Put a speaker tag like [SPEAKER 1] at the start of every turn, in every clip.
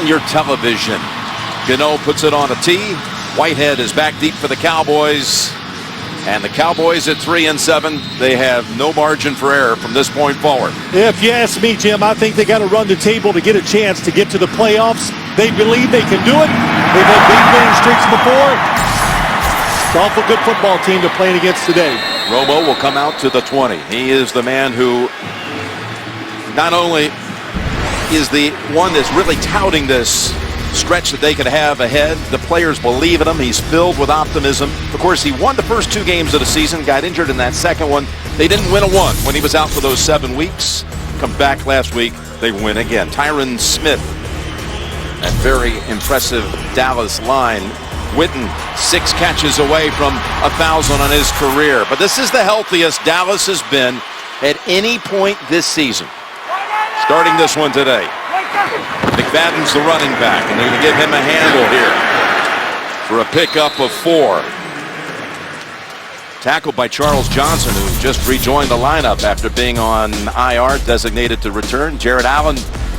[SPEAKER 1] your television. Gano puts it on a tee. Whitehead is back deep for the Cowboys. And the Cowboys at 3-7, they have no margin for error from this point forward.
[SPEAKER 2] If you ask me, Jim, I think they got to run the table to get a chance to get to the playoffs. They believe they can do it. They've had big winning streaks before. It's an awful good football team they're playing against today.
[SPEAKER 1] Romo will come out to the 20. He is the man who not only is the one that's really touting this stretch that they could have ahead. The players believe in him. He's filled with optimism. Of course, he won the first 2 games of the season, got injured in that second one. They didn't win a one when he was out for those 7 weeks. Comes back last week, they win again. Tyron Smith, that very impressive Dallas line. Witten, 6 catches away from 1,000 on his career. But this is the healthiest Dallas has been at any point this season. Starting this one today. McFadden's the running back, and they're going to give him a handle here for a pickup of 4. Tackled by Charles Johnson, who just rejoined the lineup after being on IR, designated to return. Jared Allen,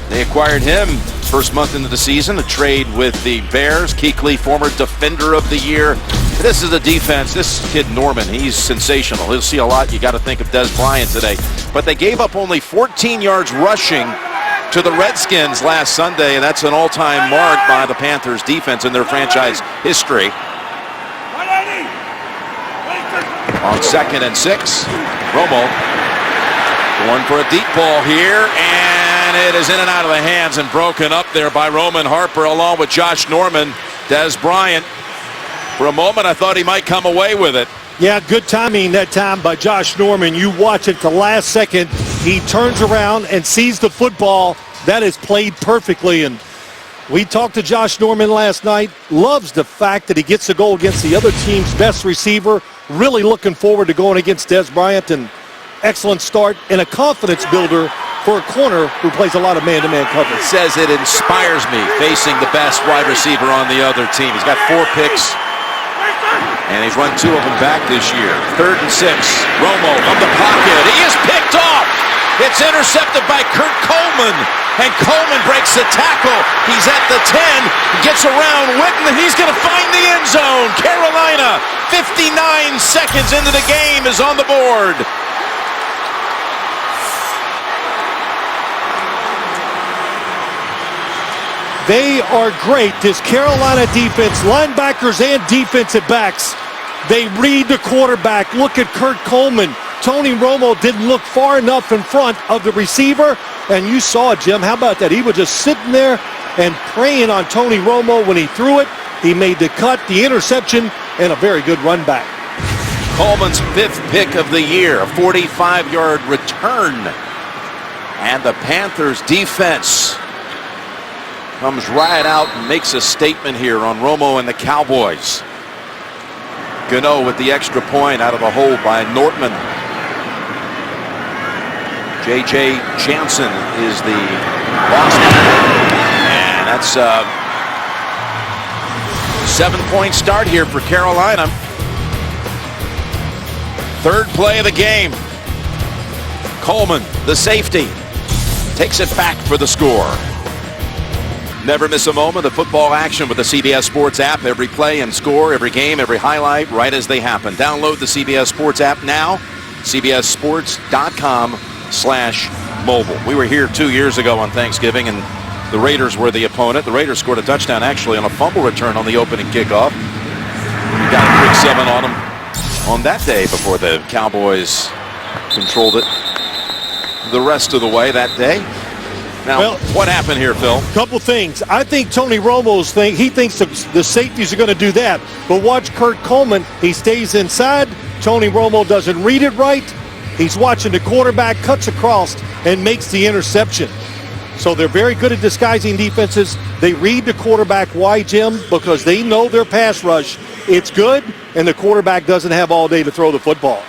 [SPEAKER 1] they acquired him first month into the season, a trade with the Bears. Kuechly, former Defender of the Year. This is a defense. This kid Norman, he's sensational. He'll see a lot. You got to think of Des Bryant today. But they gave up only 14 yards rushing to the Redskins last Sunday, and that's an all-time mark by the Panthers defense in their franchise history. On 2nd and 6, Romo going for a deep ball here, and it is in and out of the hands and broken up there by Roman Harper along with Josh Norman. Des Bryant, for a moment I thought he might come away with it.
[SPEAKER 2] Yeah, good timing that time by Josh Norman. You watch it the last second. He turns around and sees the football. That is played perfectly. And we talked to Josh Norman last night. Loves the fact that he gets a goal against the other team's best receiver. Really looking forward to going against Des Bryant. And excellent start and a confidence builder for a corner who plays a lot of man-to-man coverage.
[SPEAKER 1] Says it inspires me facing the best wide receiver on the other team. He's got 4 picks. And he's run 2 of them back this year. 3rd and 6. Romo from the pocket. He is picked off. It's intercepted by Kurt Coleman. And Coleman breaks the tackle. He's at the 10. Gets around Witten, and he's going to find the end zone. Carolina, 59 seconds into the game, is on the board.
[SPEAKER 2] They are great, this Carolina defense, linebackers and defensive backs. They read the quarterback. Look at Kurt Coleman. Tony Romo didn't look far enough in front of the receiver, and you saw it, Jim. How about that? He was just sitting there and praying on Tony Romo when he threw it. He made the cut, the interception, and a very good run back.
[SPEAKER 1] Coleman's 5th pick of the year, a 45-yard return. And the Panthers defense comes right out and makes a statement here on Romo and the Cowboys. Gano with the extra point out of a hold by Nortman. J.J. Jansen is the box man. And that's a 7-point start here for Carolina. 3rd play of the game. Coleman, the safety, takes it back for the score. Never miss a moment of football action with the CBS Sports app. Every play and score, every game, every highlight, right as they happen. Download the CBS Sports app now. CBSSports.com/mobile. We were here 2 years ago on Thanksgiving, and the Raiders were the opponent. The Raiders scored a touchdown, actually, on a fumble return on the opening kickoff. We got a quick 7 on them on that day before the Cowboys controlled it the rest of the way that day. Now, well, what happened here, Phil?
[SPEAKER 2] Couple things. I think Tony Romo's he thinks the safeties are going to do that. But watch Kurt Coleman. He stays inside. Tony Romo doesn't read it right. He's watching the quarterback, cuts across, and makes the interception. So they're very good at disguising defenses. They read the quarterback. Why, Jim? Because they know their pass rush. It's good, and the quarterback doesn't have all day to throw the football.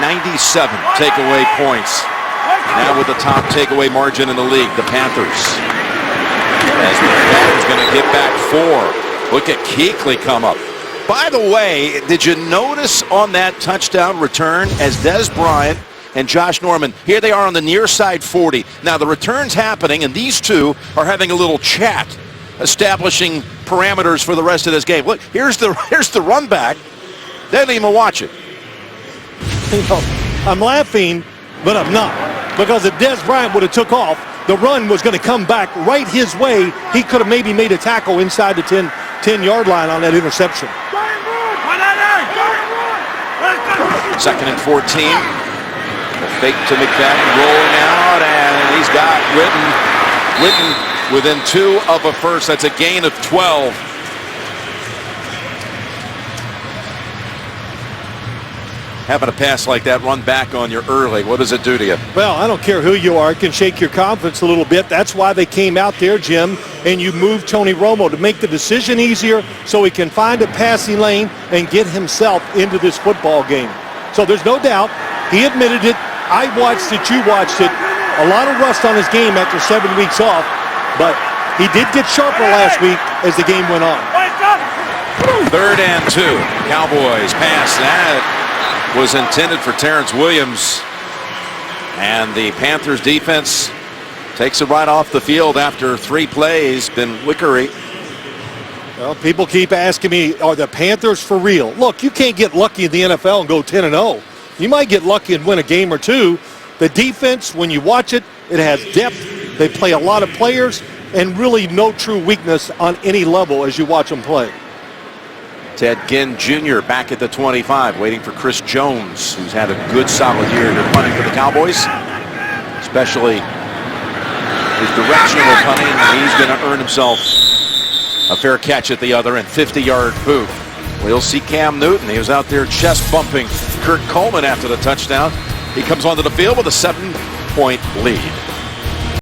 [SPEAKER 1] 97 takeaway points. Now with the top takeaway margin in the league, the Panthers. As McFadden's going to get back 4. Look at Kuechly come up. By the way, did you notice on that touchdown return as Des Bryant and Josh Norman. Here they are on the near side 40. Now the return's happening, and these two are having a little chat, establishing parameters for the rest of this game. Look, here's the run back. They didn't even watch it.
[SPEAKER 2] You know, I'm laughing, but I'm not. Because if Des Bryant would have took off, the run was going to come back right his way. He could have maybe made a tackle inside the 10-yard line on that interception.
[SPEAKER 1] Second and 14. The fake to McFadden, rolling out, and he's got Witten within 2 of a first. That's a gain of 12. Having a pass like that run back on you early, what does it do to you?
[SPEAKER 2] Well, I don't care who you are. It can shake your confidence a little bit. That's why they came out there, Jim, and you moved Tony Romo to make the decision easier so he can find a passing lane and get himself into this football game. So there's no doubt. He admitted it. I watched it. You watched it. A lot of rust on his game after 7 weeks off, but he did get sharper last week as the game went on.
[SPEAKER 1] 3rd and 2. Cowboys pass that. Was intended for Terrence Williams, and the Panthers defense takes it right off the field after 3 plays. Been Wickery.
[SPEAKER 2] Well, people keep asking me, are the Panthers for real? Look, you can't get lucky in the NFL and go 10-0. You might get lucky and win a game or two. The defense, when you watch it, it has depth. They play a lot of players, and really no true weakness on any level as you watch them play.
[SPEAKER 1] Ted Ginn Jr. back at the 25, waiting for Chris Jones, who's had a good solid year here punting for the Cowboys, especially his directional punting. He's going to earn himself a fair catch at the other and 50-yard boot. We'll see Cam Newton. He was out there chest bumping Kurt Coleman after the touchdown. He comes onto the field with a 7-point lead.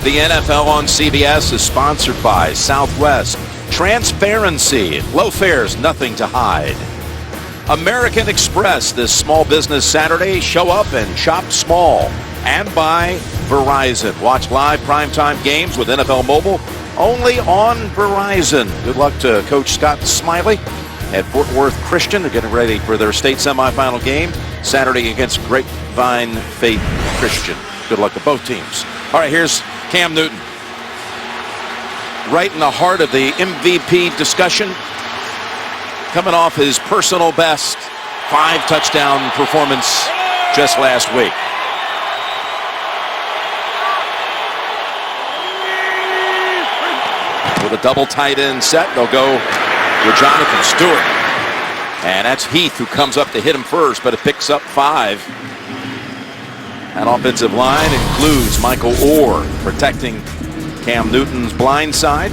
[SPEAKER 1] The NFL on CBS is sponsored by Southwest. Transparency, low fares, nothing to hide. American Express this Small Business Saturday. Show up and shop small. And by Verizon. Watch live primetime games with NFL Mobile only on Verizon. Good luck to Coach Scott Smiley at Fort Worth Christian. They're getting ready for their state semifinal game Saturday against Grapevine Faith Christian. Good luck to both teams. All right, here's Cam Newton. Right in the heart of the MVP discussion, coming off his personal best 5-touchdown performance just last week. With a double tight end set, they'll go with Jonathan Stewart. And that's Heath who comes up to hit him first, but it picks up 5. That offensive line includes Michael Orr protecting Cam Newton's blind side.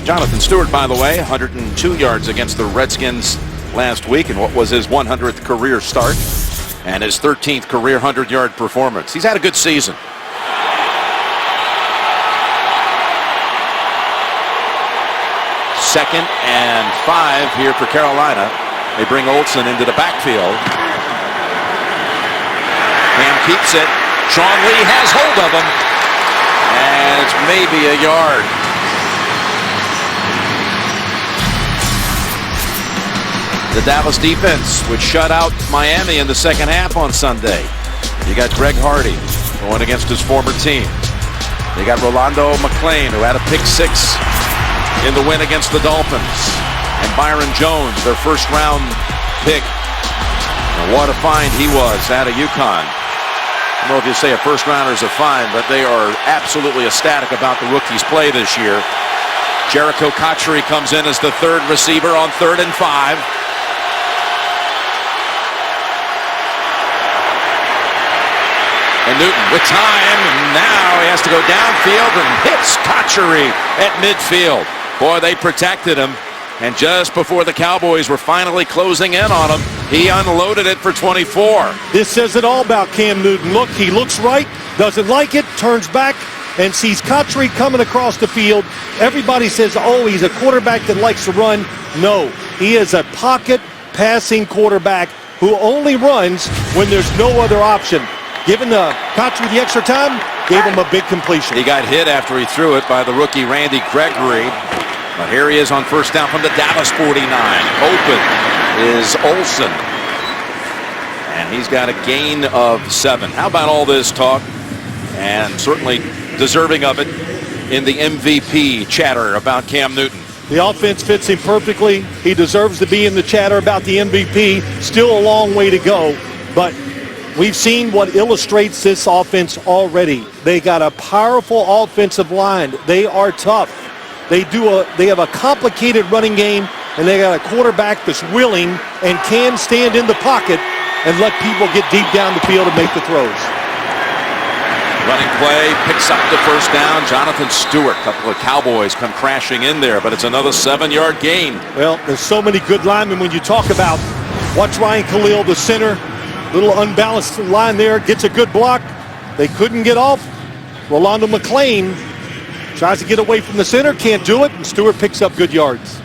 [SPEAKER 1] Jonathan Stewart, by the way, 102 yards against the Redskins last week in what was his 100th career start and his 13th career 100-yard performance. He's had a good season. Second and 5 here for Carolina. They bring Olsen into the backfield. Cam keeps it. Sean Lee has hold of him, and it's maybe a yard. The Dallas defense would shut out Miami in the second half on Sunday. You got Greg Hardy going against his former team. You got Rolando McClain, who had a pick 6 in the win against the Dolphins. And Byron Jones, their first-round pick. And what a find he was out of UConn. I don't know if you say a first-rounder is a find, but they are absolutely ecstatic about the rookie's play this year. Jericho Cotchery comes in as the 3rd receiver on 3rd and 5. And Newton with time, and now he has to go downfield and hits Cotchery at midfield. Boy, they protected him. And just before the Cowboys were finally closing in on him, he unloaded it for 24.
[SPEAKER 2] This says it all about Cam Newton. Look, he looks right, doesn't like it, turns back, and sees Cotchery coming across the field. Everybody says, oh, he's a quarterback that likes to run. No, he is a pocket passing quarterback who only runs when there's no other option. Giving the Cotchery the extra time, gave him a big completion.
[SPEAKER 1] He got hit after he threw it by the rookie Randy Gregory. But here he is on first down from the Dallas 49. Open is Olsen. And he's got a gain of 7. How about all this talk? And certainly deserving of it in the MVP chatter about Cam Newton.
[SPEAKER 2] The offense fits him perfectly. He deserves to be in the chatter about the MVP. Still a long way to go, but we've seen what illustrates this offense already. They got a powerful offensive line. They are tough. They have a complicated running game, and they got a quarterback that's willing and can stand in the pocket and let people get deep down the field and make the throws.
[SPEAKER 1] Running play, picks up the first down. Jonathan Stewart, a couple of Cowboys come crashing in there, but it's another 7-yard gain.
[SPEAKER 2] Well, there's so many good linemen when you talk about watch Ryan Khalil, the center, little unbalanced line there, gets a good block. They couldn't get off. Rolando McClain tries to get away from the center, can't do it, and Stewart picks up good yards.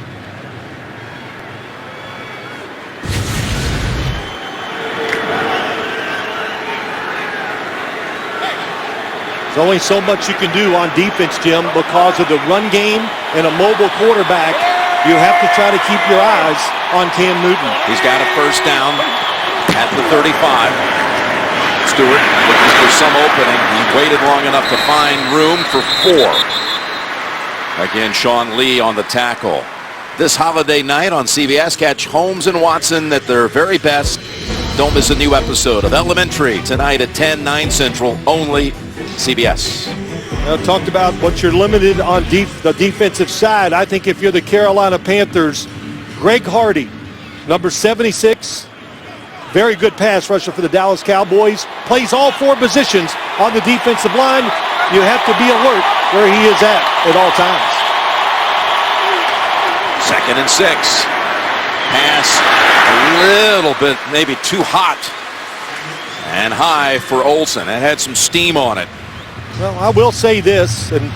[SPEAKER 2] There's only so much you can do on defense, Jim, because of the run game and a mobile quarterback. You have to try to keep your eyes on Cam Newton.
[SPEAKER 1] He's got a first down at the 35. Stewart looking for some opening. He waited long enough to find room for 4. Again, Sean Lee on the tackle. This holiday night on CBS, catch Holmes and Watson at their very best. Don't miss a new episode of Elementary tonight at 10, 9 Central, only CBS.
[SPEAKER 2] Talked about what you're limited on the defensive side. I think if you're the Carolina Panthers, Greg Hardy, number 76, very good pass rusher for the Dallas Cowboys, plays all 4 positions on the defensive line. You have to be alert where he is at all times.
[SPEAKER 1] 2nd and 6. Pass a little bit, maybe too hot and high for Olsen. It had some steam on it.
[SPEAKER 2] Well, I will say this, and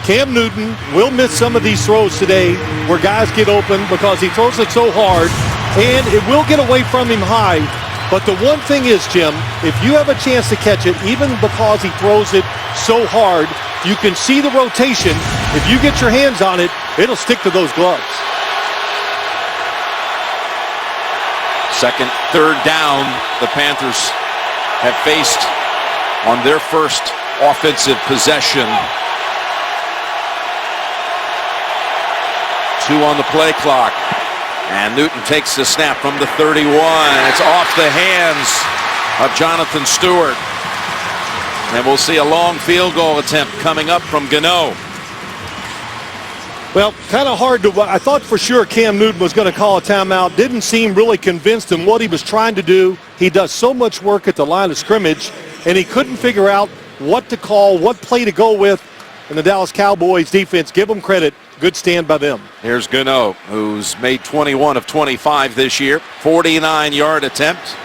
[SPEAKER 2] Cam Newton will miss some of these throws today where guys get open because he throws it so hard, and it will get away from him high. But the one thing is, Jim, if you have a chance to catch it, even because he throws it so hard, you can see the rotation. If you get your hands on it, it'll stick to those gloves.
[SPEAKER 1] 2nd, 3rd down, the Panthers have faced on their first offensive possession. 2 on the play clock. And Newton takes the snap from the 31. It's off the hands of Jonathan Stewart. And we'll see a long field goal attempt coming up from Gano.
[SPEAKER 2] Well, kind of hard to. I thought for sure Cam Newton was going to call a timeout. Didn't seem really convinced in what he was trying to do. He does so much work at the line of scrimmage, and he couldn't figure out what to call, what play to go with. And the Dallas Cowboys defense, give them credit. Good stand by them.
[SPEAKER 1] Here's Gano, who's made 21 of 25 this year. 49-yard attempt.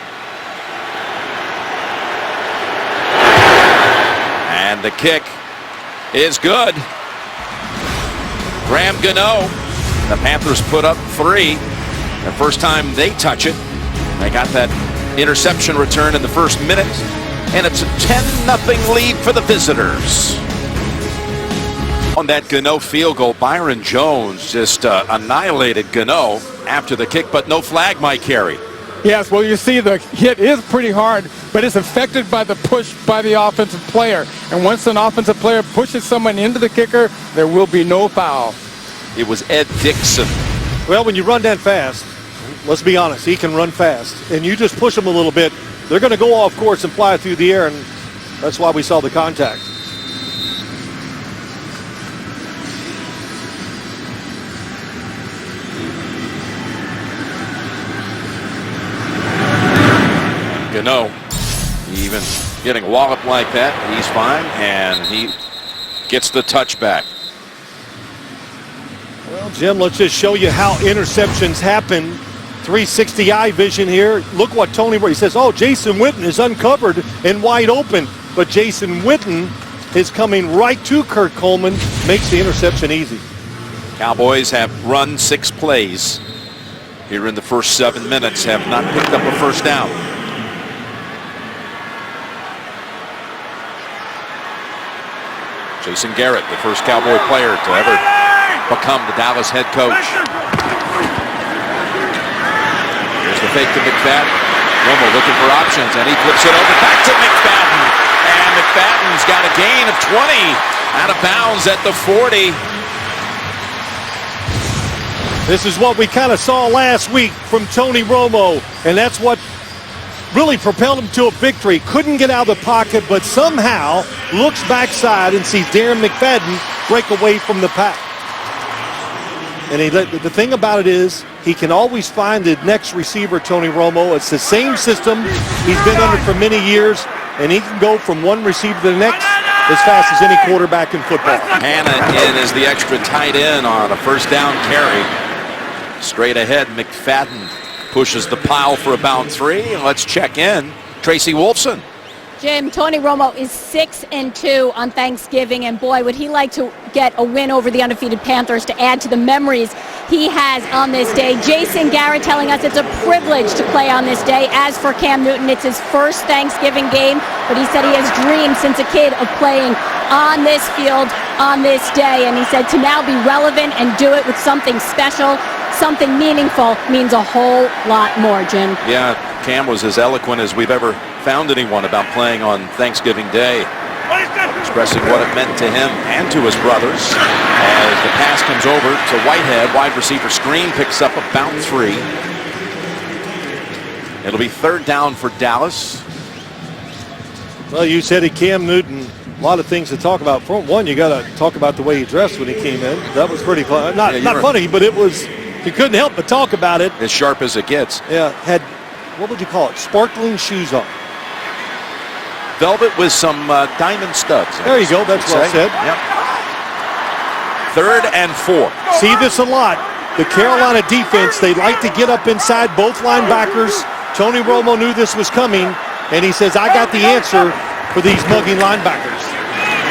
[SPEAKER 1] And the kick is good. Graham Gano. The Panthers put up 3. The first time they touch it. They got that interception return in the first minute. And it's a 10-0 lead for the visitors. On that Gano field goal, Byron Jones just annihilated Gano after the kick, but no flag, Mike Carey.
[SPEAKER 3] Yes, well, you see the hit is pretty hard, but it's affected by the push by the offensive player. And once an offensive player pushes someone into the kicker, there will be no foul.
[SPEAKER 1] It was Ed Dixon.
[SPEAKER 2] Well, when you run that fast, let's be honest, he can run fast. And you just push him a little bit, they're going to go off course and fly through the air, and that's why we saw the contact.
[SPEAKER 1] Gano, even getting walloped like that, he's fine, and he gets the touchback.
[SPEAKER 2] Well, Jim, let's just show you how interceptions happen. 360 eye vision here. Look what Tony, he says, oh, Jason Witten is uncovered and wide open. But Jason Witten is coming right to Kurt Coleman, makes the interception easy.
[SPEAKER 1] Cowboys have run 6 plays here in the first 7 minutes, have not picked up a first down. Jason Garrett, the first Cowboy player to ever become the Dallas head coach. Here's the fake to McFadden. Romo looking for options, and he flips it over back to McFadden. And McFadden's got a gain of 20 out of bounds at the 40.
[SPEAKER 2] This is what we kind of saw last week from Tony Romo, and that's what really propelled him to a victory. Couldn't get out of the pocket, but somehow looks backside and sees Darren McFadden break away from the pack. And the thing about it is, he can always find the next receiver, Tony Romo. It's the same system he's been under for many years, and he can go from one receiver to the next as fast as any quarterback in football.
[SPEAKER 1] Hannah in as the extra tight end on a first down carry. Straight ahead, McFadden pushes the pile for about 3. Let's check in. Tracy Wolfson.
[SPEAKER 4] Jim, Tony Romo is 6-2 on Thanksgiving, and boy, would he like to get a win over the undefeated Panthers to add to the memories he has on this day. Jason Garrett telling us it's a privilege to play on this day. As for Cam Newton, it's his first Thanksgiving game, but he said he has dreamed since a kid of playing on this field on this day, and he said to now be relevant and do it with something special, something meaningful, means a whole lot more, Jim.
[SPEAKER 1] Yeah, Cam was as eloquent as we've ever found anyone about playing on Thanksgiving Day, expressing what it meant to him and to his brothers. As the pass comes over to Whitehead, wide receiver screen, picks up about 3. It'll be 3rd down for Dallas.
[SPEAKER 2] Well, you said it, Cam Newton. A lot of things to talk about. For one, you got to talk about the way he dressed when he came in. That was pretty fun. Not funny, but it was. You couldn't help but talk about it.
[SPEAKER 1] As sharp as it gets.
[SPEAKER 2] Yeah, had, what would you call it? Sparkling shoes on.
[SPEAKER 1] Velvet with some diamond studs.
[SPEAKER 2] There you go. That's well said.
[SPEAKER 1] Yep. 3rd and 4.
[SPEAKER 2] See this a lot. The Carolina defense, they like to get up inside both linebackers. Tony Romo knew this was coming, and he says, I got the answer for these mugging linebackers.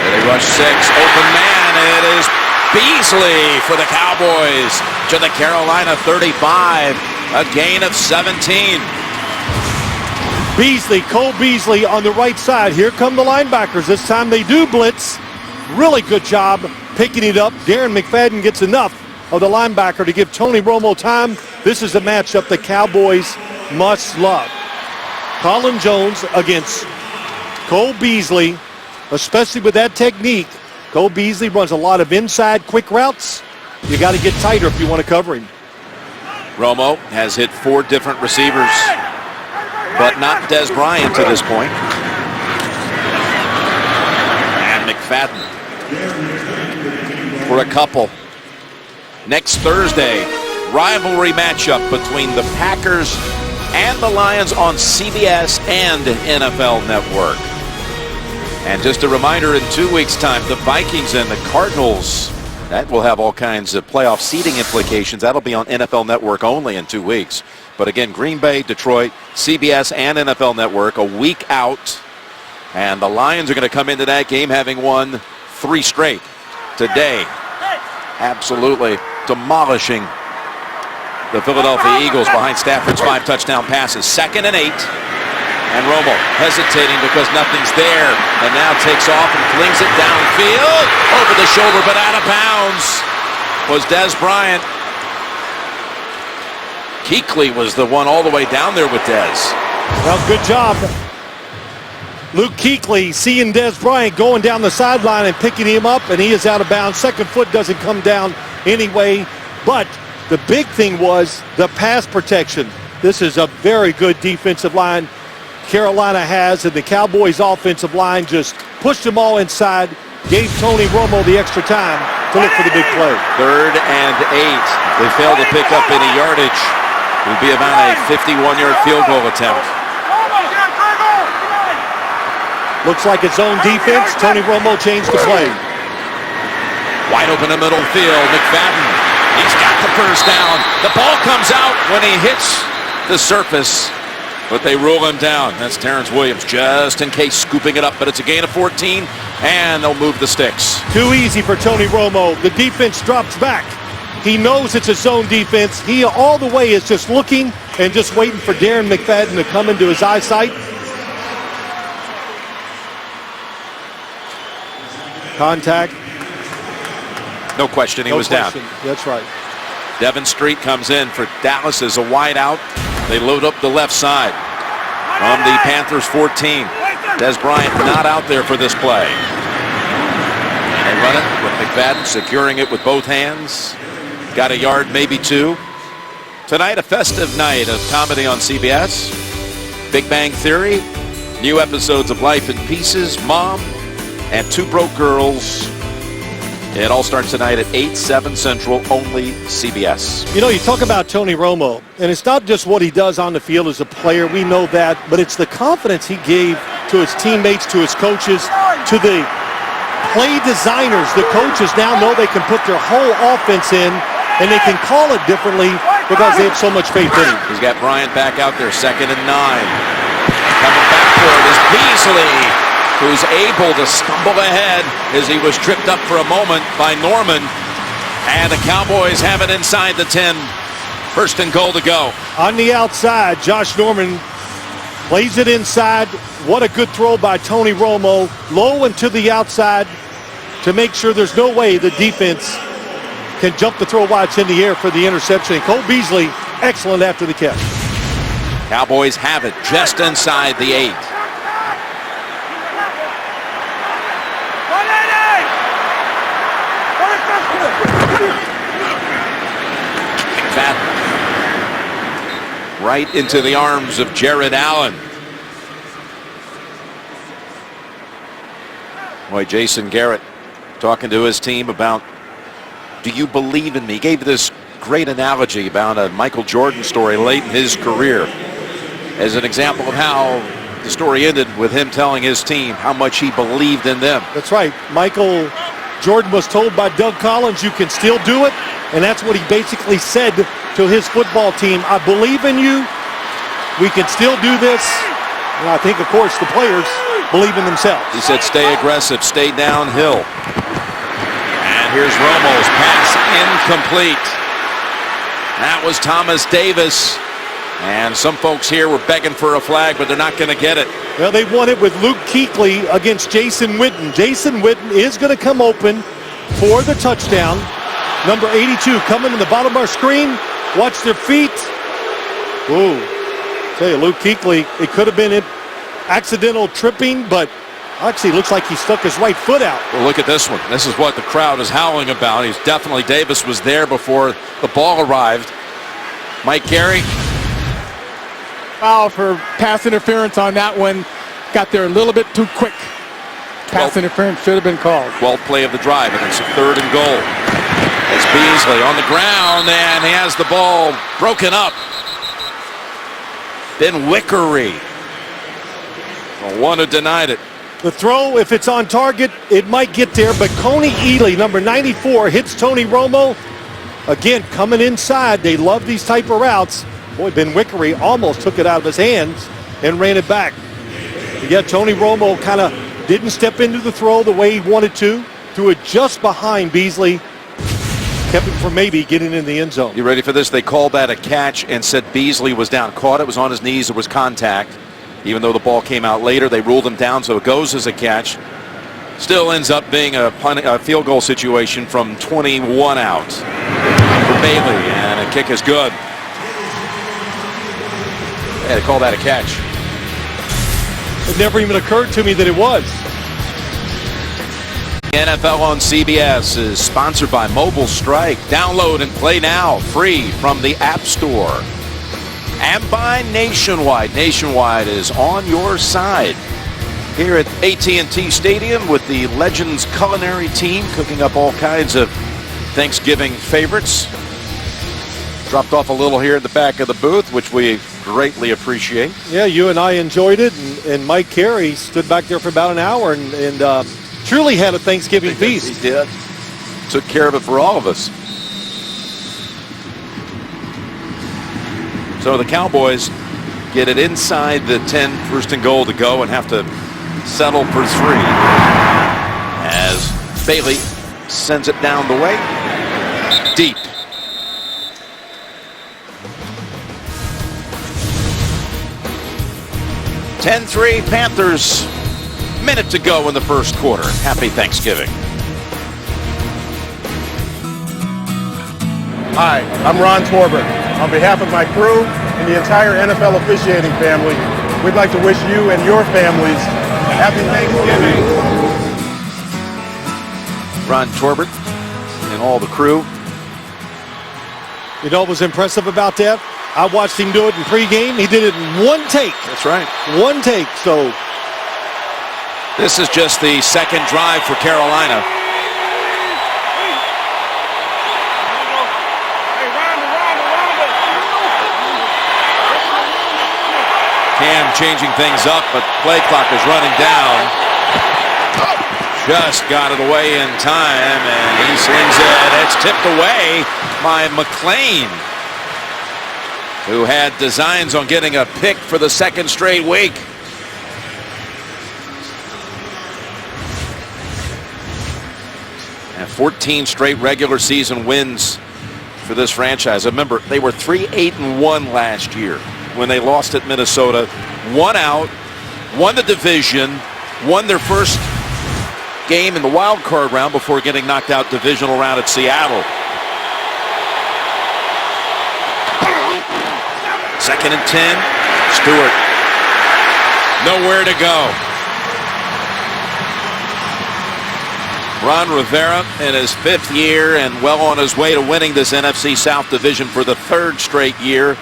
[SPEAKER 1] They rush 6. Open man. It is Beasley for the Cowboys to the Carolina 35. A gain of 17.
[SPEAKER 2] Beasley, Cole Beasley on the right side. Here come the linebackers. This time they do blitz. Really good job picking it up. Darren McFadden gets enough of the linebacker to give Tony Romo time. This is a matchup the Cowboys must love. Colin Jones against Cole Beasley, especially with that technique. Cole Beasley runs a lot of inside quick routes. You got to get tighter if you want to cover him.
[SPEAKER 1] Romo has hit 4 different receivers, but not Des Bryant to this point. And McFadden for a couple. Next Thursday, rivalry matchup between the Packers and the Lions on CBS and NFL Network. And just a reminder, in 2 weeks' time, the Vikings and the Cardinals, that will have all kinds of playoff seeding implications. That'll be on NFL Network only in 2 weeks. But again, Green Bay, Detroit, CBS and NFL Network, a week out. And the Lions are going to come into that game having won 3 straight today. Absolutely demolishing the Philadelphia Eagles behind Stafford's 5 touchdown passes. 2nd and 8. And Romo hesitating because nothing's there. And now takes off and flings it downfield. Over the shoulder, but out of bounds was Des Bryant. Kuechly was the one all the way down there with Des.
[SPEAKER 2] Well, good job. Luke Kuechly seeing Des Bryant going down the sideline and picking him up, and he is out of bounds. Second foot doesn't come down anyway. But the big thing was the pass protection. This is a very good defensive line Carolina has, and the Cowboys' offensive line just pushed them all inside, gave Tony Romo the extra time to look for the big play.
[SPEAKER 1] 3rd and 8. They failed to pick up any yardage. It would be about a 51-yard field goal attempt.
[SPEAKER 2] Looks like its own defense. Tony Romo changed the play.
[SPEAKER 1] Wide open in the middle field. McFadden, he's got the first down. The ball comes out when he hits the surface, but they rule him down. That's Terrence Williams, just in case, scooping it up, but it's a gain of 14, and they'll move the sticks.
[SPEAKER 2] Too easy for Tony Romo. The defense drops back. He knows it's a zone defense. He all the way is just looking and just waiting for Darren McFadden to come into his eyesight. Contact.
[SPEAKER 1] No question, he was down.
[SPEAKER 2] That's right.
[SPEAKER 1] Devin Street comes in for Dallas as a wide out. They load up the left side. from the Panthers 14. Des Bryant not out there for this play. And they run it with McFadden securing it with both hands. Got a yard, maybe two. Tonight, a festive night of comedy on CBS. Big Bang Theory, new episodes of Life in Pieces, Mom, and Two Broke Girls. It all starts tonight at 8, 7 Central, only CBS.
[SPEAKER 2] You know, you talk about Tony Romo, and it's not just what he does on the field as a player. We know that, but it's the confidence he gave to his teammates, to his coaches, to the play designers. The coaches now know they can put their whole offense in, and they can call it differently because they have so much faith in him.
[SPEAKER 1] He's got Bryant back out there, 2nd and 9. Coming back for it is Beasley, who's able to stumble ahead as he was tripped up for a moment by Norman. And the Cowboys have it inside the 10. 1st and goal to go.
[SPEAKER 2] On the outside, Josh Norman plays it inside. What a good throw by Tony Romo. Low and to the outside to make sure there's no way the defense can jump the throw while it's in the air for the interception. And Cole Beasley, excellent after the catch.
[SPEAKER 1] Cowboys have it just inside the 8. McFadden right into the arms of Jared Allen. Boy, Jason Garrett talking to his team about, do you believe in me? He gave this great analogy about a Michael Jordan story late in his career as an example of how the story ended with him telling his team how much he believed in them.
[SPEAKER 2] That's right. Michael Jordan was told by Doug Collins, you can still do it. And that's what he basically said to his football team. I believe in you. We can still do this. And I think, of course, the players believe in themselves.
[SPEAKER 1] He said, stay aggressive, stay downhill. And here's Romo's pass incomplete. That was Thomas Davis. And some folks here were begging for a flag, but they're not going to get it.
[SPEAKER 2] Well, they won it with Luke Kuechly against Jason Witten. Jason Witten is going to come open for the touchdown. Number 82 coming in the bottom of our screen. Watch their feet. Whoa. Tell you, Luke Kuechly, it could have been an accidental tripping, but actually looks like he stuck his right foot out.
[SPEAKER 1] Well, look at this one. This is what the crowd is howling about. He's definitely, Davis was there before the ball arrived. Mike Carey.
[SPEAKER 3] Foul for pass interference on that one. Got there a little bit too quick. Pass interference should have been called.
[SPEAKER 1] 12th play of the drive, and it's a 3rd and goal. It's Beasley on the ground, and he has the ball broken up. Ben Wickery, the one who denied it.
[SPEAKER 2] The throw, if it's on target, it might get there, but Coney Ealy, number 94, hits Tony Romo. Again, coming inside. They love these type of routes. Boy, Ben Wickery almost took it out of his hands and ran it back. But yet Tony Romo kind of didn't step into the throw the way he wanted to. Threw it just behind Beasley. Kept it from maybe getting in the end zone.
[SPEAKER 1] You ready for this? They called that a catch and said Beasley was down. Caught it, was on his knees, there was contact. Even though the ball came out later, they ruled him down, so it goes as a catch. Still ends up being a field goal situation from 21 out for Bailey, and a kick is good. They had to call that a catch.
[SPEAKER 2] It never even occurred to me that it was.
[SPEAKER 1] NFL on CBS is sponsored by Mobile Strike. Download and play now, free from the App Store. And by Nationwide. Nationwide is on your side. Here at AT&T Stadium with the Legends culinary team cooking up all kinds of Thanksgiving favorites. Dropped off a little here at the back of the booth, which we greatly appreciate.
[SPEAKER 2] Yeah, you and I enjoyed it, and Mike Carey stood back there for about an hour and truly had a Thanksgiving feast.
[SPEAKER 1] He did. Took care of it for all of us. So the Cowboys get it inside the 10, 1st and goal to go, and have to settle for 3 as Bailey sends it down the way. Deep. (10-3) Panthers. Minute to go in the 1st quarter. Happy Thanksgiving.
[SPEAKER 5] Hi, I'm Ron Torbert. On behalf of my crew and the entire NFL officiating family, we'd like to wish you and your families happy Thanksgiving.
[SPEAKER 1] Ron Torbert and all the crew.
[SPEAKER 2] You know what was impressive about that? I watched him do it in pregame. He did it in one take.
[SPEAKER 1] That's right.
[SPEAKER 2] One take. So
[SPEAKER 1] this is just the second drive for Carolina. Cam changing things up, but play clock is running down. Just got it away in time, and he slings it. It's tipped away by McLean, who had designs on getting a pick for the second straight week. And 14 straight regular season wins for this franchise. Remember, they were 3-8-1 last year when they lost at Minnesota. One out, won the division, won their first game in the wild card round before getting knocked out divisional round at Seattle. Second and 10, Stewart. Nowhere to go. Ron Rivera in his 5th year and well on his way to winning this NFC South division for the 3rd straight year.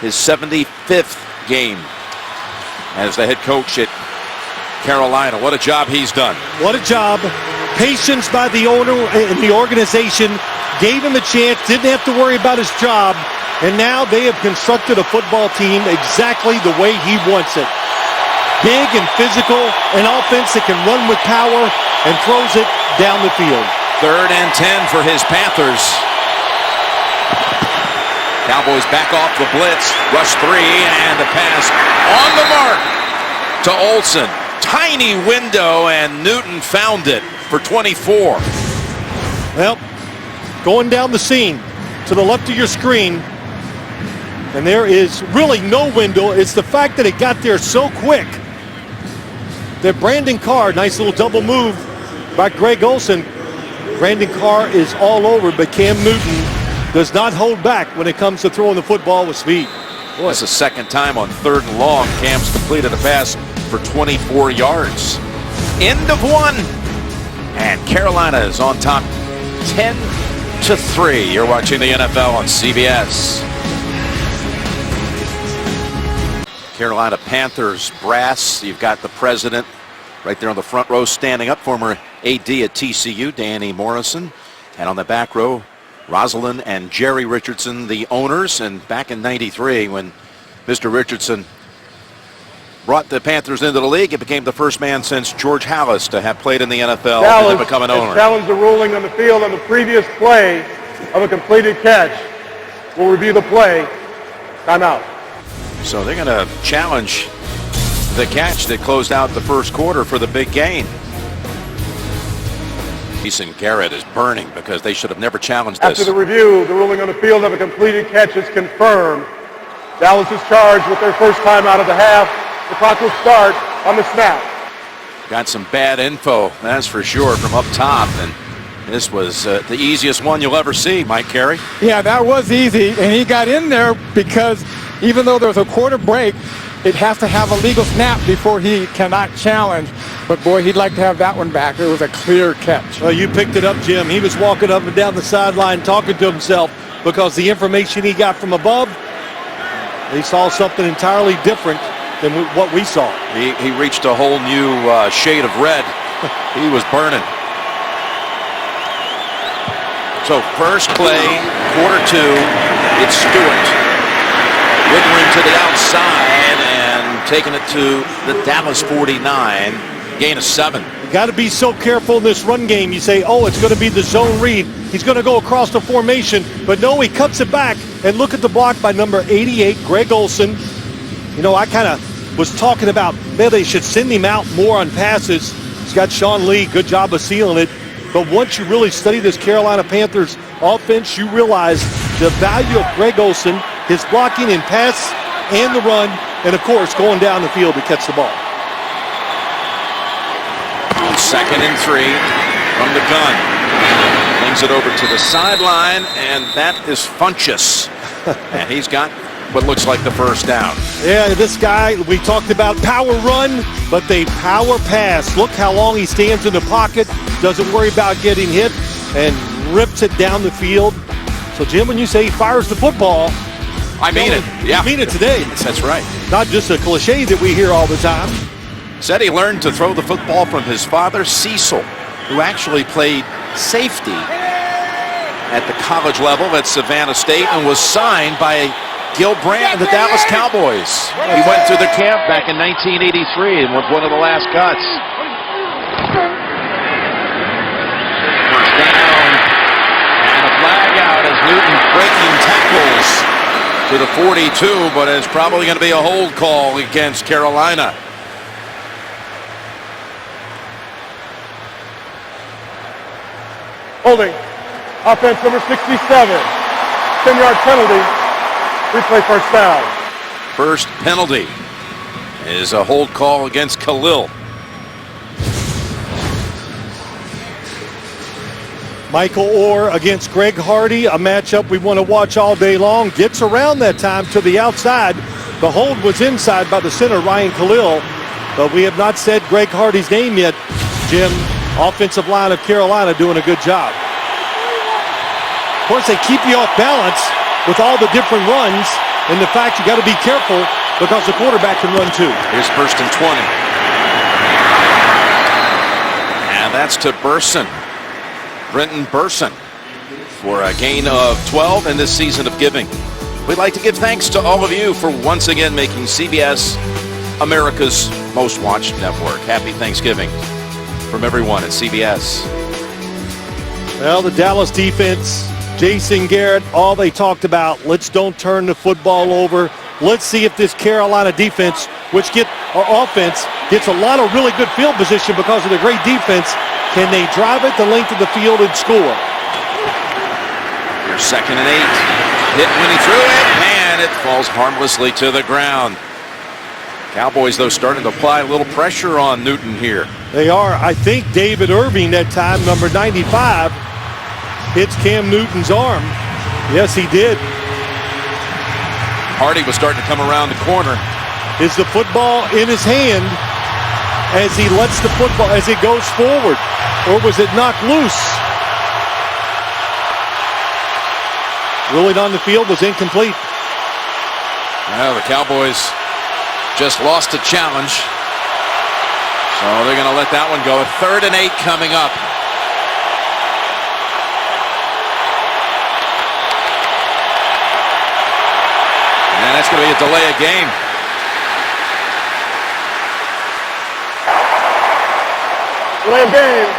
[SPEAKER 1] His 75th game as the head coach at Carolina. What a job he's done.
[SPEAKER 2] what a job. Patience by the owner and the organization. Gave him a chance. Didn't have to worry about his job. And now they have constructed a football team exactly the way he wants it. Big and physical, an offense that can run with power and throws it down the field.
[SPEAKER 1] 3rd and 10 for his Panthers. Cowboys back off the blitz. Rush 3 and the pass on the mark to Olsen. Tiny window and Newton found it for 24.
[SPEAKER 2] Well, going down the seam to the left of your screen. And there is really no window. It's the fact that it got there so quick that Brandon Carr, nice little double move by Greg Olsen. Brandon Carr is all over, but Cam Newton does not hold back when it comes to throwing the football with speed.
[SPEAKER 1] Boy, it's the second time on 3rd and long Cam's completed a pass for 24 yards. End of 1. And Carolina is on top 10-3. You're watching the NFL on CBS. Carolina Panthers brass. You've got the president right there on the front row standing up, former AD at TCU, Danny Morrison. And on the back row, Rosalind and Jerry Richardson, the owners. And back in '93, when Mr. Richardson brought the Panthers into the league, it became the first man since George Halas to have played in the NFL and become an owner.
[SPEAKER 5] Challenge the ruling on the field on the previous play of a completed catch. We'll review the play. Timeout.
[SPEAKER 1] So they're going to challenge the catch that closed out the first quarter for the big gain. Jason Garrett is burning because they should have never challenged this.
[SPEAKER 5] After the review, the ruling on the field of a completed catch is confirmed. Dallas is charged with their first time out of the half. The clock will start on the snap.
[SPEAKER 1] Got some bad info, that's for sure, from up top. And this was the easiest one you'll ever see, Mike Carey.
[SPEAKER 3] Yeah, that was easy, and he got in there because even though there's a quarter break, it has to have a legal snap before he cannot challenge. But boy, he'd like to have that one back. It was a clear catch.
[SPEAKER 2] Well, you picked it up, Jim. He was walking up and down the sideline talking to himself because the information he got from above, he saw something entirely different than what we saw.
[SPEAKER 1] He reached a whole new shade of red. He was burning. So first play, quarter 2, it's Stewart. Wiggling to the outside and taking it to the Dallas 49. Gain of 7.
[SPEAKER 2] You got to be so careful in this run game. You say, oh, it's going to be the zone read. He's going to go across the formation. But no, he cuts it back. And look at the block by number 88, Greg Olsen. You know, I kind of was talking about, man, they should send him out more on passes. He's got Sean Lee. Good job of sealing it. But once you really study this Carolina Panthers offense, you realize the value of Greg Olsen, his blocking in pass and the run, and, of course, going down the field to catch the ball.
[SPEAKER 1] 2nd and 3 from the gun. Brings it over to the sideline, and that is Funchess. And he's got what looks like the first down.
[SPEAKER 2] Yeah, this guy, we talked about power run, but they power pass. Look how long he stands in the pocket, doesn't worry about getting hit, and rips it down the field. So, Jim, when you say he fires the football,
[SPEAKER 1] I mean it. Yeah.
[SPEAKER 2] I mean it today.
[SPEAKER 1] That's right.
[SPEAKER 2] Not just a cliche that we hear all the time.
[SPEAKER 1] Said he learned to throw the football from his father, Cecil, who actually played safety at the college level at Savannah State and was signed by Gil Brandt and the Dallas Cowboys. He went to the camp back in 1983 and was one of the last cuts. First down and a flag out as Newton breaking tackles to the 42, but it's probably going to be a hold call against Carolina.
[SPEAKER 5] Holding. Offense number 67. 10-yard penalty. Replay first down.
[SPEAKER 1] First penalty is a hold call against Khalil.
[SPEAKER 2] Michael Orr against Greg Hardy, a matchup we want to watch all day long. Gets around that time to the outside. The hold was inside by the center, Ryan Khalil. But we have not said Greg Hardy's name yet, Jim. Offensive line of Carolina doing a good job. Of course, they keep you off balance with all the different runs, and the fact you got to be careful because the quarterback can run too.
[SPEAKER 1] Here's first and 20. And that's to Burson. Brenton Burson for a gain of 12 in this season of giving. We'd like to give thanks to all of you for once again making CBS America's most watched network. Happy Thanksgiving from everyone at CBS.
[SPEAKER 2] Well, the Dallas defense, Jason Garrett, all they talked about, let's don't turn the football over. Let's see if this Carolina defense, offense, gets a lot of really good field position because of the great defense. Can they drive it the length of the field and score?
[SPEAKER 1] Here's second and 8. Hit when he threw it, and it falls harmlessly to the ground. Cowboys, though, starting to apply a little pressure on Newton here.
[SPEAKER 2] They are. I think David Irving that time, number 95, hits Cam Newton's arm. Yes, he did.
[SPEAKER 1] Hardy was starting to come around the corner.
[SPEAKER 2] Is the football in his hand as he lets the football, as it goes forward? Or was it knocked loose? Ruling on the field was incomplete.
[SPEAKER 1] Well, the Cowboys just lost a challenge. So they're going to let that one go. 3rd and 8 coming up. And that's going to be a delay of game.
[SPEAKER 5] Delay of game.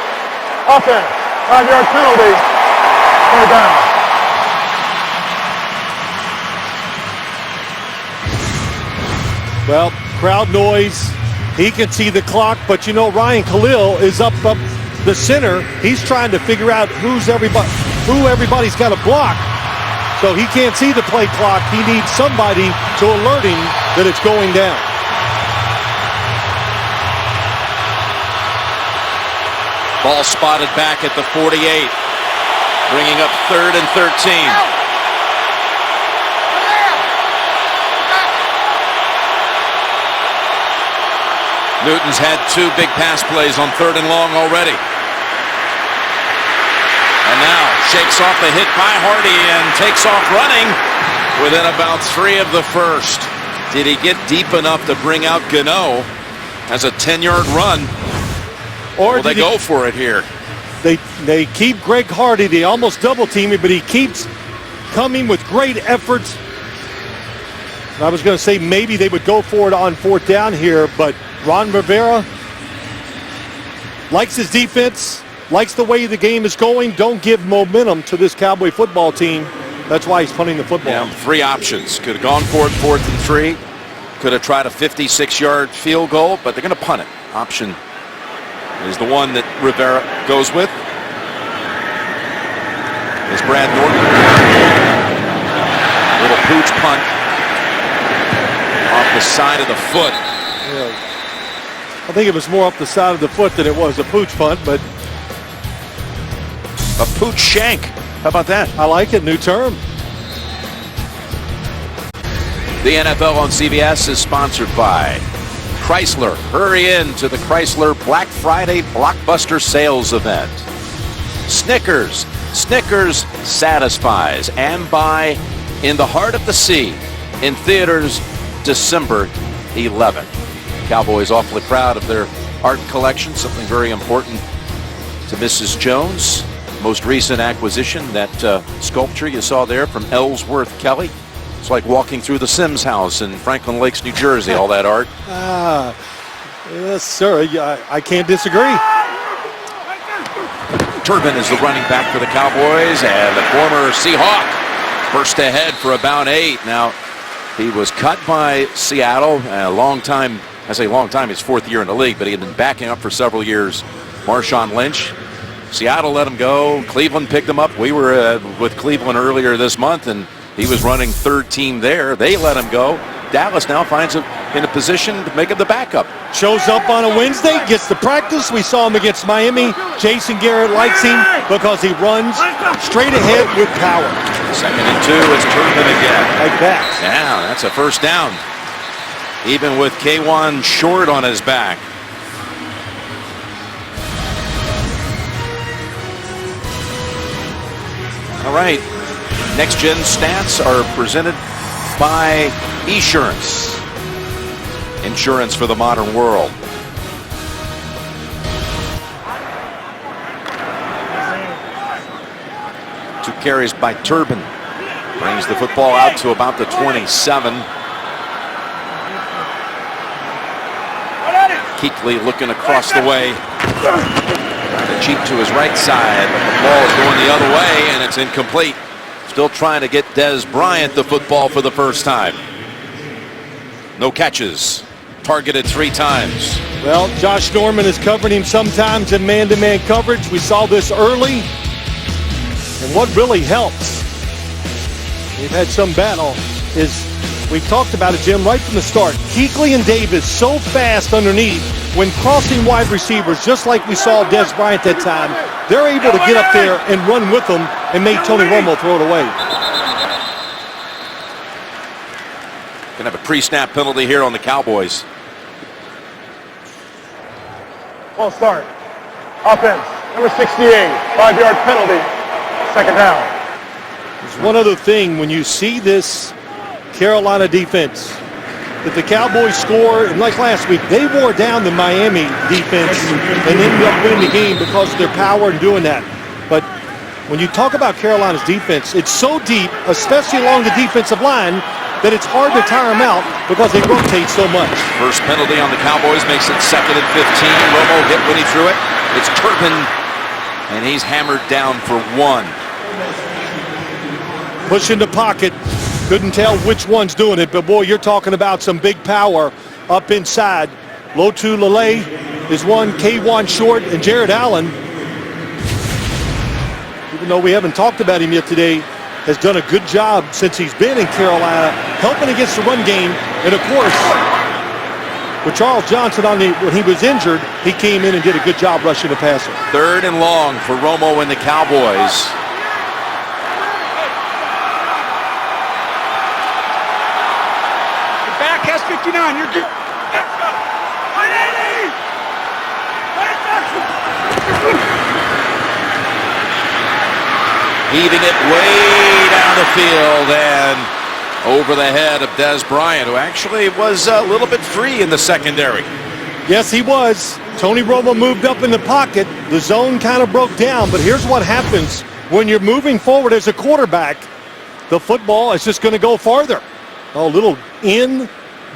[SPEAKER 5] Offense. 5-yard penalty. Third down.
[SPEAKER 2] Well, crowd noise. He can see the clock, but you know Ryan Khalil is up the center. He's trying to figure out who everybody's got to block. So he can't see the play clock. He needs somebody to alert him that it's going down.
[SPEAKER 1] Ball spotted back at the 48, bringing up 3rd and 13. Newton's had 2 big pass plays on 3rd and long already. And now shakes off the hit by Hardy and takes off running within about 3 of the first. Did he get deep enough to bring out Gano as a 10-yard run? Or will they go for it here?
[SPEAKER 2] They keep Greg Hardy. They almost double team him, but he keeps coming with great efforts. I was going to say maybe they would go for it on 4th down here, but Ron Rivera likes his defense, likes the way the game is going. Don't give momentum to this Cowboy football team. That's why he's punting the football.
[SPEAKER 1] Yeah, 3 options. Could have gone for it 4th and 3. Could have tried a 56-yard field goal, but they're going to punt it. Option is the one that Rivera goes with. Is Brad Norton. Little pooch punt off the side of the foot.
[SPEAKER 2] Yeah. I think it was more off the side of the foot than it was a pooch punt, but
[SPEAKER 1] a pooch shank. How about that?
[SPEAKER 2] I like it. New term.
[SPEAKER 1] The NFL on CBS is sponsored by Chrysler. Hurry in to the Chrysler Black Friday Blockbuster Sales Event. Snickers. Snickers satisfies. And by In the Heart of the Sea in theaters December 11th. Cowboys awfully proud of their art collection, something very important to Mrs. Jones. Most recent acquisition, that sculpture you saw there from Ellsworth Kelly. It's like walking through the Sims house in Franklin Lakes, New Jersey, all that art.
[SPEAKER 2] Yes, sir. I can't disagree.
[SPEAKER 1] Turbin is the running back for the Cowboys, and the former Seahawk burst ahead for about 8. Now, he was cut by Seattle a long time. I say long time, his 4th year in the league, but he had been backing up for several years. Marshawn Lynch. Seattle let him go. Cleveland picked him up. We were with Cleveland earlier this month, and he was running 3rd team there. They let him go. Dallas now finds him in a position to make him the backup.
[SPEAKER 2] Shows up on a Wednesday, gets to practice. We saw him against Miami. Jason Garrett likes him because he runs straight ahead with power.
[SPEAKER 1] 2nd and 2, it's Turbin again.
[SPEAKER 2] Like that.
[SPEAKER 1] Yeah, that's a first down. Even with K1 short on his back. All right, Next Gen Stats are presented by Esurance. Insurance for the modern world. Two carries by Turbin. Brings the football out to about the 27. Kuechly looking across the way. Trying to cheat to his right side, but the ball is going the other way, and it's incomplete. Still trying to get Des Bryant the football for the first time. No catches. Targeted 3 times.
[SPEAKER 2] Well, Josh Norman is covering him sometimes in man-to-man coverage. We saw this early. And what really helps, we've had some battle, is we've talked about it, Jim, right from the start. Kuechly and Davis so fast underneath when crossing wide receivers, just like we saw Des Bryant that time, they're able to get up there and run with them and make Tony Romo throw it away.
[SPEAKER 1] Gonna have a pre-snap penalty here on the Cowboys.
[SPEAKER 5] Ball start. Offense, number 68, 5-yard penalty, 2nd down.
[SPEAKER 2] There's one other thing when you see this Carolina defense. If the Cowboys score, and like last week, they wore down the Miami defense and ended up winning the game because of their power in doing that. But when you talk about Carolina's defense, it's so deep, especially along the defensive line, that it's hard to tire them out because they rotate so much.
[SPEAKER 1] First penalty on the Cowboys makes it 2nd and 15. Romo hit when he threw it. It's Turbin, and he's hammered down for 1.
[SPEAKER 2] Push in the pocket. Couldn't tell which one's doing it, but boy, you're talking about some big power up inside. Lotu Lele is one, K1 short, and Jared Allen, even though we haven't talked about him yet today, has done a good job since he's been in Carolina, helping against the run game. And of course, with Charles Johnson when he was injured, he came in and did a good job rushing the passer.
[SPEAKER 1] 3rd and long for Romo and the Cowboys.
[SPEAKER 3] Back has 59. You're good.
[SPEAKER 1] Heaving it way down the field and over the head of Des Bryant, who actually was a little bit free in the secondary.
[SPEAKER 2] Yes, he was. Tony Romo moved up in the pocket. The zone kind of broke down, but here's what happens when you're moving forward as a quarterback. The football is just going to go farther. A little in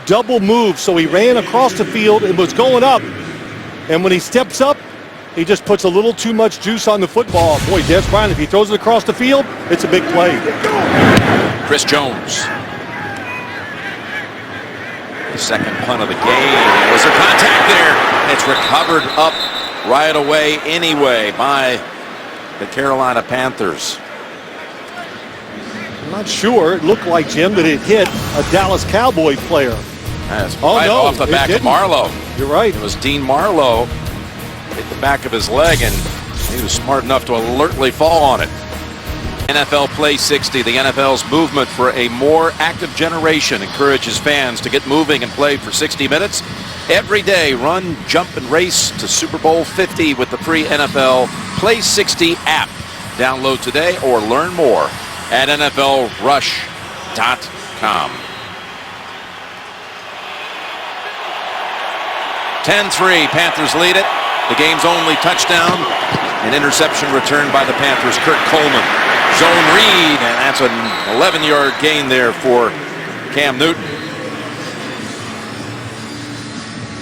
[SPEAKER 2] double move, so he ran across the field and was going up. And when he steps up, he just puts a little too much juice on the football. Boy, Des Bryant, if he throws it across the field, it's a big play.
[SPEAKER 1] Chris Jones. The 2nd punt of the game. Was there contact there? It's recovered up right away anyway by the Carolina Panthers.
[SPEAKER 2] I'm not sure. It looked like, Jim, that it hit a Dallas Cowboy player.
[SPEAKER 1] That's right off the back of Marlowe.
[SPEAKER 2] You're right.
[SPEAKER 1] It was Dean Marlowe. Hit the back of his leg, and he was smart enough to alertly fall on it. NFL Play 60, the NFL's movement for a more active generation, encourages fans to get moving and play for 60 minutes every day. Run, jump, and race to Super Bowl 50 with the free NFL Play 60 app. Download today or learn more at NFLRush.com. 10-3, Panthers lead it. The game's only touchdown. An interception returned by the Panthers. Kurt Coleman. Zone read, and that's an 11-yard gain there for Cam Newton.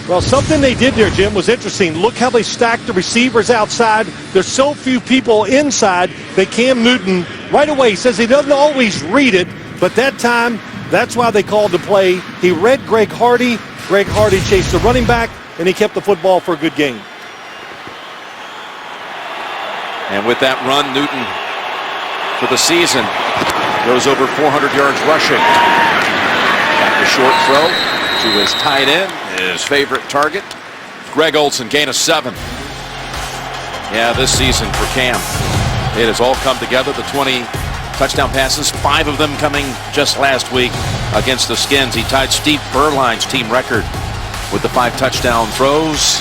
[SPEAKER 2] Well, something they did there, Jim, was interesting. Look how they stacked the receivers outside. There's so few people inside that Cam Newton right away says he doesn't always read it, but that time, that's why they called the play. He read Greg Hardy. Greg Hardy chased the running back, and he kept the football for a good gain.
[SPEAKER 1] And with that run, Newton, for the season, goes over 400 yards rushing. Back a short throw to his tight end, his favorite target. Greg Olsen, gain of 7. Yeah, this season for Cam, it has all come together. The 20 touchdown passes, 5 of them coming just last week against the Skins. He tied Steve Berline's team record with the 5 touchdown throws.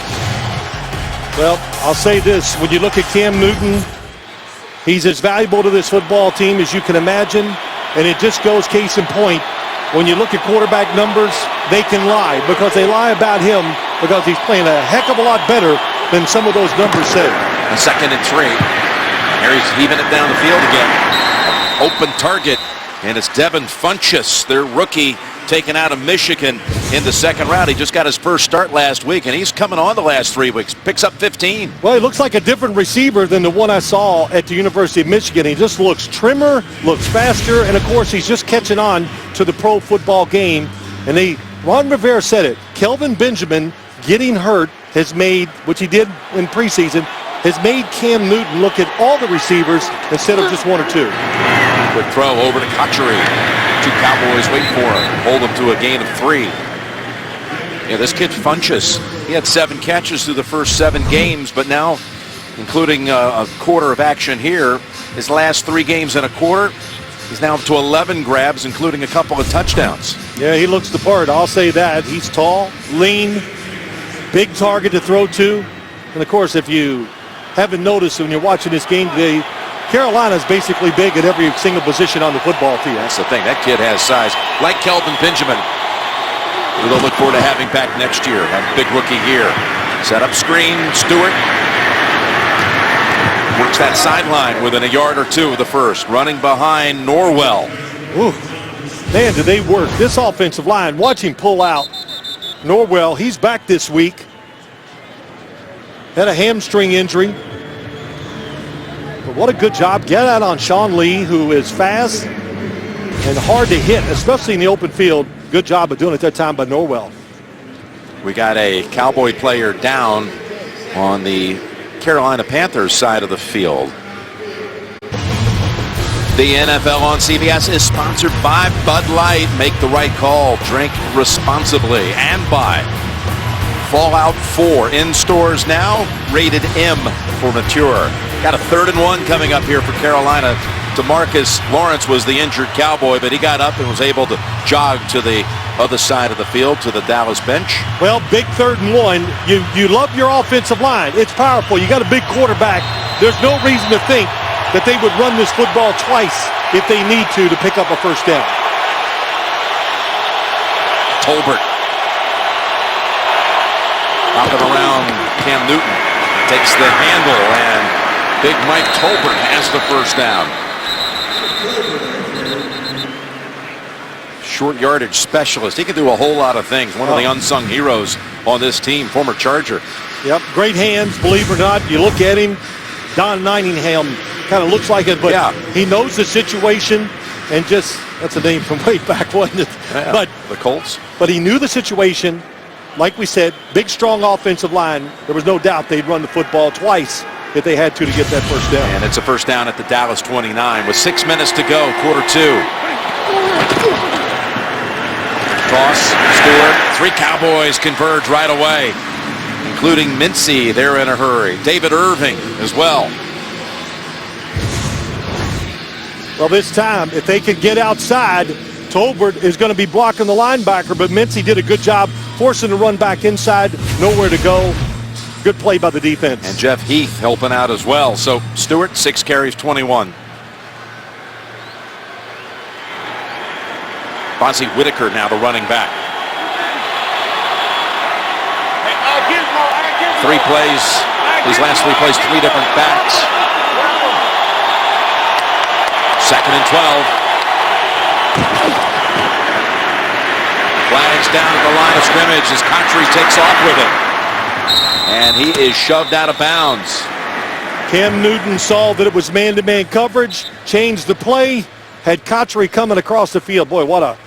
[SPEAKER 2] Well, I'll say this. When you look at Cam Newton, he's as valuable to this football team as you can imagine. And it just goes case in point. When you look at quarterback numbers, they can lie because they lie about him because he's playing a heck of a lot better than some of those numbers say.
[SPEAKER 1] A 2nd and 3. Harry's heaving it down the field again. Open target, and it's Devin Funchess, their rookie, taken out of Michigan in the 2nd round. He just got his first start last week, and he's coming on the last 3 weeks. Picks up 15.
[SPEAKER 2] Well, he looks like a different receiver than the one I saw at the University of Michigan. He just looks trimmer, looks faster, and of course he's just catching on to the pro football game. And Ron Rivera said it, Kelvin Benjamin getting hurt has made, which he did in preseason, has made Cam Newton look at all the receivers instead of just 1 or 2.
[SPEAKER 1] Quick throw over to Cotchery. 2 Cowboys wait for him. Hold him to a gain of 3. Yeah, this kid Funchess, he had 7 catches through the first 7 games, but now, including a quarter of action here, his last 3 games and a quarter, he's now up to 11 grabs, including a couple of touchdowns.
[SPEAKER 2] Yeah, he looks the part. I'll say that. He's tall, lean, big target to throw to. And of course, if you haven't noticed when you're watching this game today, Carolina's basically big at every single position on the football field.
[SPEAKER 1] That's the thing. That kid has size. Like Kelvin Benjamin, who they'll look forward to having back next year. Have a big rookie year. Set up screen. Stewart works that sideline within a yard or 2 of the first. Running behind Norwell.
[SPEAKER 2] Ooh, man, do they work. This offensive line, watch him pull out. Norwell, he's back this week. Had a hamstring injury. But what a good job. Get out on Sean Lee, who is fast and hard to hit, especially in the open field. Good job of doing it that time by Norwell.
[SPEAKER 1] We got a Cowboy player down on the Carolina Panthers side of the field. The NFL on CBS is sponsored by Bud Light. Make the right call. Drink responsibly. And by Fallout 4 in stores now. Rated M for mature. Got a 3rd and 1 coming up here for Carolina. DeMarcus Lawrence was the injured Cowboy, but he got up and was able to jog to the other side of the field to the Dallas bench.
[SPEAKER 2] Well, big 3rd and 1. You love your offensive line. It's powerful. You got a big quarterback. There's no reason to think that they would run this football twice if they need to pick up a first down.
[SPEAKER 1] Tolbert hopping around Cam Newton. Takes the handle, and big Mike Tolbert has the first down. Short yardage specialist. He can do a whole lot of things. One of the unsung heroes on this team, former Charger.
[SPEAKER 2] Yep, great hands, believe it or not. You look at him, Don Niningham kind of looks like it, but yeah, he knows the situation and just, that's a name from way back, wasn't it?
[SPEAKER 1] Yeah,
[SPEAKER 2] but
[SPEAKER 1] the Colts.
[SPEAKER 2] But he knew the situation. Like we said, big, strong offensive line. There was no doubt they'd run the football twice if they had to get that first down.
[SPEAKER 1] And it's a first down at the Dallas 29 with 6 minutes to go, quarter 2. Toss, Stewart. 3 Cowboys converge right away, including Mincy. They're in a hurry. David Irving as well.
[SPEAKER 2] Well, this time, if they can get outside, Tolbert is going to be blocking the linebacker, but Mincy did a good job forcing the run back inside, nowhere to go. Good play by the defense.
[SPEAKER 1] And Jeff Heath helping out as well. So Stewart, 6 carries, 21. Bonzie Whitaker now the running back. 3 plays, these last 3 plays, 3 different backs. 2nd and 12. Flags down at the line of scrimmage as Cotchery takes off with it. And he is shoved out of bounds.
[SPEAKER 2] Cam Newton saw that it was man-to-man coverage, changed the play, had Cotchery coming across the field. Boy, what a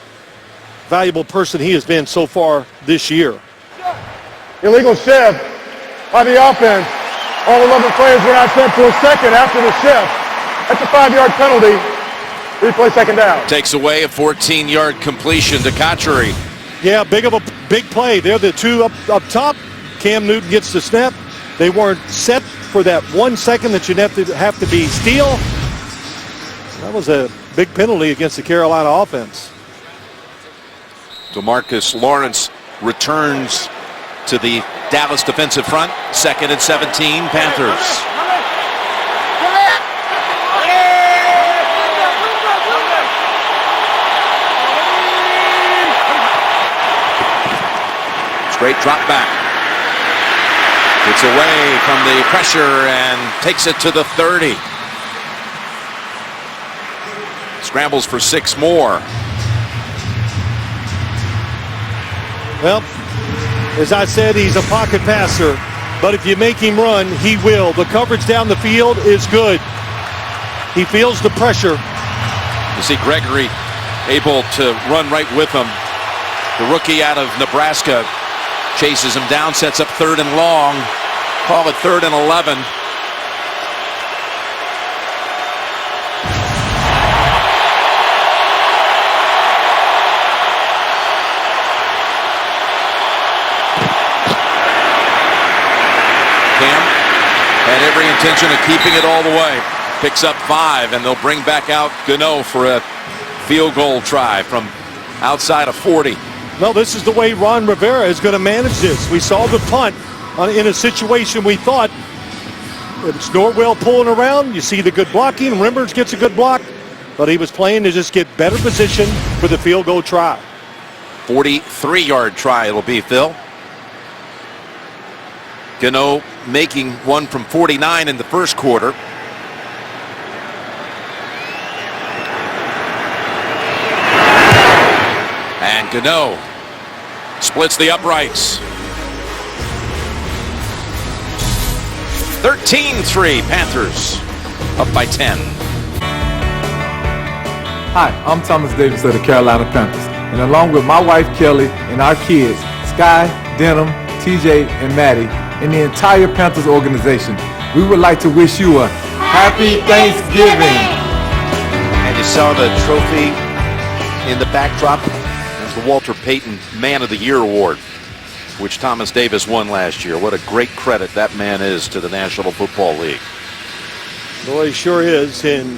[SPEAKER 2] valuable person he has been so far this year.
[SPEAKER 5] Illegal shift by the offense. All 11 players were not sent to a second after the shift. That's a 5-yard penalty. Replay, second down.
[SPEAKER 1] Takes away a 14-yard completion to Cotchery.
[SPEAKER 2] Yeah, big play. They're the 2 up top. Cam Newton gets the snap. They weren't set for that 1 second that you'd have to be steal. That was a big penalty against the Carolina offense.
[SPEAKER 1] DeMarcus Lawrence returns to the Dallas defensive front. 2nd and 17, Panthers. Straight drop back. Gets away from the pressure and takes it to the 30. Scrambles for 6 more.
[SPEAKER 2] Well, as I said, he's a pocket passer, but if you make him run, he will. The coverage down the field is good. He feels the pressure.
[SPEAKER 1] You see Gregory able to run right with him. The rookie out of Nebraska chases him down, sets up 3rd and long. Call it 3rd and 11. Had every intention of keeping it all the way. Picks up 5, and they'll bring back out Gano for a field goal try from outside of 40.
[SPEAKER 2] No, this is the way Ron Rivera is going to manage this. We saw the punt in a situation we thought it's Norwell pulling around. You see the good blocking. Rimbers gets a good block, but he was playing to just get better position for the field goal try.
[SPEAKER 1] 43-yard try it'll be, Phil. Gano making one from 49 in the first quarter. And Gano splits the uprights. 13-3 Panthers up by 10.
[SPEAKER 6] Hi, I'm Thomas Davis of the Carolina Panthers, and along with my wife Kelly and our kids, Sky, Denham, TJ, and Maddie, and the entire Panthers organization, we would like to wish you a Happy Thanksgiving.
[SPEAKER 1] And you saw the trophy in the backdrop. There's the Walter Payton Man of the Year Award, which Thomas Davis won last year. What a great credit that man is to the National Football League.
[SPEAKER 2] Boy, he sure is. And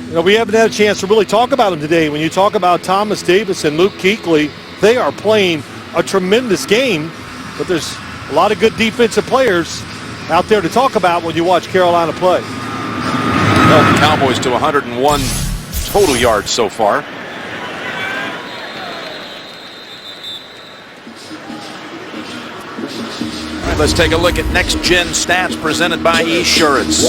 [SPEAKER 2] you know, we haven't had a chance to really talk about him today. When you talk about Thomas Davis and Luke Kuechly, they are playing a tremendous game, but there's a lot of good defensive players out there to talk about when you watch Carolina play.
[SPEAKER 1] Well, the Cowboys to 101 total yards so far. All right, let's take a look at next-gen stats presented by Esurance.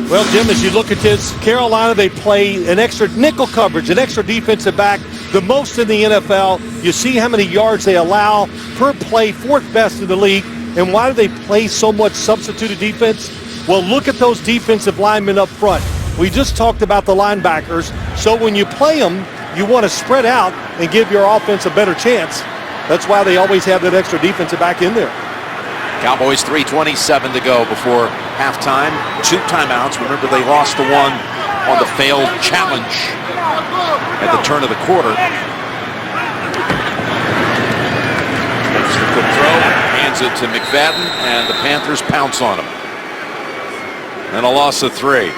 [SPEAKER 2] Well, Jim, as you look at this, Carolina, they play an extra nickel coverage, an extra defensive back, the most in the NFL. You see how many yards they allow per play, 4th best in the league. And why do they play so much substituted defense? Well, look at those defensive linemen up front. We just talked about the linebackers. So when you play them, you want to spread out and give your offense a better chance. That's why they always have that extra defensive back in there.
[SPEAKER 1] Cowboys 3:27 to go before halftime. 2 timeouts. Remember, they lost the one on the failed challenge at the turn of the quarter. Makes the quick throw, hands it to McFadden, and the Panthers pounce on him. And a loss of 3.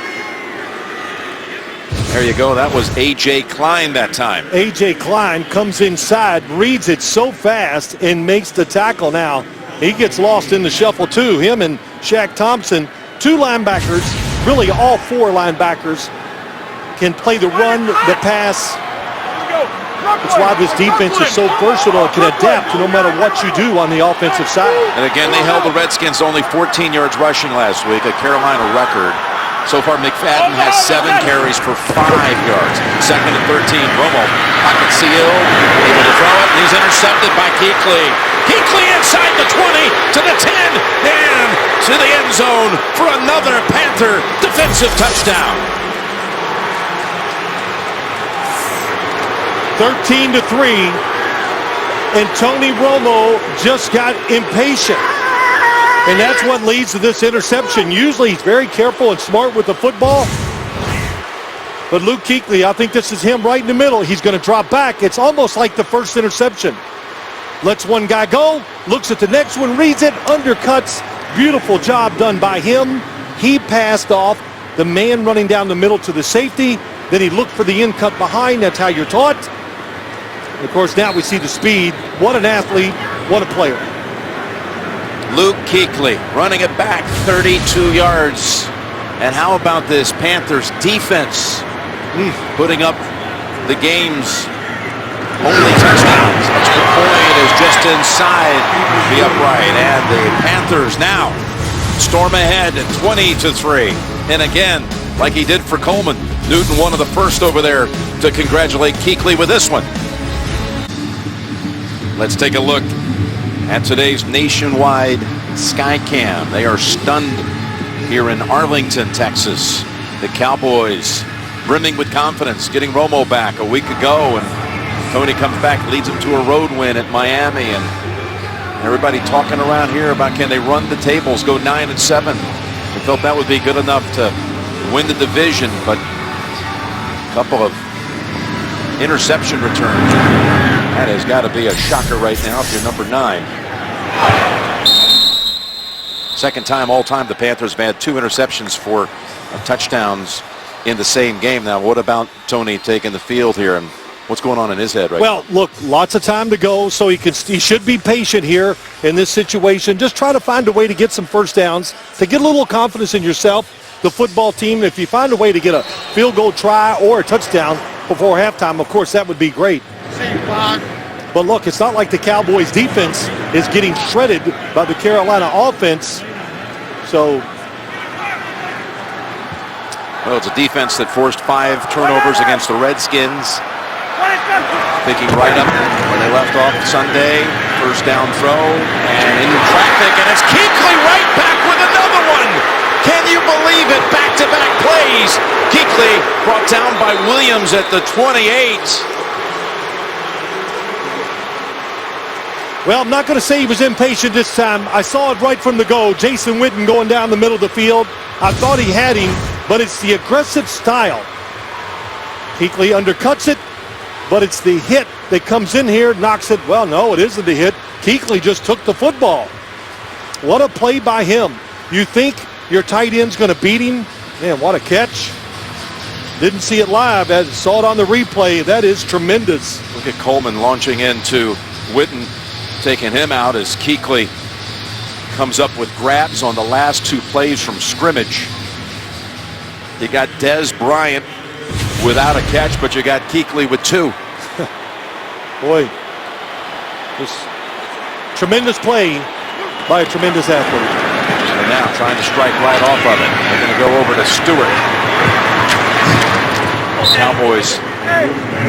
[SPEAKER 1] There you go. That was A.J. Klein that time.
[SPEAKER 2] A.J. Klein comes inside, reads it so fast, and makes the tackle. Now, he gets lost in the shuffle, too. Him and Shaq Thompson, two linebackers, really all four linebackers, can play the run, the pass. That's why this defense is so versatile. It can adapt to no matter what you do on the offensive side.
[SPEAKER 1] And again, they held the Redskins to only 14 yards rushing last week, a Carolina record. So far, McFadden has 7 carries for 5 yards. Second and 13, Romo, pocket sealed, able to throw it, and he's intercepted by Kuechly. Kuechly inside the 20, to the 10, and to the end zone for another Panther defensive touchdown.
[SPEAKER 2] 13-3, and Tony Romo just got impatient. And that's what leads to this interception. Usually he's very careful and smart with the football. But Luke Kuechly, I think this is him right in the middle. He's going to drop back. It's almost like the first interception. Lets one guy go, looks at the next one, reads it, undercuts. Beautiful job done by him. He passed off the man running down the middle to the safety. Then he looked for the in cut behind. That's how you're taught. And of course, now we see the speed. What an athlete. What a player.
[SPEAKER 1] Luke Kuechly running it back 32 yards. And how about this Panthers defense putting up the game's only touchdowns? Extra point is just inside the upright. And the Panthers now storm ahead at 20-3. And again, like he did for Coleman, Newton one of the first over there to congratulate Kuechly with this one. Let's take a look at today's nationwide Skycam. They are stunned here in Arlington, Texas. The Cowboys brimming with confidence, getting Romo back a week ago, and Tony comes back, leads them to a road win at Miami, and everybody talking around here about can they run the tables, go 9-7. We felt that would be good enough to win the division, but a couple of interception returns. That has got to be a shocker right now if you're number 9. Second time all time the Panthers have had 2 interceptions for touchdowns in the same game. Now, what about Tony taking the field here, and what's going on in his head right now?
[SPEAKER 2] Well, look, lots of time to go, so he should be patient here in this situation. Just try to find a way to get some first downs, to get a little confidence in yourself, the football team. If you find a way to get a field goal try or a touchdown before halftime, of course, that would be great. But look, it's not like the Cowboys defense is getting shredded by the Carolina offense. So,
[SPEAKER 1] well, it's a defense that forced 5 turnovers against the Redskins. Picking right up where they left off Sunday. First down throw, and into traffic, and it's Kuechly right back with another one. Can you believe it? Back-to-back plays. Kuechly brought down by Williams at the 28.
[SPEAKER 2] well, I'm not going to say he was impatient this time. I saw it right from the go. Jason Witten going down the middle of the field. I thought he had him, but it's the aggressive style. Kuechly undercuts it, but it's the hit that comes in here, knocks it. Well, no, it isn't the hit. Kuechly just took the football. What a play by him. You think your tight end's going to beat him? Man, what a catch. Didn't see it live. I saw it on the replay. That is tremendous.
[SPEAKER 1] Look at Coleman launching into Witten, taking him out as Kuechly comes up with grabs on the last 2 plays from scrimmage. You got Dez Bryant without a catch, but you got Kuechly with 2.
[SPEAKER 2] Boy, just tremendous play by a tremendous athlete.
[SPEAKER 1] And now trying to strike right off of it. They're going to go over to Stewart. Cowboys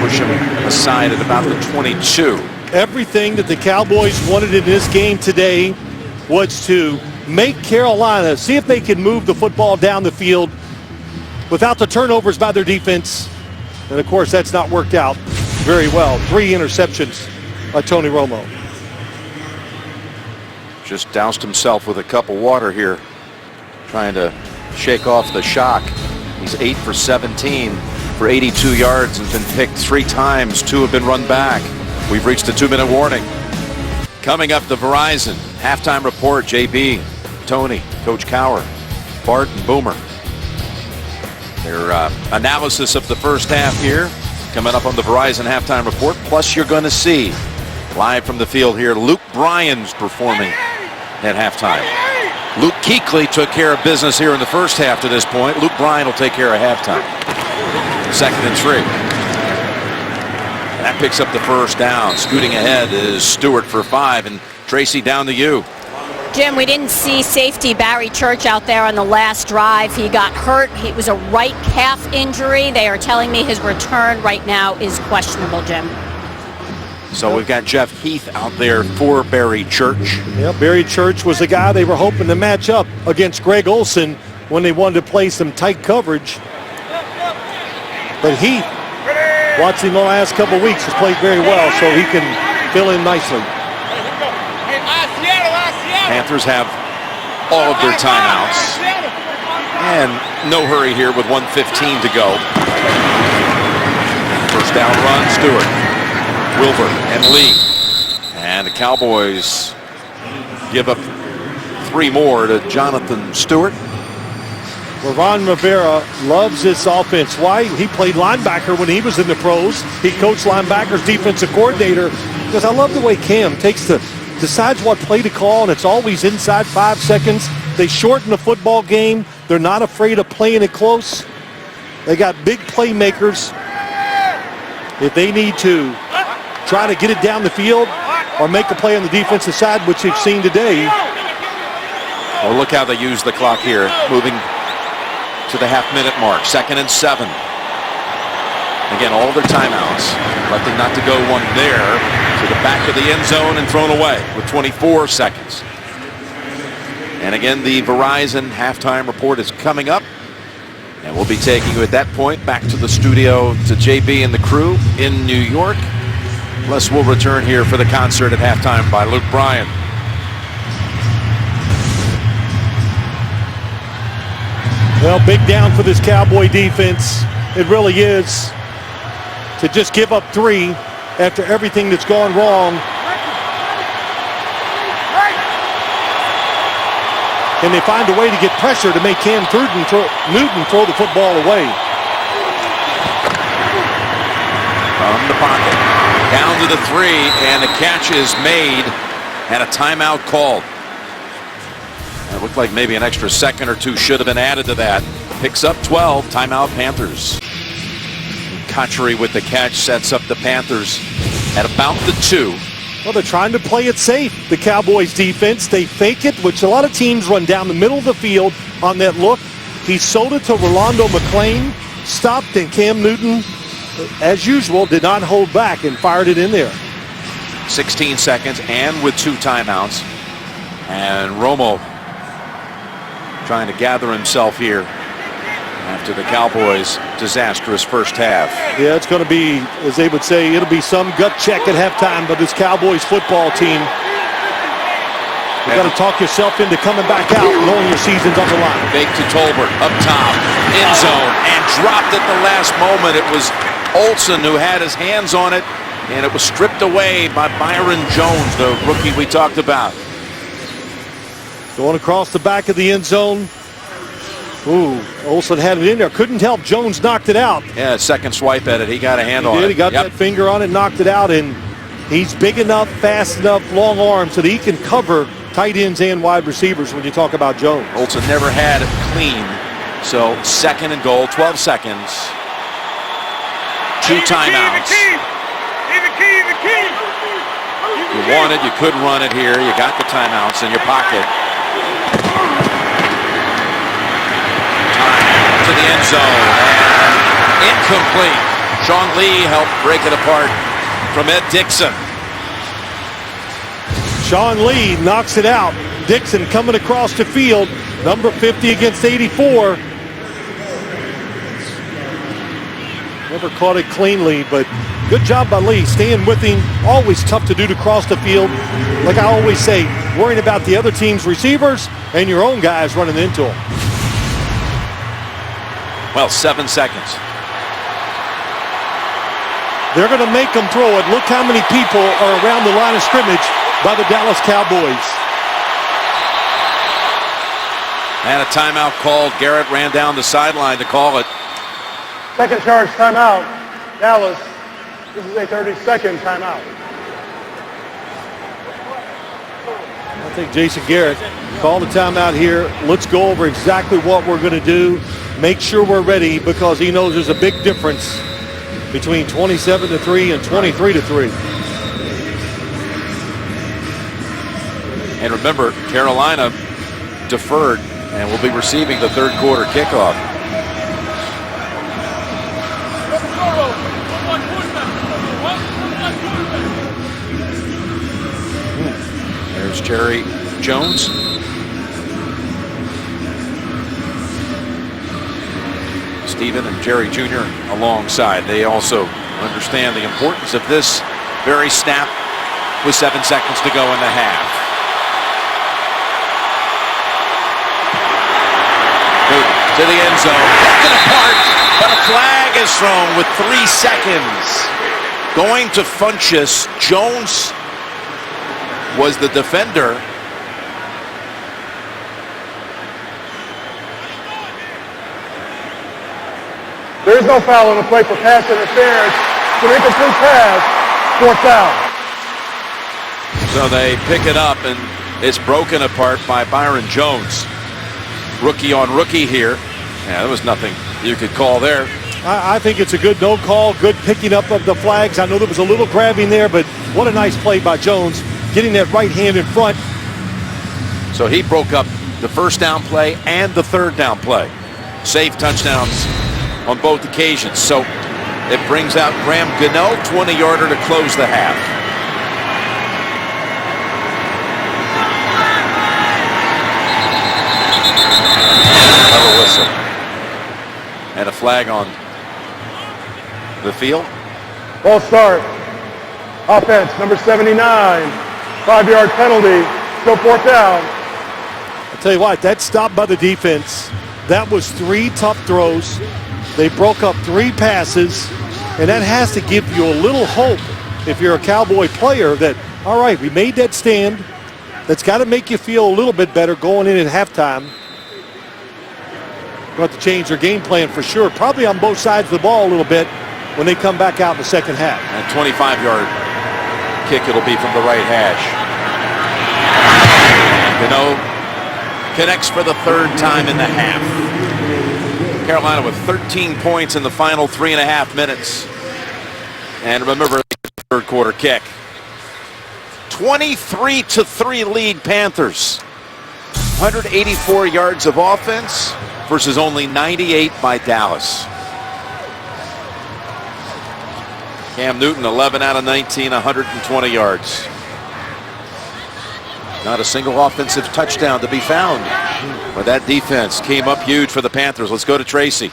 [SPEAKER 1] push him aside at about the 22.
[SPEAKER 2] Everything that the Cowboys wanted in this game today was to make Carolina, see if they can move the football down the field without the turnovers by their defense. And of course, that's not worked out very well. 3 interceptions by Tony Romo.
[SPEAKER 1] Just doused himself with a cup of water here, trying to shake off the shock. He's 8 for 17 for 82 yards and been picked 3 times. 2 have been run back. We've reached the 2-minute warning. Coming up, the Verizon halftime report. JB, Tony, Coach Cowher, Bart, and Boomer. Their analysis of the first half here coming up on the Verizon Halftime Report. Plus, you're going to see live from the field here Luke Bryan's performing at halftime. Luke Kuechly took care of business here in the first half to this point. Luke Bryan will take care of halftime. 2nd and 3. That picks up the first down. Scooting ahead is Stewart for 5, and Tracy, down to you.
[SPEAKER 4] Jim, we didn't see safety Barry Church out there on the last drive. He got hurt. It was a right calf injury. They are telling me his return right now is questionable, Jim.
[SPEAKER 1] So we've got Jeff Heath out there for Barry Church.
[SPEAKER 2] Yeah, Barry Church was the guy they were hoping to match up against Greg Olsen when they wanted to play some tight coverage. But Heath, watching the last couple of weeks, has played very well, so he can fill in nicely.
[SPEAKER 1] Panthers have all of their timeouts. And no hurry here with 1:15 to go. First down run, Stewart, Wilbur, and Lee. And the Cowboys give up 3 more to Jonathan Stewart.
[SPEAKER 2] Well, Ron Rivera loves this offense. Why? He played linebacker when he was in the pros. He coached linebackers, defensive coordinator. Because I love the way Cam decides what play to call, and it's always inside 5 seconds. They shorten the football game. They're not afraid of playing it close. They got big playmakers. If they need to try to get it down the field or make a play on the defensive side, which you've seen today.
[SPEAKER 1] Well, look how they use the clock here, moving to the half-minute mark. 2nd and 7. Again, all their timeouts, electing not to go one there to the back of the end zone and thrown away with 24 seconds. And again, the Verizon Halftime Report is coming up, and we'll be taking you at that point back to the studio to JB and the crew in New York. Plus, we'll return here for the concert at halftime by Luke Bryan.
[SPEAKER 2] Well, big down for this Cowboy defense. It really is. To just give up 3 after everything that's gone wrong. Can they find a way to get pressure to make Cam Newton throw the football away?
[SPEAKER 1] From the pocket, down to the 3, and the catch is made, and a timeout called. It looked like maybe an extra second or 2 should have been added to that. Picks up 12, timeout Panthers. Cotchery with the catch sets up the Panthers at about the 2.
[SPEAKER 2] Well, they're trying to play it safe. The Cowboys defense, they fake it, which a lot of teams run down the middle of the field on that look. He sold it to Rolando McClain, stopped, and Cam Newton, as usual, did not hold back and fired it in there.
[SPEAKER 1] 16 seconds and with 2 timeouts. And Romo trying to gather himself here after the Cowboys' disastrous first half.
[SPEAKER 2] Yeah, it's going to be, as they would say, it'll be some gut check at halftime by this Cowboys football team. You've got to talk yourself into coming back out knowing your season's on the line.
[SPEAKER 1] Fake to Tolbert, up top, end zone, and dropped at the last moment. It was Olsen who had his hands on it, and it was stripped away by Byron Jones, the rookie we talked about.
[SPEAKER 2] Going across the back of the end zone. Ooh, Olsen had it in there. Couldn't help. Jones knocked it out.
[SPEAKER 1] Yeah, second swipe at it. He got a hand on it.
[SPEAKER 2] He got that finger on it, knocked it out, and he's big enough, fast enough, long arms so that he can cover tight ends and wide receivers when you talk about Jones.
[SPEAKER 1] Olsen never had it clean. So 2nd and goal, 12 seconds. 2 timeouts. You wanted, you could run it here. You got the timeouts in your pocket. To the end zone, and incomplete. Sean Lee helped break it apart from Ed Dixon.
[SPEAKER 2] Sean Lee knocks it out. Dixon coming across the field. Number 50 against 84. Never caught it cleanly, but good job by Lee. Staying with him. Always tough to do to cross the field. Like I always say, worrying about the other team's receivers and your own guys running into them.
[SPEAKER 1] Well, 7 seconds.
[SPEAKER 2] They're going to make them throw it. Look how many people are around the line of scrimmage by the Dallas Cowboys.
[SPEAKER 1] And a timeout called. Garrett ran down the sideline to call it.
[SPEAKER 5] Second charge timeout. Dallas, this is a 30-second timeout.
[SPEAKER 2] I think Jason Garrett called a timeout here. Let's go over exactly what we're going to do. Make sure we're ready because he knows there's a big difference between 27-3 and 23-3.
[SPEAKER 1] And remember, Carolina deferred and will be receiving the third quarter kickoff. There's Jerry Jones. Stephen and Jerry Jr. alongside. They also understand the importance of this very snap with 7 seconds to go in the half. To the end zone, broken apart, but a flag is thrown with 3 seconds. Going to Funchess. Jones was the defender.
[SPEAKER 5] There is no foul on the play for pass interference. It's an incomplete pass. 4th down.
[SPEAKER 1] So they pick it up, and it's broken apart by Byron Jones. Rookie on rookie here. Yeah, there was nothing you could call there.
[SPEAKER 2] I think it's a good no call, good picking up of the flags. I know there was a little grabbing there, but what a nice play by Jones, getting that right hand in front.
[SPEAKER 1] So he broke up the first down play and the third down play. Safe touchdowns on both occasions. So it brings out Graham Gunnell, 20-yarder to close the half. Another whistle. And a flag on the field.
[SPEAKER 5] Ball start. Offense, number 79. 5-yard penalty. Still 4th down.
[SPEAKER 2] I'll tell you what, that stop by the defense, that was 3 tough throws. They broke up 3 passes, and that has to give you a little hope if you're a Cowboy player that, all right, we made that stand. That's got to make you feel a little bit better going in at halftime. Going to have to change their game plan for sure. Probably on both sides of the ball a little bit when they come back out in the second half.
[SPEAKER 1] And 25-yard kick it'll be from the right hash. Connects for the 3rd time in the half. Carolina with 13 points in the final 3.5 minutes. And remember the third quarter kick. 23-3 lead Panthers. 184 yards of offense versus only 98 by Dallas. Cam Newton, 11 out of 19, 120 yards. Not a single offensive touchdown to be found. But that defense came up huge for the Panthers. Let's go to Tracy.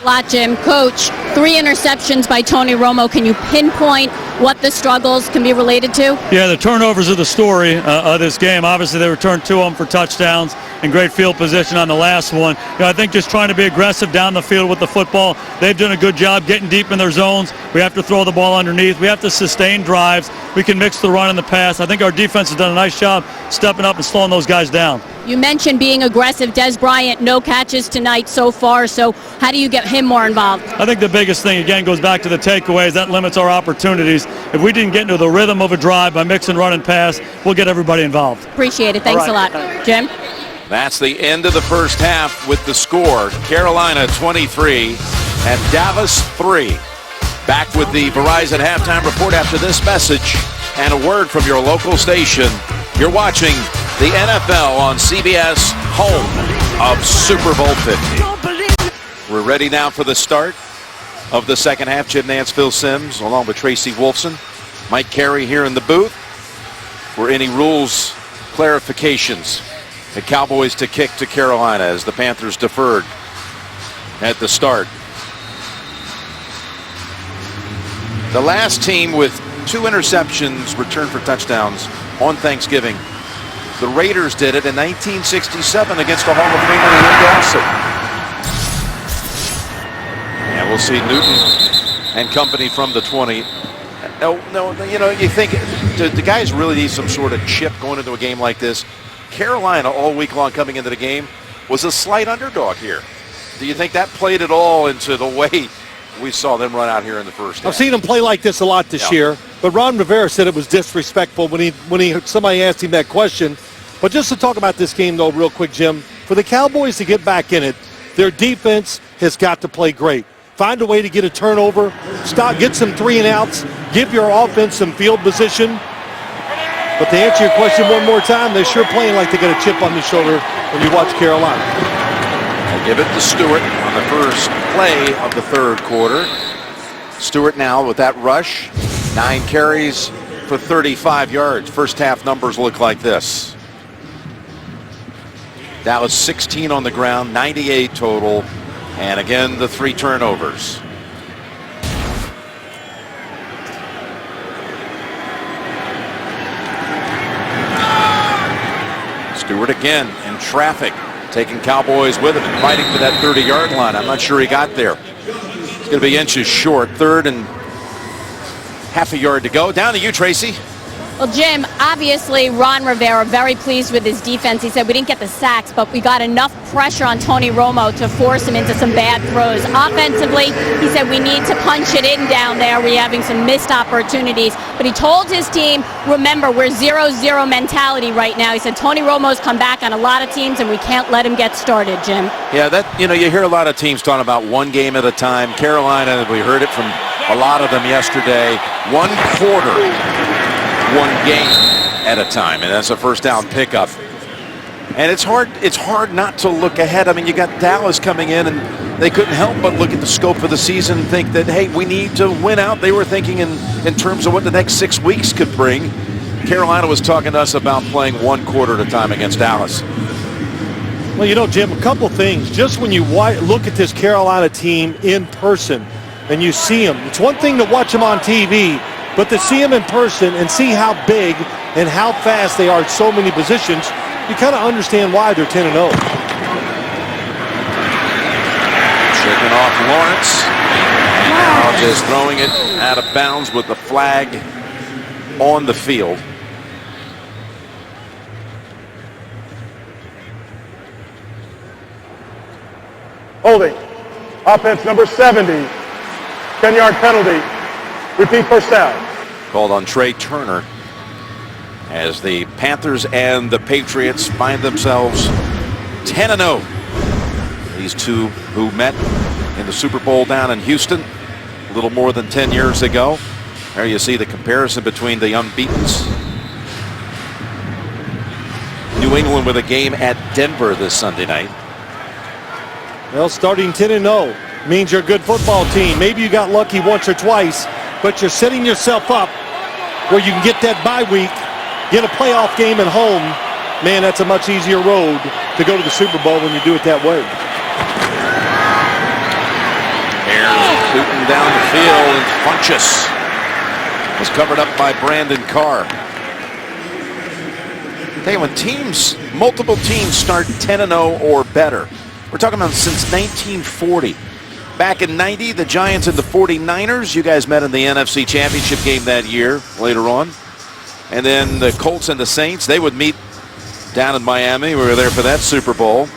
[SPEAKER 4] A lot, Jim. Coach, 3 interceptions by Tony Romo. Can you pinpoint what the struggles can be related to?
[SPEAKER 7] Yeah, the turnovers are the story of this game. Obviously, they returned 2 of them for touchdowns and great field position on the last one. I think just trying to be aggressive down the field with the football. They've done a good job getting deep in their zones. We have to throw the ball underneath. We have to sustain drives. We can mix the run and the pass. I think our defense has done a nice job stepping up and slowing those guys down.
[SPEAKER 4] You mentioned being aggressive. Des Bryant, no catches tonight so far, so how do you get him more involved?
[SPEAKER 7] I think the biggest thing, again, goes back to the takeaways. That limits our opportunities. If we didn't get into the rhythm of a drive by mix and run and pass, we'll get everybody involved.
[SPEAKER 4] Appreciate it. Thanks a lot. Jim?
[SPEAKER 1] That's the end of the first half with the score. Carolina 23 and Dallas 3. Back with the Verizon halftime report after this message and a word from your local station. You're watching the NFL on CBS, home of Super Bowl 50. We're ready now for the start of the second half. Jim Nance, Phil Simms, along with Tracy Wolfson. Mike Carey here in the booth. For any rules clarifications, the Cowboys to kick to Carolina as the Panthers deferred at the start. The last team with 2 interceptions returned for touchdowns on Thanksgiving. The Raiders did it in 1967 against the Hall of Famer Lynn Dawson. And we'll see Newton and company from the 20. No, you think the guys really need some sort of chip going into a game like this. Carolina all week long coming into the game was a slight underdog here. Do you think that played at all into the way we saw them run out here in the first half.
[SPEAKER 2] I've seen him play like this a lot this year, but Ron Rivera said it was disrespectful when somebody asked him that question. But just to talk about this game, though, real quick, Jim, for the Cowboys to get back in it, their defense has got to play great. Find a way to get a turnover, get some 3-and-outs, give your offense some field position. But to answer your question one more time, they're sure playing like they got a chip on their shoulder when you watch Carolina.
[SPEAKER 1] I'll give it to Stewart on the first play of the third quarter. Stewart now with that rush, 9 carries for 35 yards. First half numbers look like this. Dallas 16 on the ground, 98 total, and again the 3 turnovers. Stewart again in traffic, taking Cowboys with him and fighting for that 30-yard line. I'm not sure he got there. It's going to be inches short. 3rd and half a yard to go. Down to you, Tracy.
[SPEAKER 4] Well, Jim, obviously Ron Rivera very pleased with his defense. He said we didn't get the sacks, but we got enough pressure on Tony Romo to force him into some bad throws. Offensively, he said we need to punch it in down there. We're having some missed opportunities. But he told his team, remember, we're 0-0 mentality right now. He said Tony Romo's come back on a lot of teams, and we can't let him get started, Jim. Yeah,
[SPEAKER 1] you hear a lot of teams talking about one game at a time. Carolina, we heard it from a lot of them yesterday. 1 quarter. 1 game at a time, and that's a first down pickup. And it's hard not to look ahead. I mean, you got Dallas coming in, and they couldn't help but look at the scope of the season and think that, hey, we need to win out. They were thinking in terms of what the next 6 weeks could bring. Carolina was talking to us about playing 1 quarter at a time against Dallas.
[SPEAKER 2] Well, Jim, a couple things. Just when you look at this Carolina team in person and you see them, it's one thing to watch them on TV, but to see them in person and see how big and how fast they are at so many positions, you kind of understand why they're 10-0.
[SPEAKER 1] Shaking off Lawrence. And now just throwing it out of bounds with the flag on the field.
[SPEAKER 5] Holding. Offense number 70. 10-yard penalty. Repeat first down.
[SPEAKER 1] Called on Trey Turner as the Panthers and the Patriots find themselves 10-0. These two who met in the Super Bowl down in Houston a little more than 10 years ago. There you see the comparison between the unbeatens. New England with a game at Denver this Sunday night.
[SPEAKER 2] Well, starting 10-0 means you're a good football team. Maybe you got lucky once or twice, but you're setting yourself up where you can get that bye week, get a playoff game at home. Man, that's a much easier road to go to the Super Bowl when you do it that way.
[SPEAKER 1] Bears shooting down the field, and Funchess was covered up by Brandon Carr. Tell you, when multiple teams start 10-0 or better, we're talking about since 1940. Back in 90, the Giants and the 49ers, you guys met in the NFC Championship game that year later on. And then the Colts and the Saints, they would meet down in Miami. We were there for that Super Bowl.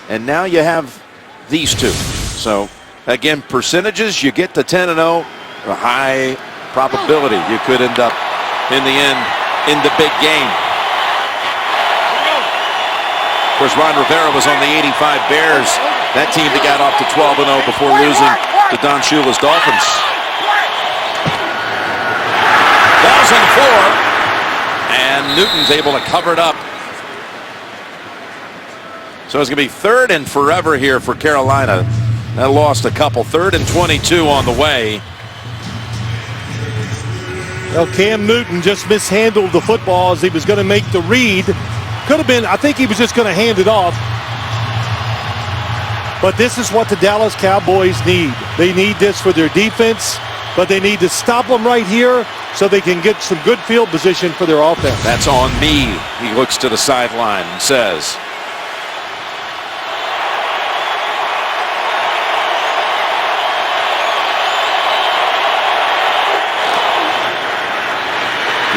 [SPEAKER 1] And now you have these two. So, again, percentages, you get to 10-0, a high probability you could end up, in the end, in the big game. Of course, Ron Rivera was on the 85 Bears. That team that got off to 12-0 before losing to Don Shula's Dolphins. Ball's on the floor, and Newton's able to cover it up. So it's going to be 3rd and forever here for Carolina. That lost a couple. 3rd and 22 on the way.
[SPEAKER 2] Well, Cam Newton just mishandled the football as he was going to make the read. Could have been, I think he was just going to hand it off. But this is what the Dallas Cowboys need. They need this for their defense, but they need to stop them right here so they can get some good field position for their offense.
[SPEAKER 1] That's on me, he looks to the sideline and says.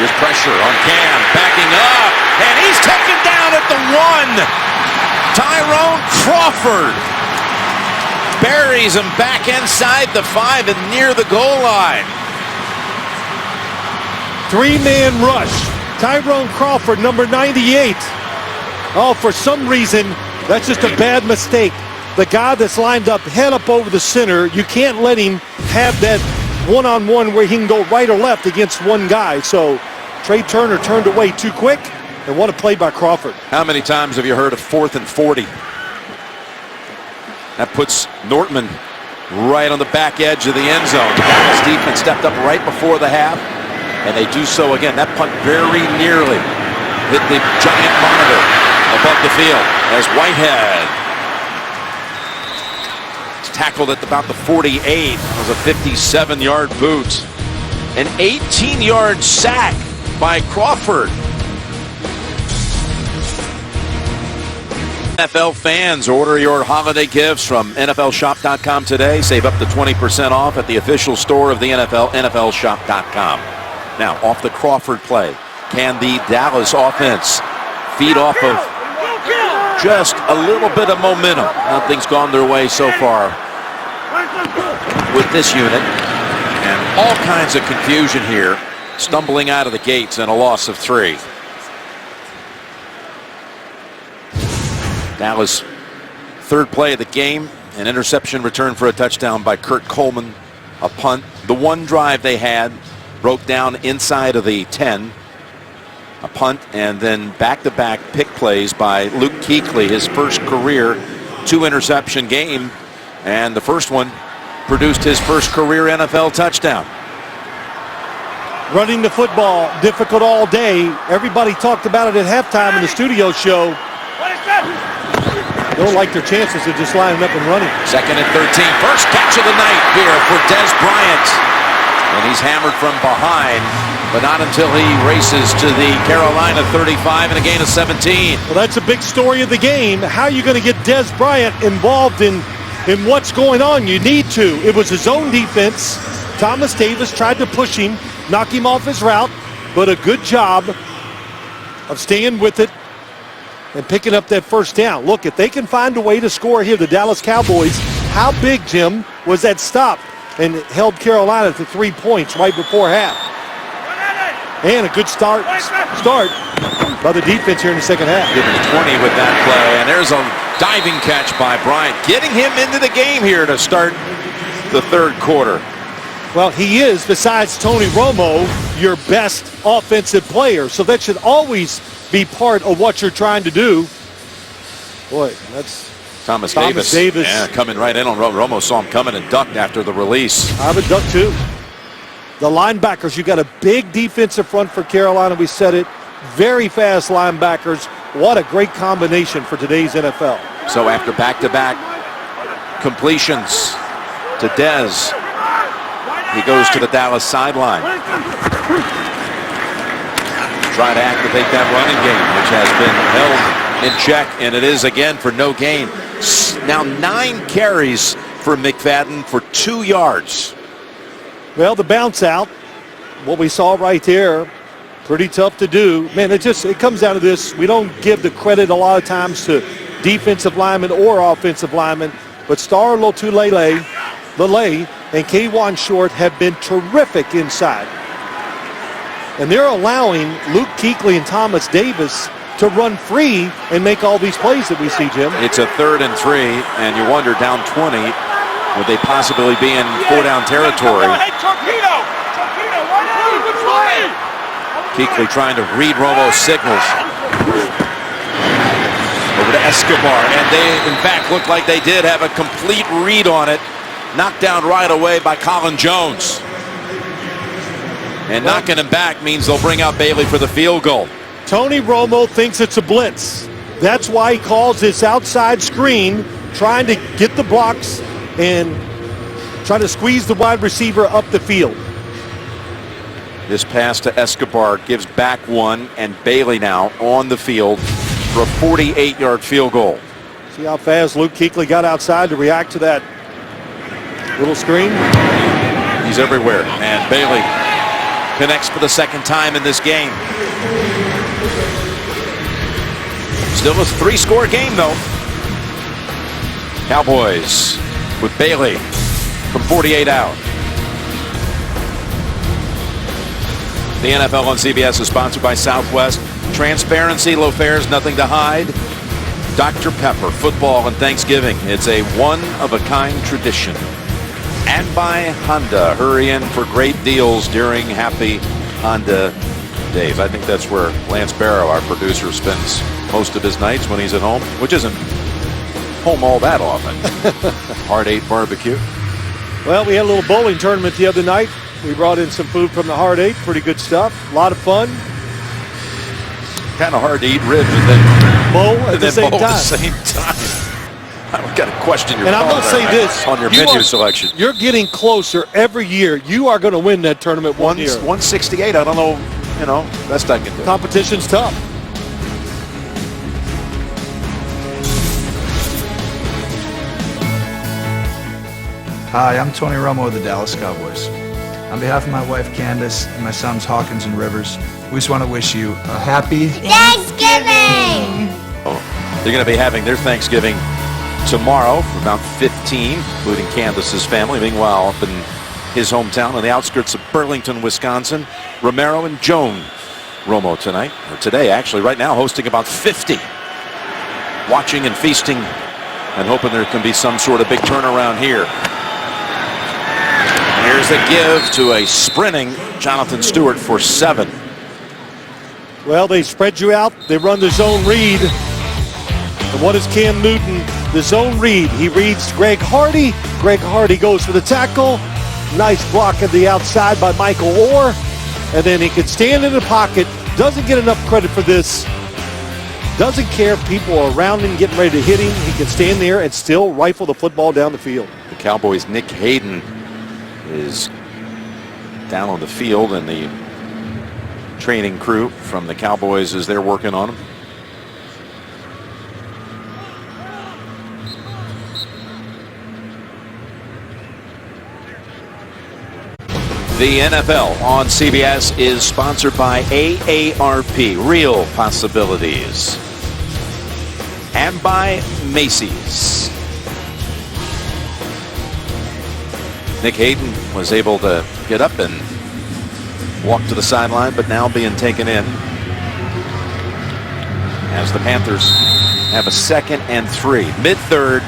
[SPEAKER 1] Here's pressure on Cam, backing up, and he's taken down at the 1. Tyrone Crawford. buries him back inside the 5 and near the goal line.
[SPEAKER 2] Three-man rush. Tyrone Crawford, number 98. Oh, for some reason, that's just a bad mistake. The guy that's lined up head up over the center, you can't let him have that one-on-one where he can go right or left against one guy. So Trey Turner turned away too quick, and what a play by Crawford.
[SPEAKER 1] How many times have you heard of 4th and 40? That puts Nortman right on the back edge of the end zone. Dallas defense stepped up right before the half, and they do so again. That punt very nearly hit the giant monitor above the field as Whitehead tackled at about the 48. It was a 57-yard boot. An 18-yard sack by Crawford. NFL fans, order your holiday gifts from NFLshop.com today. Save up to 20% off at the official store of the NFL, NFLshop.com. Now, off the Crawford play, can the Dallas offense feed off of just a little bit of momentum? Nothing's gone their way so far with this unit, and all kinds of confusion here, stumbling out of the gates and a loss of 3. Dallas, third play of the game, an interception return for a touchdown by Kurt Coleman, a punt. The one drive they had broke down inside of the 10, a punt, and then back-to-back pick plays by Luke Kuechly, his first career 2-interception game, and the first one produced his first career NFL touchdown.
[SPEAKER 2] Running the football, difficult all day. Everybody talked about it at halftime in the studio show. Don't like their chances of just lining up and running.
[SPEAKER 1] 2nd and 13. First catch of the night here for Dez Bryant. And he's hammered from behind, but not until he races to the Carolina 35 and a gain of 17.
[SPEAKER 2] Well, that's a big story of the game. How are you going to get Dez Bryant involved in what's going on? You need to. It was his own defense. Thomas Davis tried to push him, knock him off his route, but a good job of staying with it and picking up that first down. Look, if they can find a way to score here, the Dallas Cowboys, how big, Jim, was that stop and held Carolina to 3 points right before half? And a good start by the defense here in the second half.
[SPEAKER 1] Giving 20 with that play, and there's a diving catch by Bryant, getting him into the game here to start the third quarter.
[SPEAKER 2] Well, he is, besides Tony Romo, your best offensive player, so that should always be part of what you're trying to do. Boy, that's
[SPEAKER 1] Thomas Davis. Yeah, coming right in on Romo. Romo saw him coming and ducked after the release.
[SPEAKER 2] I would duck too. The linebackers, you got a big defensive front for Carolina. We said it. Very fast linebackers. What a great combination for today's NFL.
[SPEAKER 1] So after back-to-back completions to Dez, he goes to the Dallas sideline. Try to activate that running game, which has been held in check, and it is again for no gain. Now 9 carries for McFadden for 2 yards.
[SPEAKER 2] Well, the bounce out, what we saw right there, pretty tough to do. Man, it comes down to this. We don't give the credit a lot of times to defensive linemen or offensive linemen, but Star Lotulelei and K'Wan Short have been terrific inside. And they're allowing Luke Kuechly and Thomas Davis to run free and make all these plays that we see, Jim.
[SPEAKER 1] It's a 3rd and 3, and you wonder, down 20, would they possibly be in 4-down territory? Kuechly trying to read Romo's signals. Over to Escobar, and they, in fact, look like they did have a complete read on it. Knocked down right away by Colin Jones. And knocking him back means they'll bring out Bailey for the field goal.
[SPEAKER 2] Tony Romo thinks it's a blitz. That's why he calls this outside screen, trying to get the blocks and trying to squeeze the wide receiver up the field.
[SPEAKER 1] This pass to Escobar gives back one, and Bailey now on the field for a 48-yard field goal.
[SPEAKER 2] See how fast Luke Kuechly got outside to react to that little screen?
[SPEAKER 1] He's everywhere, and Bailey connects for the second time in this game. Still a 3-score game, though. Cowboys with Bailey from 48 out. The NFL on CBS is sponsored by Southwest. Transparency, low fares, nothing to hide. Dr. Pepper, football and Thanksgiving. It's a one-of-a-kind tradition. And by Honda. Hurry in for great deals during Happy Honda Days. I think that's where Lance Barrow, our producer, spends most of his nights when he's at home, which isn't home all that often. Hard 8 barbecue.
[SPEAKER 2] Well, we had a little bowling tournament the other night. We brought in some food from the Hard 8. Pretty good stuff. A lot of fun.
[SPEAKER 1] Kind of hard to eat ribs and then
[SPEAKER 2] bowl at the same
[SPEAKER 1] time. I've got to question your
[SPEAKER 2] and I'm going to say this
[SPEAKER 1] on your menu selection.
[SPEAKER 2] You're getting closer every year. You are going to win that tournament one year.
[SPEAKER 1] 168. I don't know. Best I can do.
[SPEAKER 2] Competition's tough.
[SPEAKER 8] Hi, I'm Tony Romo of the Dallas Cowboys. On behalf of my wife Candace and my sons Hawkins and Rivers, we just want to wish you a happy
[SPEAKER 9] Thanksgiving!
[SPEAKER 1] They're going to be having their Thanksgiving tomorrow for about 15, including Candace's family. Meanwhile, up in his hometown on the outskirts of Burlington, Wisconsin, Romero and Joan Romo today, actually, right now, hosting about 50. Watching and feasting and hoping there can be some sort of big turnaround here. Here's a give to a sprinting Jonathan Stewart for 7.
[SPEAKER 2] Well, they spread you out. They run the zone read. And what is Cam Newton? The zone read. He reads Greg Hardy. Greg Hardy goes for the tackle. Nice block at the outside by Michael Orr. And then he can stand in the pocket. Doesn't get enough credit for this. Doesn't care if people are around him getting ready to hit him. He can stand there and still rifle the football down the field.
[SPEAKER 1] The Cowboys' Nick Hayden is down on the field, and the training crew from the Cowboys is there working on him. The NFL on CBS is sponsored by AARP, Real Possibilities, and by Macy's. Nick Hayden was able to get up and walk to the sideline, but now being taken in as the Panthers have a 2nd and 3. Mid-third,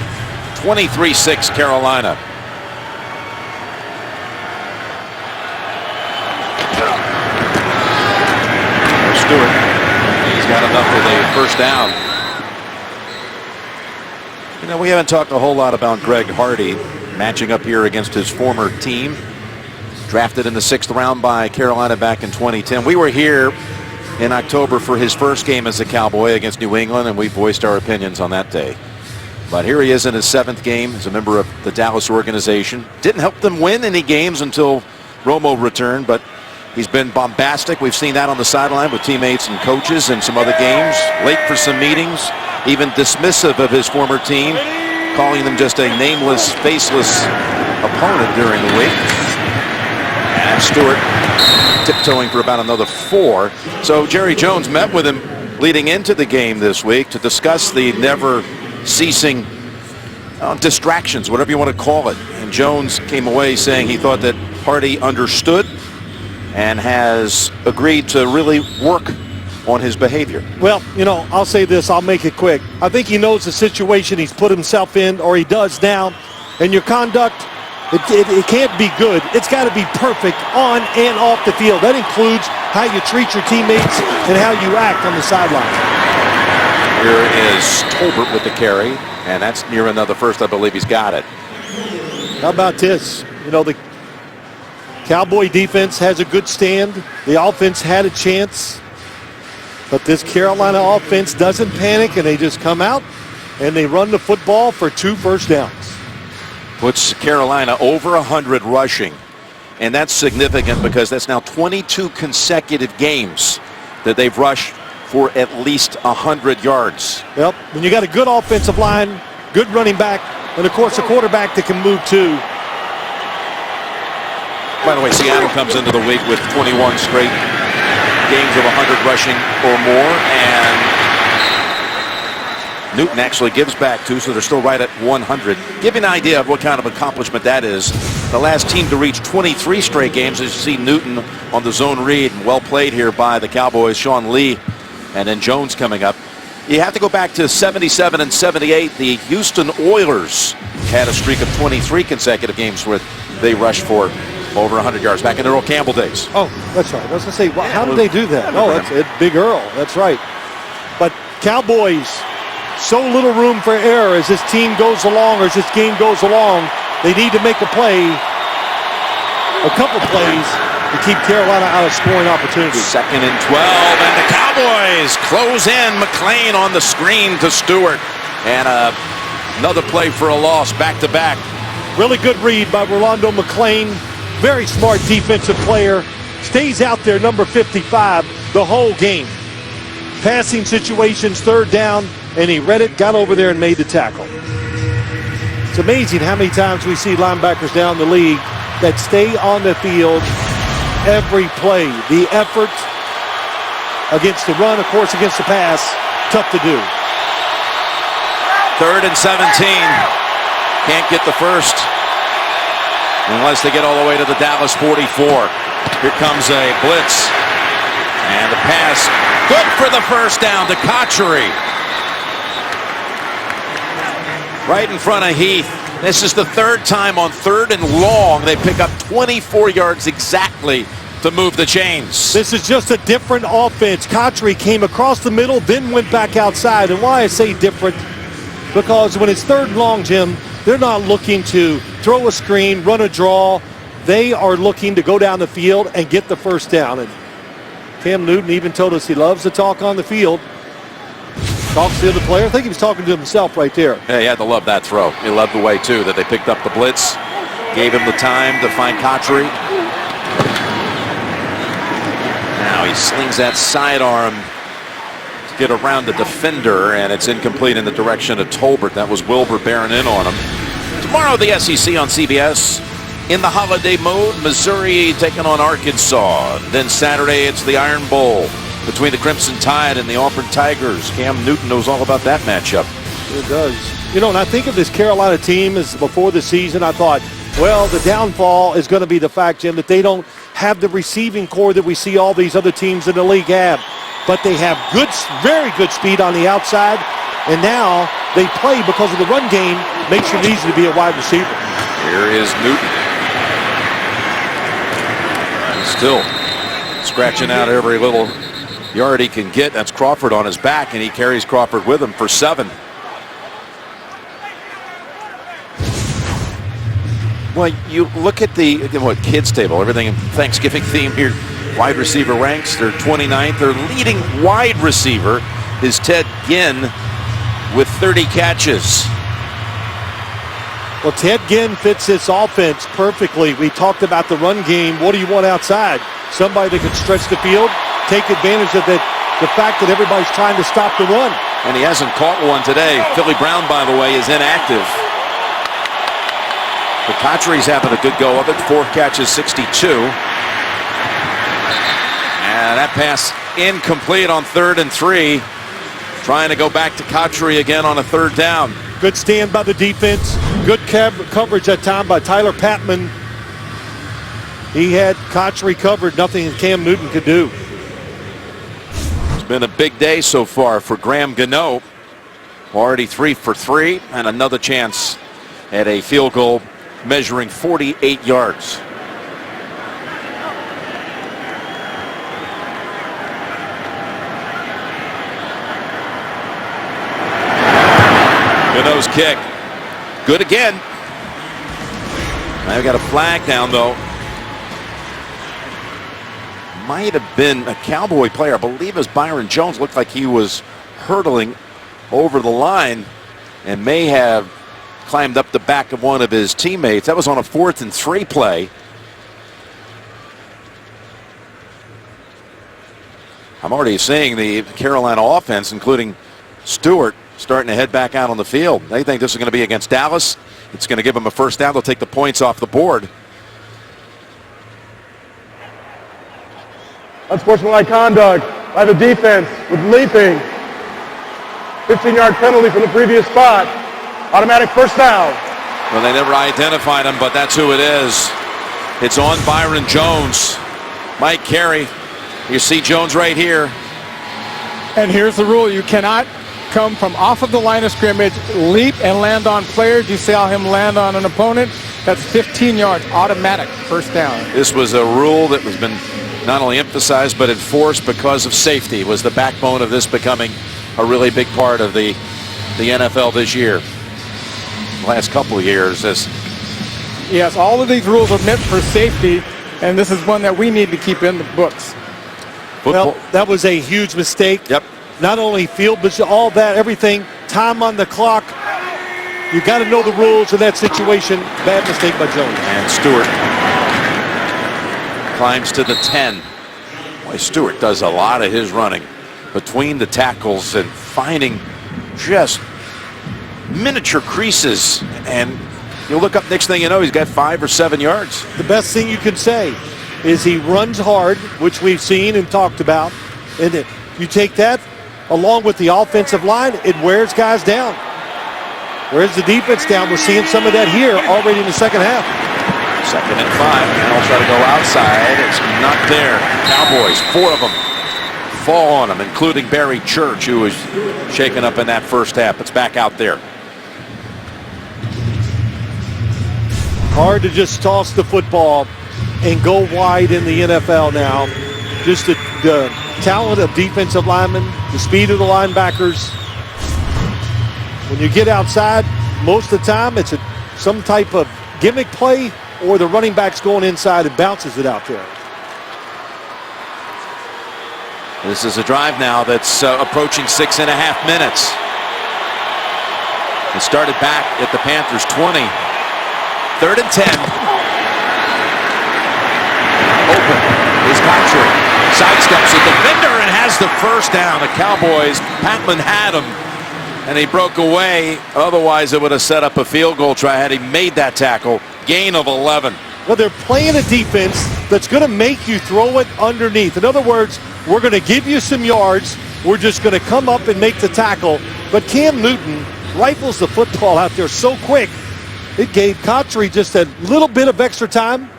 [SPEAKER 1] 23-6 Carolina. Stewart, he's got enough for the first down. We haven't talked a whole lot about Greg Hardy matching up here against his former team. Drafted in the 6th round by Carolina back in 2010. We were here in October for his first game as a Cowboy against New England, and we voiced our opinions on that day. But here he is in his 7th game as a member of the Dallas organization. Didn't help them win any games until Romo returned, but he's been bombastic. We've seen that on the sideline with teammates and coaches in some other games. Late for some meetings, even dismissive of his former team, calling them just a nameless, faceless opponent during the week. And Stewart tiptoeing for about another 4. So Jerry Jones met with him leading into the game this week to discuss the never-ceasing distractions, whatever you want to call it. And Jones came away saying he thought that Hardy understood and has agreed to really work on his behavior.
[SPEAKER 2] Well, I'll say this. I'll make it quick. I think he knows the situation he's put himself in, or he does now. And your conduct, it can't be good. It's got to be perfect on and off the field. That includes how you treat your teammates and how you act on the sideline.
[SPEAKER 1] Here is Tolbert with the carry, and that's near another first. I believe he's got it.
[SPEAKER 2] How about this? The Cowboy defense has a good stand. The offense had a chance. But this Carolina offense doesn't panic, and they just come out and they run the football for 2 first downs.
[SPEAKER 1] Puts Carolina over 100 rushing. And that's significant because that's now 22 consecutive games that they've rushed for at least 100 yards.
[SPEAKER 2] Yep. When you got a good offensive line, good running back, and of course a quarterback that can move too.
[SPEAKER 1] By the way, Seattle comes into the week with 21 straight games of 100 rushing or more, and Newton actually gives back 2, so they're still right at 100. Give you an idea of what kind of accomplishment that is. The last team to reach 23 straight games, as you see Newton on the zone read. Well played here by the Cowboys. Sean Lee and then Jones coming up. You have to go back to 77 and 78. The Houston Oilers had a streak of 23 consecutive games where they rushed for over 100 yards back in the Earl Campbell days.
[SPEAKER 2] Oh, that's right. I was going to say, well, how did they do that? Oh, that's it. Big Earl. That's right. But Cowboys, so little room for error as this team goes along, or as this game goes along. They need to make a play, a couple plays, to keep Carolina out of scoring opportunities.
[SPEAKER 1] 2nd and 12, and the Cowboys close in. McClain on the screen to Stewart. And another play for a loss, back-to-back.
[SPEAKER 2] Really good read by Rolando McClain. Very smart defensive player. Stays out there, number 55, the whole game. Passing situations, 3rd down, and he read it, got over there, and made the tackle. It's amazing how many times we see linebackers down the league that stay on the field every play. The effort against the run, of course, against the pass, tough to do.
[SPEAKER 1] 3rd and 17. Can't get the first unless they get all the way to the Dallas 44. Here comes a blitz. And the pass, good for the first down to Cotchery. Right in front of Heath. This is the 3rd time on 3rd and long they pick up 24 yards exactly to move the chains.
[SPEAKER 2] This is just a different offense. Cotchery came across the middle, then went back outside. And why I say different, because when it's 3rd and long, Jim, they're not looking to throw a screen, run a draw. They are looking to go down the field and get the first down. And Cam Newton even told us he loves to talk on the field. Talks to the other player. I think he was talking to himself right there.
[SPEAKER 1] Yeah, he had to love that throw. He loved the way, too, that they picked up the blitz. Gave him the time to find Cotchery. Now he slings that sidearm to get around the defender, and it's incomplete in the direction of Tolbert. That was Wilbur bearing in on him. Tomorrow, the SEC on CBS. In the holiday mode, Missouri taking on Arkansas. Then Saturday, it's the Iron Bowl between the Crimson Tide and the Auburn Tigers. Cam Newton knows all about that matchup.
[SPEAKER 2] It does. You know, and I think of this Carolina team as before the season, I thought, well, the downfall is going to be the fact, Jim, that they don't have the receiving core that we see all these other teams in the league have. But they have good, very good speed on the outside, and now they play because of the run game, makes it easy to be a wide receiver.
[SPEAKER 1] Here is Newton. He's still scratching out every little yard he can get. That's Crawford on his back, and he carries Crawford with him for 7. Well, you look at the kids table, everything Thanksgiving theme here. Wide receiver ranks, they're 29th. Their leading wide receiver is Ted Ginn with 30 catches.
[SPEAKER 2] Well, Ted Ginn fits this offense perfectly. We talked about the run game. What do you want outside? Somebody that can stretch the field, take advantage of the fact that everybody's trying to stop the run.
[SPEAKER 1] And he hasn't caught one today. Philly Brown, by the way, is inactive. But Cotchery's having a good go of it. 4 catches, 62. And that pass incomplete on 3rd and 3. Trying to go back to Cotchery again on a 3rd down.
[SPEAKER 2] Good stand by the defense. Good coverage that time by Tyler Patman. He had Cotchery covered. Nothing Cam Newton could do.
[SPEAKER 1] It's been a big day so far for Graham Gano. Already 3 for 3, and another chance at a field goal measuring 48 yards. Gano's kick. Good again. Now we got a flag down, though. Might have been a Cowboy player. I believe it was Byron Jones. Looked like he was hurtling over the line and may have climbed up the back of one of his teammates. That was on a 4th and 3 play. I'm already seeing the Carolina offense, including Stewart, starting to head back out on the field. They think this is going to be against Dallas. It's going to give them a first down. They'll take the points off the board.
[SPEAKER 5] Unsportsmanlike conduct by the defense with leaping. 15-yard penalty from the previous spot. Automatic first down.
[SPEAKER 1] Well, they never identified him, but that's who it is. It's on Byron Jones. Mike Carey. You see Jones right here.
[SPEAKER 3] And here's the rule. You cannot come from off of the line of scrimmage, leap and land on players. You saw him land on an opponent. That's 15 yards, automatic first down.
[SPEAKER 1] This was a rule that has been not only emphasized but enforced because of safety. It was the backbone of this becoming a really big part of the NFL this year. The last couple of years.
[SPEAKER 3] Yes, all of these rules are meant for safety, and this is one that we need to keep in the books.
[SPEAKER 2] Well, that was a huge mistake.
[SPEAKER 1] Yep.
[SPEAKER 2] Not only field, but all that, everything, time on the clock. You got to know the rules in that situation. Bad mistake by Jones.
[SPEAKER 1] And Stewart climbs to the 10. Boy, Stewart does a lot of his running between the tackles and finding just miniature creases. And you look up, next thing you know, he's got 5 or 7 yards.
[SPEAKER 2] The best thing you can say is he runs hard, which we've seen and talked about. And you take that along with the offensive line, it wears guys down. Wears the defense down. We're seeing some of that here already in the second half.
[SPEAKER 1] 2nd and 5. Now try to go outside. It's not there. Cowboys, 4 of them fall on him, including Barry Church, who was shaken up in that first half. It's back out there.
[SPEAKER 2] Hard to just toss the football and go wide in the NFL now. Just the talent of defensive linemen, the speed of the linebackers. When you get outside, most of the time it's some type of gimmick play or the running back's going inside and bounces it out there.
[SPEAKER 1] This is a drive now that's approaching 6.5 minutes. It started back at the Panthers 20. 3rd and 10. Open is Cotchery. Sidesteps a defender and has the first down. The Cowboys, Patman had him, and he broke away. Otherwise, it would have set up a field goal try had he made that tackle. Gain of 11.
[SPEAKER 2] Well, they're playing a defense that's going to make you throw it underneath. In other words, we're going to give you some yards. We're just going to come up and make the tackle. But Cam Newton rifles the football out there so quick. It gave Cotchery just a little bit of extra time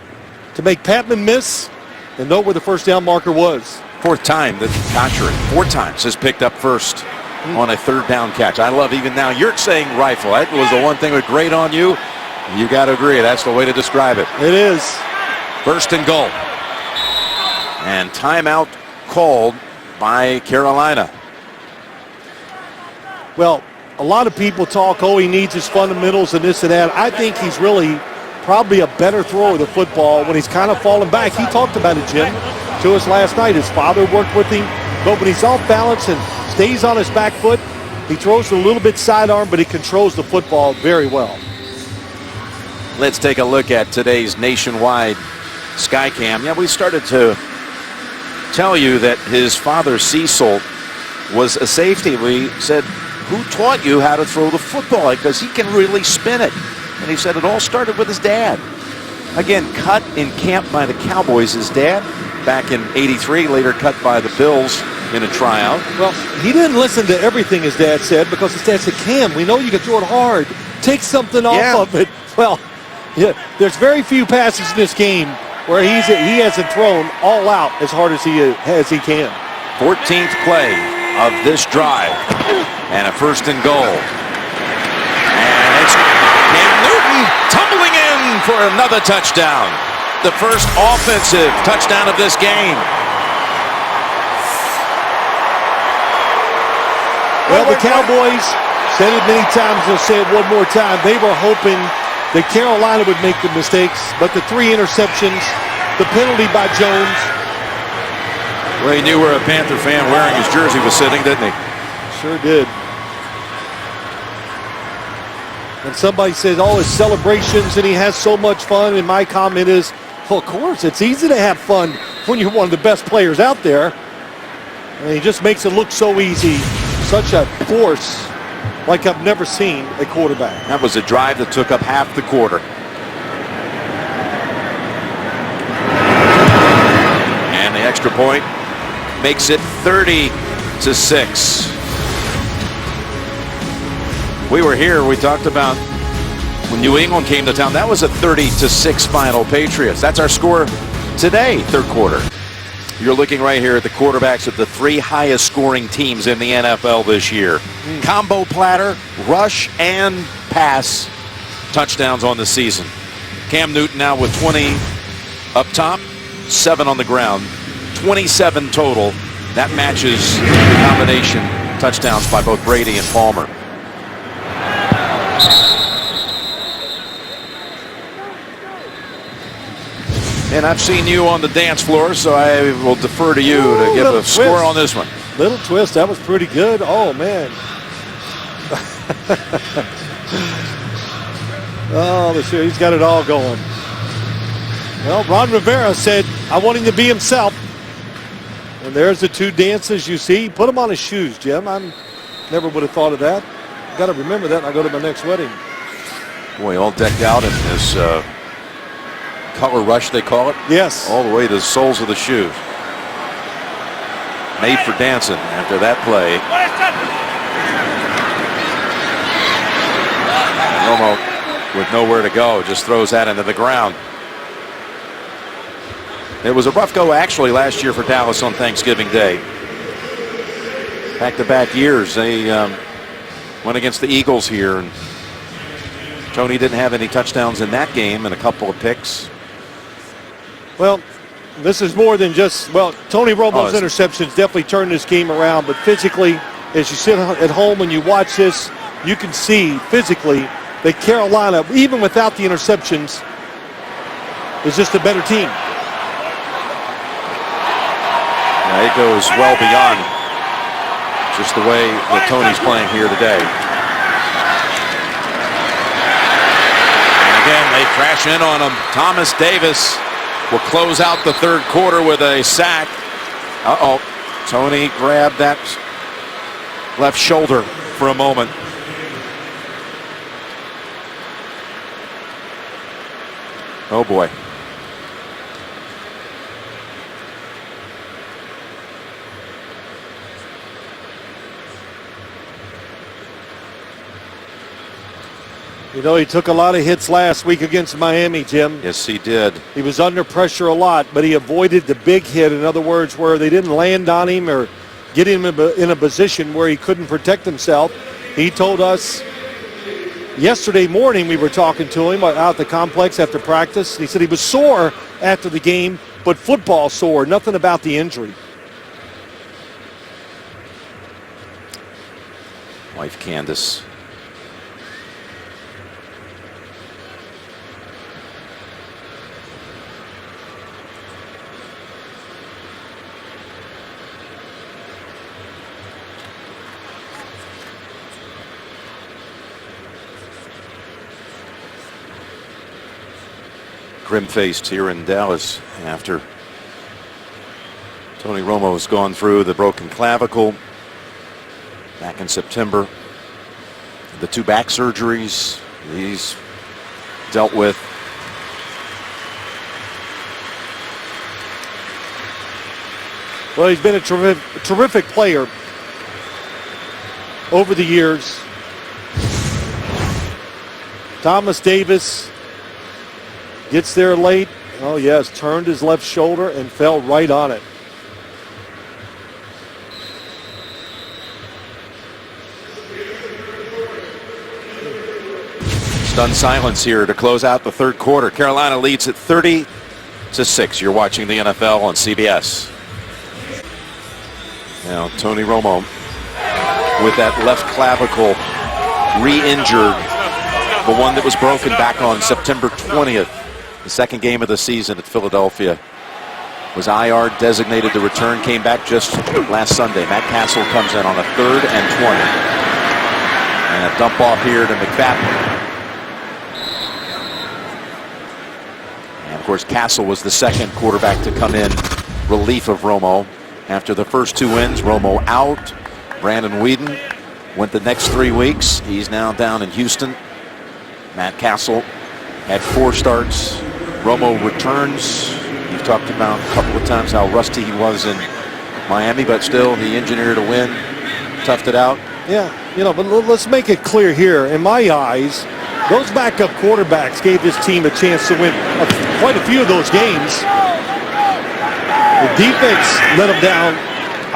[SPEAKER 2] to make Patman miss and know where the first down marker was.
[SPEAKER 1] 4th time that Cotchery, 4 times, has picked up first on a 3rd down catch. I love even now you're saying rifle. That was the one thing that was great on you. You got to agree, that's the way to describe it.
[SPEAKER 2] It is.
[SPEAKER 1] 1st and goal. And timeout called by Carolina.
[SPEAKER 2] Well, a lot of people talk, he needs his fundamentals and this and that. I think he's really probably a better thrower of the football when he's kind of falling back. He talked about it, Jim, to us last night. His father worked with him. But when he's off balance and stays on his back foot, he throws a little bit sidearm, but he controls the football very well.
[SPEAKER 1] Let's take a look at today's nationwide Skycam. Yeah, we started to tell you that his father, Cecil, was a safety. We said, who taught you how to throw the football? Because he can really spin it. And he said it all started with his dad. Again, cut in camp by the Cowboys, his dad, back in '83, later cut by the Bills in a tryout.
[SPEAKER 2] Well, he didn't listen to everything his dad said because his dad said, Cam, we know you can throw it hard. Take something off of it. Well, yeah, there's very few passes in this game where he hasn't thrown all out as hard as he can.
[SPEAKER 1] 14th play of this drive. And a 1st and goal. And it's Cam Newton tumbling in for another touchdown. The first offensive touchdown of this game.
[SPEAKER 2] Well, the Cowboys said it many times. They'll say it one more time. They were hoping that Carolina would make the mistakes, but the 3 interceptions, the penalty by Jones.
[SPEAKER 1] Well, he knew where a Panther fan wearing his jersey was sitting, didn't he?
[SPEAKER 2] Sure did. And somebody says, his celebrations and he has so much fun. And my comment is, well, of course, it's easy to have fun when you're one of the best players out there. And he just makes it look so easy. Such a force like I've never seen a quarterback.
[SPEAKER 1] That was a drive that took up half the quarter. And the extra point makes it 30-6. We were here. We talked about when New England came to town. That was a 30-6 final Patriots. That's our score today, third quarter. You're looking right here at the quarterbacks of the 3 highest scoring teams in the NFL this year. Combo platter, rush and pass touchdowns on the season. Cam Newton now with 20 up top, 7 on the ground, 27 total. That matches the combination touchdowns by both Brady and Palmer. And I've seen you on the dance floor, so I will defer to you to give a score on this one.
[SPEAKER 2] Little twist. That was pretty good. Oh, man. Oh, he's got it all going. Well, Ron Rivera said, I want him to be himself. And there's the 2 dances you see. Put them on his shoes, Jim. I never would have thought of that. Got to remember that when I go to my next wedding.
[SPEAKER 1] Boy, all decked out in this color rush, they call it.
[SPEAKER 2] Yes.
[SPEAKER 1] All the way to the soles of the shoes. Made for dancing after that play. Romo with nowhere to go, just throws that into the ground. It was a rough go actually last year for Dallas on Thanksgiving Day. Back-to-back years, they went against the Eagles here, and Tony didn't have any touchdowns in that game and a couple of picks.
[SPEAKER 2] Well, this is more than just, well, Tony Romo's interceptions definitely turned this game around, but physically, as you sit at home and you watch this, you can see physically that Carolina, even without the interceptions, is just a better team.
[SPEAKER 1] Yeah, it goes well beyond just the way that Tony's playing here today. And again, they crash in on him. Thomas Davis will close out the third quarter with a sack. Uh-oh. Tony grabbed that left shoulder for a moment. Oh, boy.
[SPEAKER 2] You know, he took a lot of hits last week against Miami, Jim.
[SPEAKER 1] Yes, he did.
[SPEAKER 2] He was under pressure a lot, but he avoided the big hit. In other words, where they didn't land on him or get him in a position where he couldn't protect himself. He told us yesterday morning, we were talking to him out at the complex after practice. He said he was sore after the game, but football sore, nothing about the injury.
[SPEAKER 1] Wife Candace. Grim-faced here in Dallas after Tony Romo has gone through the broken clavicle back in September. The 2 back surgeries he's dealt with.
[SPEAKER 2] Well, he's been a terrific player over the years. Thomas Davis gets there late. Oh, yes, turned his left shoulder and fell right on it.
[SPEAKER 1] Stunned silence here to close out the third quarter. Carolina leads at 30-6. You're watching the NFL on CBS. Now, Tony Romo with that left clavicle re-injured. The one that was broken back on September 20th. The second game of the season at Philadelphia. Was IR designated to return, came back just last Sunday. Matt Castle comes in on a 3rd and 20. And a dump off here to McFadden. And of course, Castle was the second quarterback to come in relief of Romo. After the first 2 wins, Romo out. Brandon Whedon went the next 3 weeks. He's now down in Houston. Matt Castle had 4 starts. Romo returns. You've talked about a couple of times how rusty he was in Miami, but still he engineered a win, toughed it out,
[SPEAKER 2] Yeah, but let's make it clear here. In my eyes, those backup quarterbacks gave this team a chance to win quite a few of those games. The defense let them down,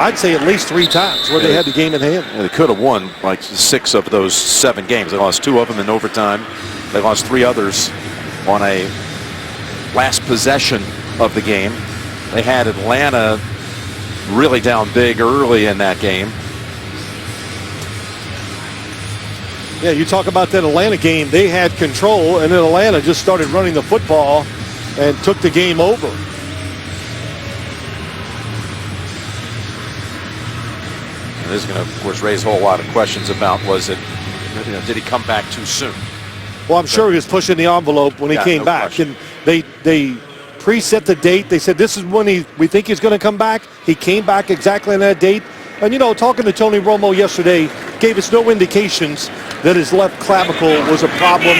[SPEAKER 2] I'd say, at least 3 times where they had the game in hand.
[SPEAKER 1] Yeah, they could have won like 6 of those 7 games. They lost 2 of them in overtime. They lost 3 others on a last possession of the game. They had Atlanta really down big early in that game.
[SPEAKER 2] Yeah, you talk about that Atlanta game. They had control, and then Atlanta just started running the football and took the game over.
[SPEAKER 1] And this is going to, of course, raise a whole lot of questions about did he come back too soon?
[SPEAKER 2] Well, I'm sure he was pushing the envelope when he came back.
[SPEAKER 1] Question.
[SPEAKER 2] And they preset the date. They said this is when we think he's going to come back. He came back exactly on that date. And, talking to Tony Romo yesterday gave us no indications that his left clavicle was a problem,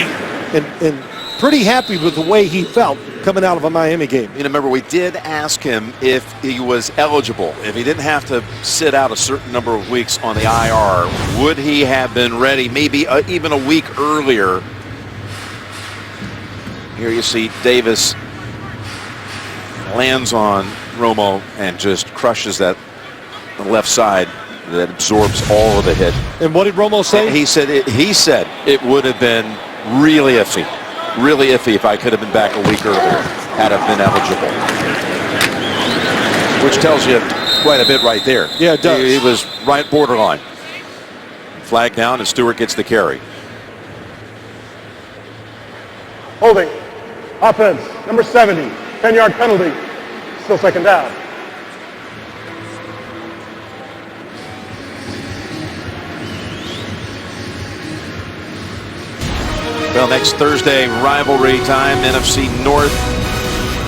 [SPEAKER 2] and pretty happy with the way he felt coming out of a Miami game.
[SPEAKER 1] Remember, we did ask him if he was eligible, if he didn't have to sit out a certain number of weeks on the IR, would he have been ready maybe even a week earlier? Here you see Davis lands on Romo and just crushes that left side that absorbs all of the hit.
[SPEAKER 2] And what did Romo say?
[SPEAKER 1] He said it would have been really iffy if I could have been back a week earlier had I been eligible. Which tells you quite a bit right there.
[SPEAKER 2] Yeah, it does.
[SPEAKER 1] He was right borderline. Flag down, and Stewart gets the carry.
[SPEAKER 5] Holding. Offense, number 70. 10-yard penalty. Still second down.
[SPEAKER 1] Well, next Thursday, rivalry time, NFC North.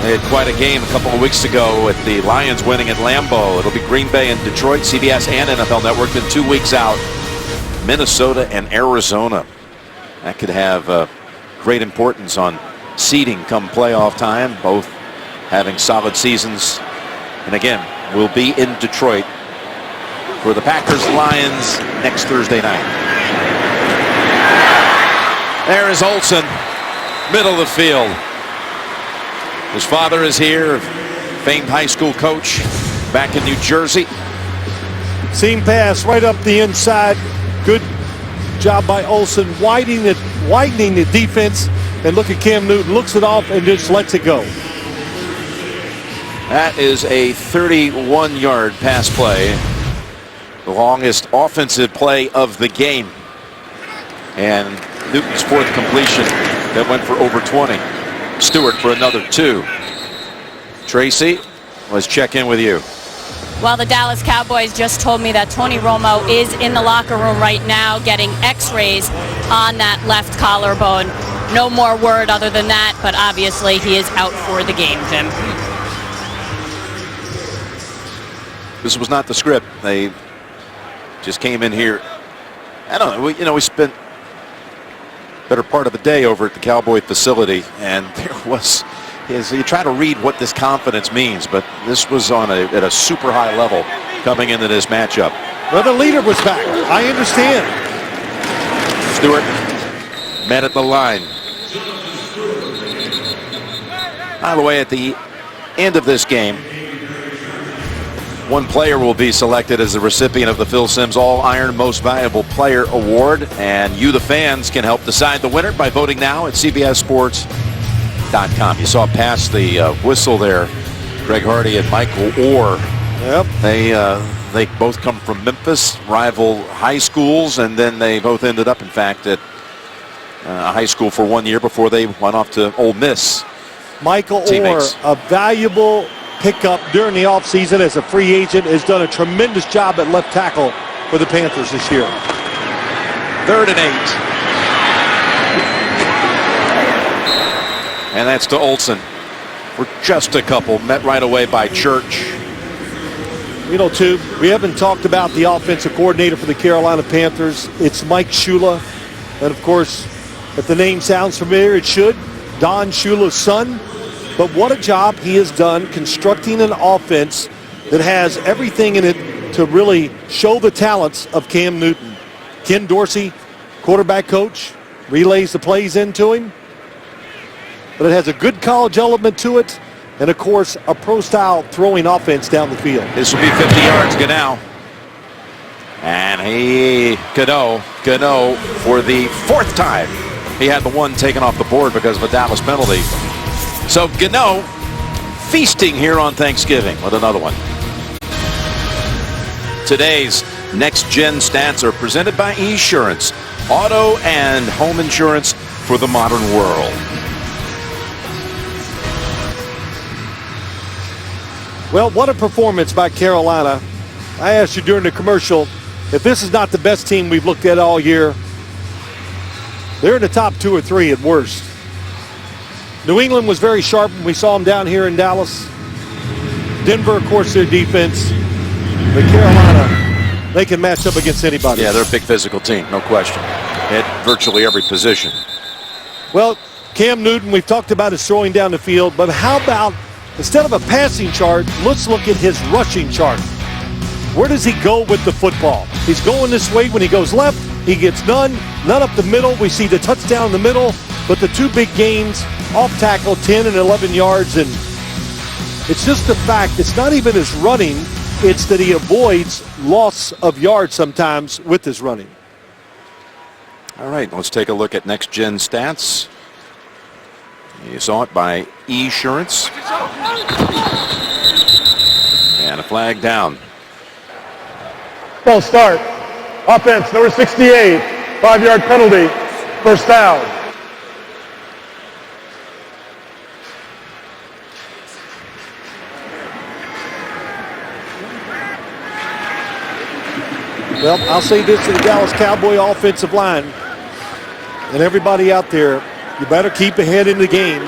[SPEAKER 1] They had quite a game a couple of weeks ago with the Lions winning at Lambeau. It'll be Green Bay and Detroit, CBS and NFL Network. Then 2 weeks out, Minnesota and Arizona. That could have great importance on seeding come playoff time, both having solid seasons. And again, we'll be in Detroit for the Packers-Lions next Thursday night. There is Olsen, middle of the field. His father is here, famed high school coach back in New Jersey.
[SPEAKER 2] Seam pass right up the inside. Good job by Olsen, widening the defense. And look at Cam Newton, looks it off and just lets it go.
[SPEAKER 1] That is a 31-yard pass play. The longest offensive play of the game. And Newton's 4th completion that went for over 20. Stewart for another 2. Tracy, let's check in with you.
[SPEAKER 4] Well, the Dallas Cowboys just told me that Tony Romo is in the locker room right now getting x-rays on that left collarbone. No more word other than that, but obviously he is out for the game, Jim.
[SPEAKER 1] This was not the script. They just came in here. I don't know. We spent better part of the day over at the Cowboy facility, and there was, you try to read what this confidence means, but this was at a super high level coming into this matchup.
[SPEAKER 2] Well, the leader was back. I understand.
[SPEAKER 1] Stewart met at the line. By the way, at the end of this game, one player will be selected as the recipient of the Phil Simms All-Iron Most Valuable Player Award, and you, the fans, can help decide the winner by voting now at CBSSports.com. You saw past the whistle there, Greg Hardy and Michael Orr.
[SPEAKER 2] Yep.
[SPEAKER 1] They both come from Memphis, rival high schools, and then they both ended up, in fact, at a high school for 1 year before they went off to Ole Miss.
[SPEAKER 2] Michael
[SPEAKER 1] Teammates.
[SPEAKER 2] Orr, a valuable pickup during the offseason as a free agent, has done a tremendous job at left tackle for the Panthers this year.
[SPEAKER 1] 3rd and 8. And that's to Olsen for just a couple. Met right away by Church.
[SPEAKER 2] Too, we haven't talked about the offensive coordinator for the Carolina Panthers. It's Mike Shula. And, of course, if the name sounds familiar, it should. Don Shula's son. But what a job he has done constructing an offense that has everything in it to really show the talents of Cam Newton. Ken Dorsey, quarterback coach, relays the plays into him. But it has a good college element to it, and of course, a pro-style throwing offense down the field.
[SPEAKER 1] This will be 50 yards, Gano. And Gano, for the 4th time. He had the one taken off the board because of a Dallas penalty. So Gano feasting here on Thanksgiving with another one. Today's next-gen stats are presented by Esurance, auto and home insurance for the modern world.
[SPEAKER 2] Well, what a performance by Carolina. I asked you during the commercial, if this is not the best team we've looked at all year, they're in the top 2 or 3 at worst. New England was very sharp when we saw them down here in Dallas. Denver, of course, their defense. But Carolina, they can match up against anybody.
[SPEAKER 1] Yeah, they're a big physical team, no question. At virtually every position.
[SPEAKER 2] Well, Cam Newton, we've talked about his throwing down the field, but how about, instead of a passing chart, let's look at his rushing chart. Where does he go with the football? He's going this way. When he goes left, he gets none up the middle. We see the touchdown in the middle, but the 2 big gains, off tackle, 10 and 11 yards, and it's just the fact, it's not even his running, it's that he avoids loss of yards sometimes with his running.
[SPEAKER 1] All right, let's take a look at next-gen stats. You saw it by Esurance. And a flag down.
[SPEAKER 5] False start. Offense, number 68. 5-yard penalty. First down.
[SPEAKER 2] Well, I'll say this to the Dallas Cowboy offensive line and everybody out there, you better keep ahead in the game,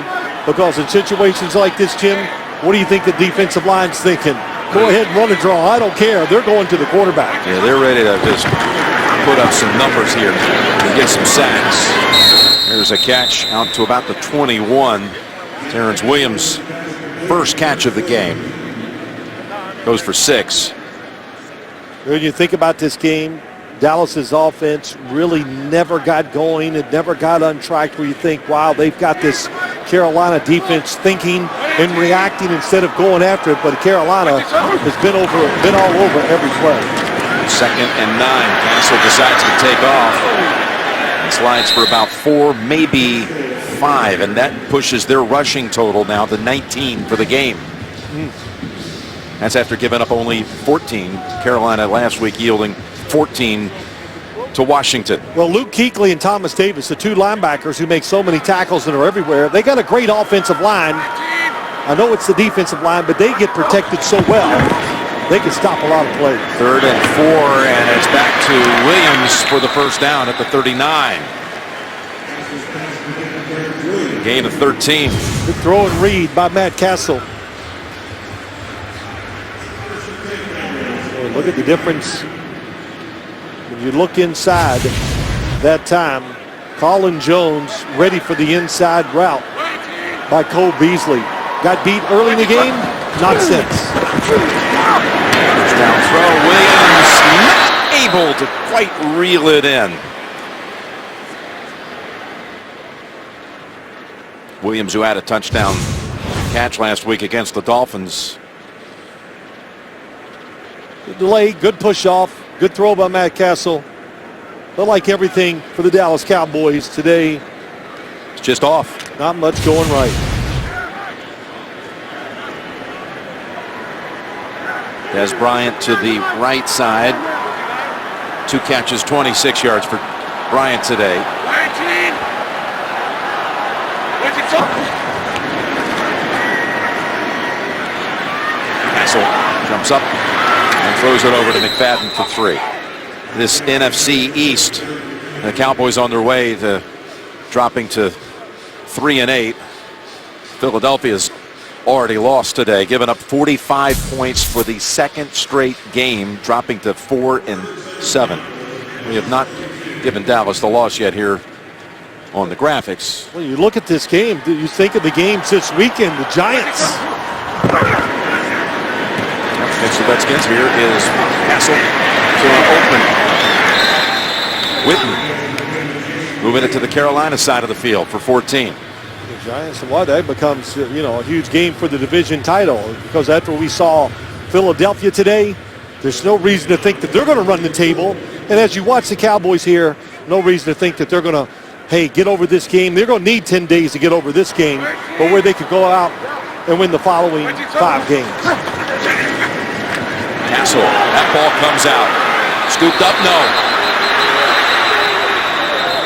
[SPEAKER 2] because in situations like this, Jim, what do you think the defensive line's thinking? Go ahead and run a draw. I don't care. They're going to the quarterback.
[SPEAKER 1] Yeah, they're ready to just put up some numbers here and get some sacks. There's a catch out to about the 21. Terrence Williams, first catch of the game. Goes for 6.
[SPEAKER 2] When you think about this game, Dallas's offense really never got going. It never got untracked where you think, wow, they've got this Carolina defense thinking and reacting instead of going after it. But Carolina has been all over every play.
[SPEAKER 1] 2nd and 9. Castle decides to take off and slides for about 4, maybe 5, and that pushes their rushing total now to 19 for the game. That's after giving up only 14. Carolina last week yielding 14 to Washington.
[SPEAKER 2] Well, Luke Kuechly and Thomas Davis, the 2 linebackers who make so many tackles and are everywhere, they got a great offensive line. I know it's the defensive line, but they get protected so well, they can stop a lot of plays.
[SPEAKER 1] 3rd and 4, and it's back to Williams for the first down at the 39. Gain of 13.
[SPEAKER 2] Good throw and read by Matt Castle. So look at the difference. When you look inside that time, Colin Jones ready for the inside route by Cole Beasley. Got beat early in the game, not since.
[SPEAKER 1] Touchdown throw. Williams not able to quite reel it in. Williams, who had a touchdown catch last week against the Dolphins.
[SPEAKER 2] Good delay, good push off, good throw by Matt Castle. But like everything for the Dallas Cowboys today,
[SPEAKER 1] it's just off.
[SPEAKER 2] Not much going right.
[SPEAKER 1] Des Bryant to the right side. 2 catches, 26 yards for Bryant today. Castle jumps up and throws it over to McFadden for 3. This NFC East, the Cowboys on their way to dropping to 3-8. Philadelphia's already lost today, giving up 45 points for the 2nd straight game, dropping to 4-7. We have not given Dallas the loss yet here on the graphics.
[SPEAKER 2] Well, you look at this game, you think of the games this weekend, the Giants.
[SPEAKER 1] Against the Redskins, here is Castle to an open Witten moving it to the Carolina side of the field for 14.
[SPEAKER 2] The Giants, and why that becomes, a huge game for the division title, because after we saw Philadelphia today, there's no reason to think that they're going to run the table. And as you watch the Cowboys here, no reason to think that they're going to, hey, get over this game. They're going to need 10 days to get over this game, but where they could go out and win the following 5 games.
[SPEAKER 1] Castle, that ball comes out. Scooped up, no.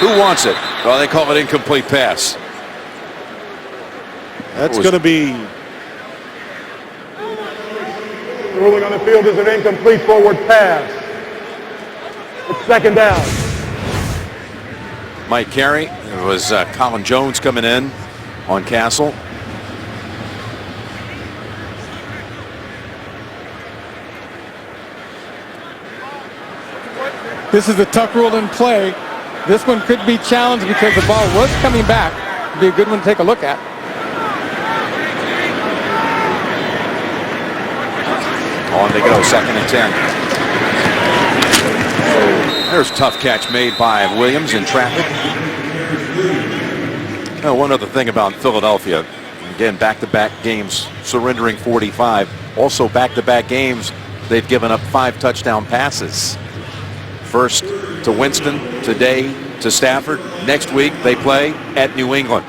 [SPEAKER 1] Who wants it? Well, they call it incomplete pass.
[SPEAKER 2] That's going to be...
[SPEAKER 5] The ruling on the field is an incomplete forward pass. It's 2nd down.
[SPEAKER 1] Mike Carey. It was Colin Jones coming in on Castle.
[SPEAKER 3] This is a tough rule in play. This one could be challenged because the ball was coming back. It'd be a good one to take a look at.
[SPEAKER 1] On they go, 2nd and 10. There's a tough catch made by Williams in traffic. One other thing about Philadelphia, again, back-to-back games surrendering 45. Also back-to-back games, they've given up 5 touchdown passes. First to Winston, today to Stafford. Next week they play at New England.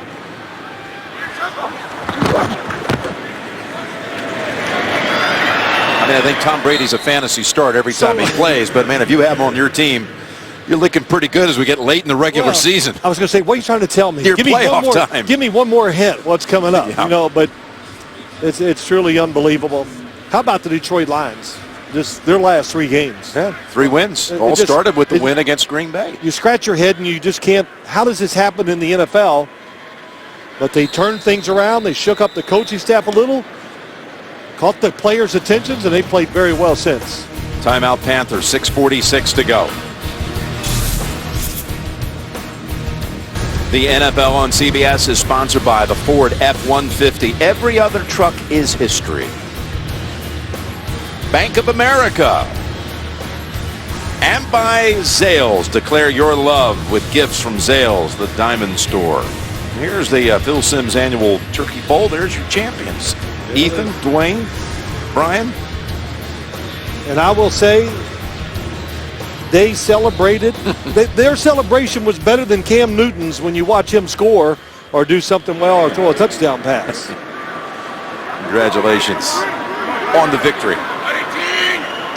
[SPEAKER 1] I think Tom Brady's a fantasy start every time he plays, but man, if you have him on your team, you're looking pretty good as we get late in the regular season.
[SPEAKER 2] I was going to say, what are you trying to tell me?
[SPEAKER 1] Your playoff time.
[SPEAKER 2] Give me one more hint what's coming up, but it's truly unbelievable. How about the Detroit Lions? Just their last 3 games.
[SPEAKER 1] Yeah, 3 wins. All started with the win against Green Bay.
[SPEAKER 2] You scratch your head and you just can't, how does this happen in the NFL? But they turned things around. They shook up the coaching staff a little. Caught the players' attentions, and they played very well since.
[SPEAKER 1] Timeout Panthers, 6:46 to go. The NFL on CBS is sponsored by the Ford F-150. Every other truck is history. Bank of America. And by Zales. Declare your love with gifts from Zales, the Diamond Store. Here's the Phil Simms Annual Turkey Bowl. There's your champions. Ethan, Dwayne, Brian.
[SPEAKER 2] And I will say, they celebrated. Their celebration was better than Cam Newton's when you watch him score or do something well or throw a touchdown pass.
[SPEAKER 1] Congratulations on the victory.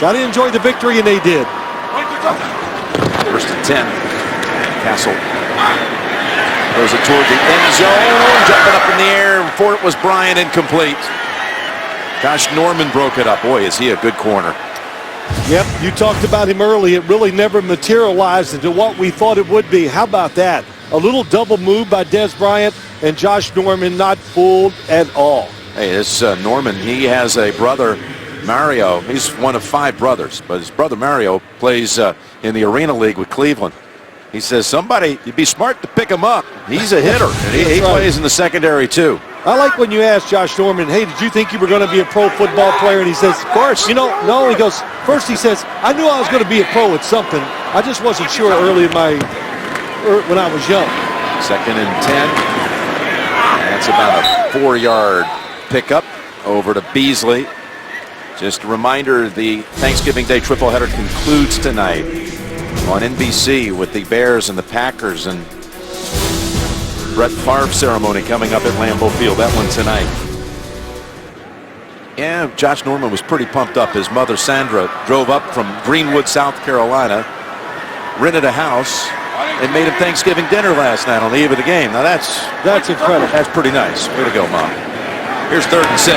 [SPEAKER 2] Got to enjoy the victory, and they did.
[SPEAKER 1] 1st and 10. Castle throws it toward the end zone, jumping up in the air. Before it was Bryant, incomplete. Josh Norman broke it up. Boy, is he a good corner.
[SPEAKER 2] Yep, you talked about him early. It really never materialized into what we thought it would be. How about that? A little double move by Des Bryant, and Josh Norman not fooled at all.
[SPEAKER 1] Hey, this Norman, he has a brother, Mario. He's one of 5 brothers, but his brother Mario plays in the Arena League with Cleveland. He says, somebody, you'd be smart to pick him up. He's a hitter, and he plays in the secondary too.
[SPEAKER 2] I like when you ask Josh Norman, hey, did you think you were going to be a pro football player? And he says, of course. No, he goes, first he says, I knew I was going to be a pro at something. I just wasn't sure early in when I was young.
[SPEAKER 1] 2nd and 10. That's about a 4-yard pickup over to Beasley. Just a reminder, the Thanksgiving Day tripleheader concludes tonight on NBC with the Bears and the Packers, and Brett Favre ceremony coming up at Lambeau Field. That one tonight. Yeah, Josh Norman was pretty pumped up. His mother, Sandra, drove up from Greenwood, South Carolina, rented a house, and made him Thanksgiving dinner last night on the eve of the game. Now that's
[SPEAKER 2] incredible.
[SPEAKER 1] That's pretty nice. Way to go, Mom. Here's 3rd and 6.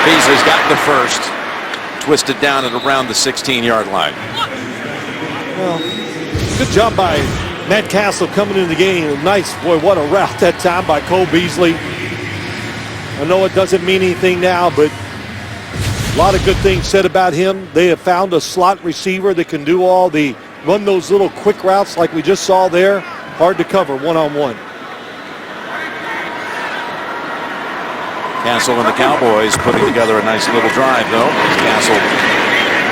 [SPEAKER 1] Beasley's got the first. Twisted down and around the 16-yard line.
[SPEAKER 2] Well, good job by Matt Castle coming into the game. Nice, boy, what a route that time by Cole Beasley. I know it doesn't mean anything now, but a lot of good things said about him. They have found a slot receiver that can do run those little quick routes like we just saw there. Hard to cover one-on-one.
[SPEAKER 1] Castle and the Cowboys putting together a nice little drive, though. Castle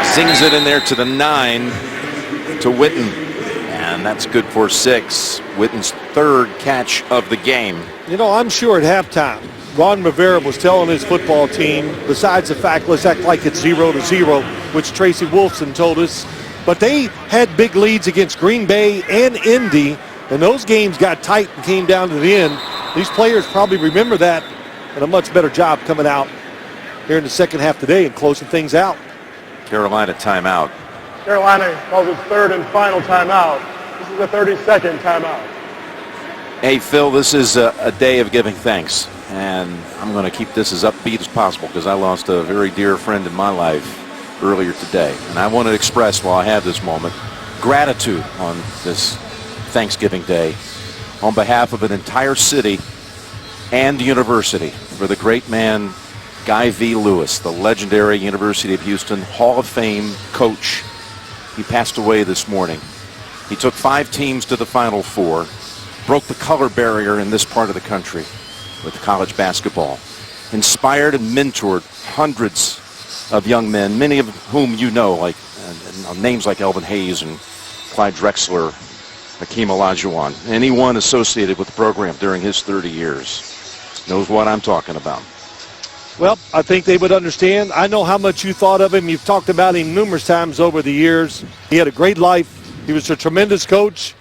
[SPEAKER 1] sings it in there to the 9 to Witten. and that's good for 6. Witten's 3rd catch of the game.
[SPEAKER 2] You know, I'm sure at halftime, Ron Rivera was telling his football team, besides the fact, let's act like it's 0-0, which Tracy Wolfson told us, but they had big leads against Green Bay and Indy, and those games got tight and came down to the end. These players probably remember that, and a much better job coming out here in the second half today and closing things out.
[SPEAKER 1] Carolina timeout.
[SPEAKER 5] Carolina calls its 3rd and final timeout. This is a 30-second timeout.
[SPEAKER 1] Hey, Phil, this is a day of giving thanks, and I'm going to keep this as upbeat as possible because I lost a very dear friend in my life earlier today. And I want to express, while I have this moment, gratitude on this Thanksgiving Day on behalf of an entire city and university for the great man, Guy V. Lewis, the legendary University of Houston Hall of Fame coach. He passed away this morning. He took 5 teams to the Final Four, broke the color barrier in this part of the country with college basketball, inspired and mentored hundreds of young men, many of whom you know, like names like Elvin Hayes and Clyde Drexler, Hakeem Olajuwon. Anyone associated with the program during his 30 years knows what I'm talking about.
[SPEAKER 2] Well, I think they would understand. I know how much you thought of him. You've talked about him numerous times over the years. He had a great life. He was a tremendous coach.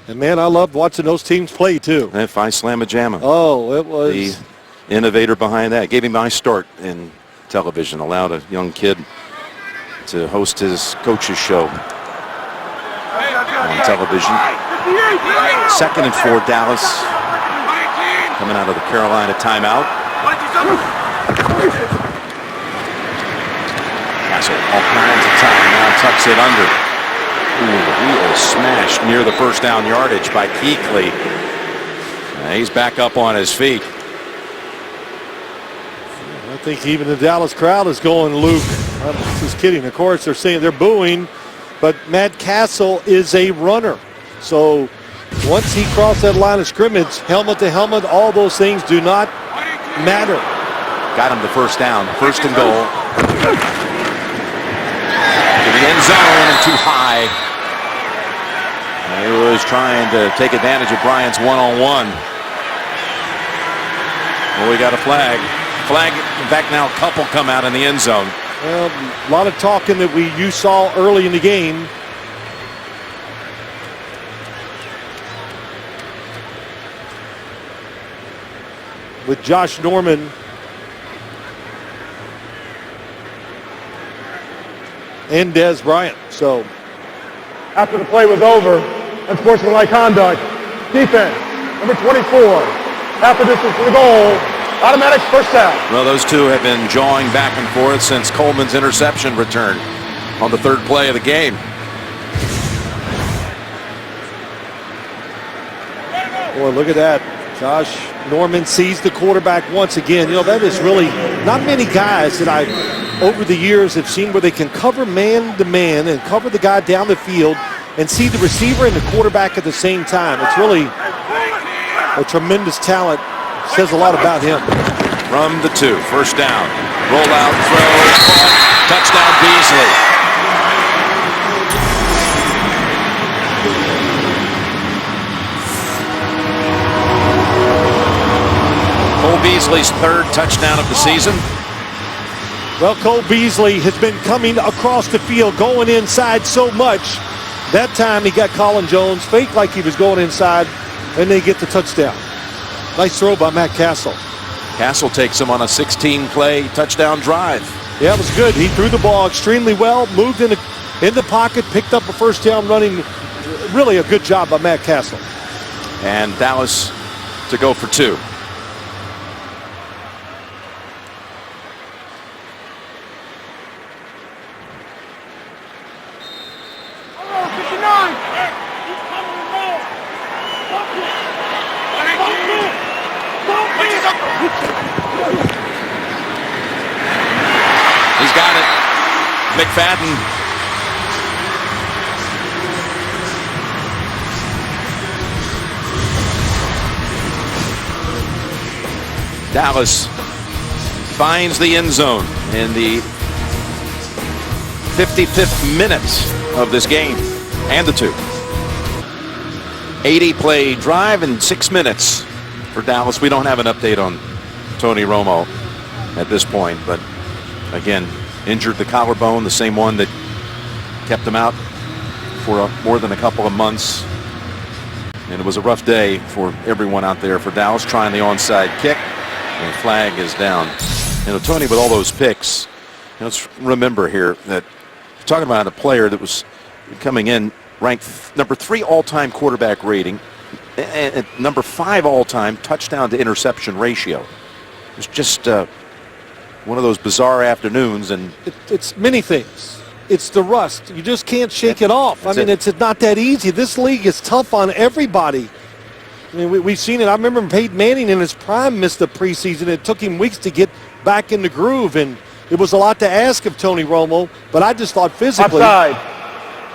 [SPEAKER 2] And, man, I loved watching those teams play, too.
[SPEAKER 1] And Phi Slamma Jamma.
[SPEAKER 2] Oh, it was.
[SPEAKER 1] The innovator behind that. Gave him my start in television. Allowed a young kid to host his coach's show on television. 2nd and 4, Dallas. Coming out of the Carolina timeout. Castle all kinds of time. Now tucks it under. Ooh, he was smashed near the first down yardage by Kuechly. He's back up on his feet.
[SPEAKER 2] I think even the Dallas crowd is going, Luke. I'm just kidding. Of course, they're saying they're booing, but Matt Castle is a runner. So once he crossed that line of scrimmage, helmet to helmet, all those things do not matter.
[SPEAKER 1] Got him the first down. 1st and goal. To the end zone and too high. He was trying to take advantage of Bryant's one-on-one. Well, we got a flag. Flag, in fact, now a couple come out in the end zone.
[SPEAKER 2] Well, a lot of talking that you saw early in the game. With Josh Norman and Des Bryant. So
[SPEAKER 5] After the play was over, unsportsmanlike conduct, defense, number 24, half the distance to the goal, automatic first down.
[SPEAKER 1] Well, those two have been jawing back and forth since Coleman's interception return on the 3rd play of the game.
[SPEAKER 2] Boy, look at that. Josh Norman sees the quarterback once again. You know, that is really not many guys that I, over the years, have seen where they can cover man to man and cover the guy down the field and see the receiver and the quarterback at the same time. It's really a tremendous talent. Says a lot about him.
[SPEAKER 1] From the 2, 1st down. Roll out, throw, touchdown Beasley. Cole Beasley's 3rd touchdown of the season.
[SPEAKER 2] Well, Cole Beasley has been coming across the field, going inside so much. That time he got Colin Jones, faked like he was going inside, and they get the touchdown. Nice throw by Matt Castle.
[SPEAKER 1] Castle takes him on a 16-play touchdown drive.
[SPEAKER 2] Yeah, it was good. He threw the ball extremely well, moved in the pocket, picked up a first down running. Really a good job by Matt Castle.
[SPEAKER 1] And Dallas to go for 2. He's got it. McFadden. Dallas finds the end zone in the 55th minute of this game, and the 2. 80-play drive in 6 minutes for Dallas. We don't have an update on Tony Romo at this point, but again, injured the collarbone, the same one that kept him out for more than a couple of months. And it was a rough day for everyone out there for Dallas trying the onside kick. And the flag is down. You know, Tony, with all those picks, let's remember here that we're talking about a player that was coming in ranked number 3 all-time quarterback rating and number 5 all-time touchdown to interception ratio. It's just one of those bizarre afternoons, and
[SPEAKER 2] it's many things. It's the rust. You just can't shake it off. I mean, it's not that easy. This league is tough on everybody. I mean, we've seen it. I remember Peyton Manning in his prime missed the preseason. It took him weeks to get back in the groove, and it was a lot to ask of Tony Romo, but I just thought physically.
[SPEAKER 5] Offside.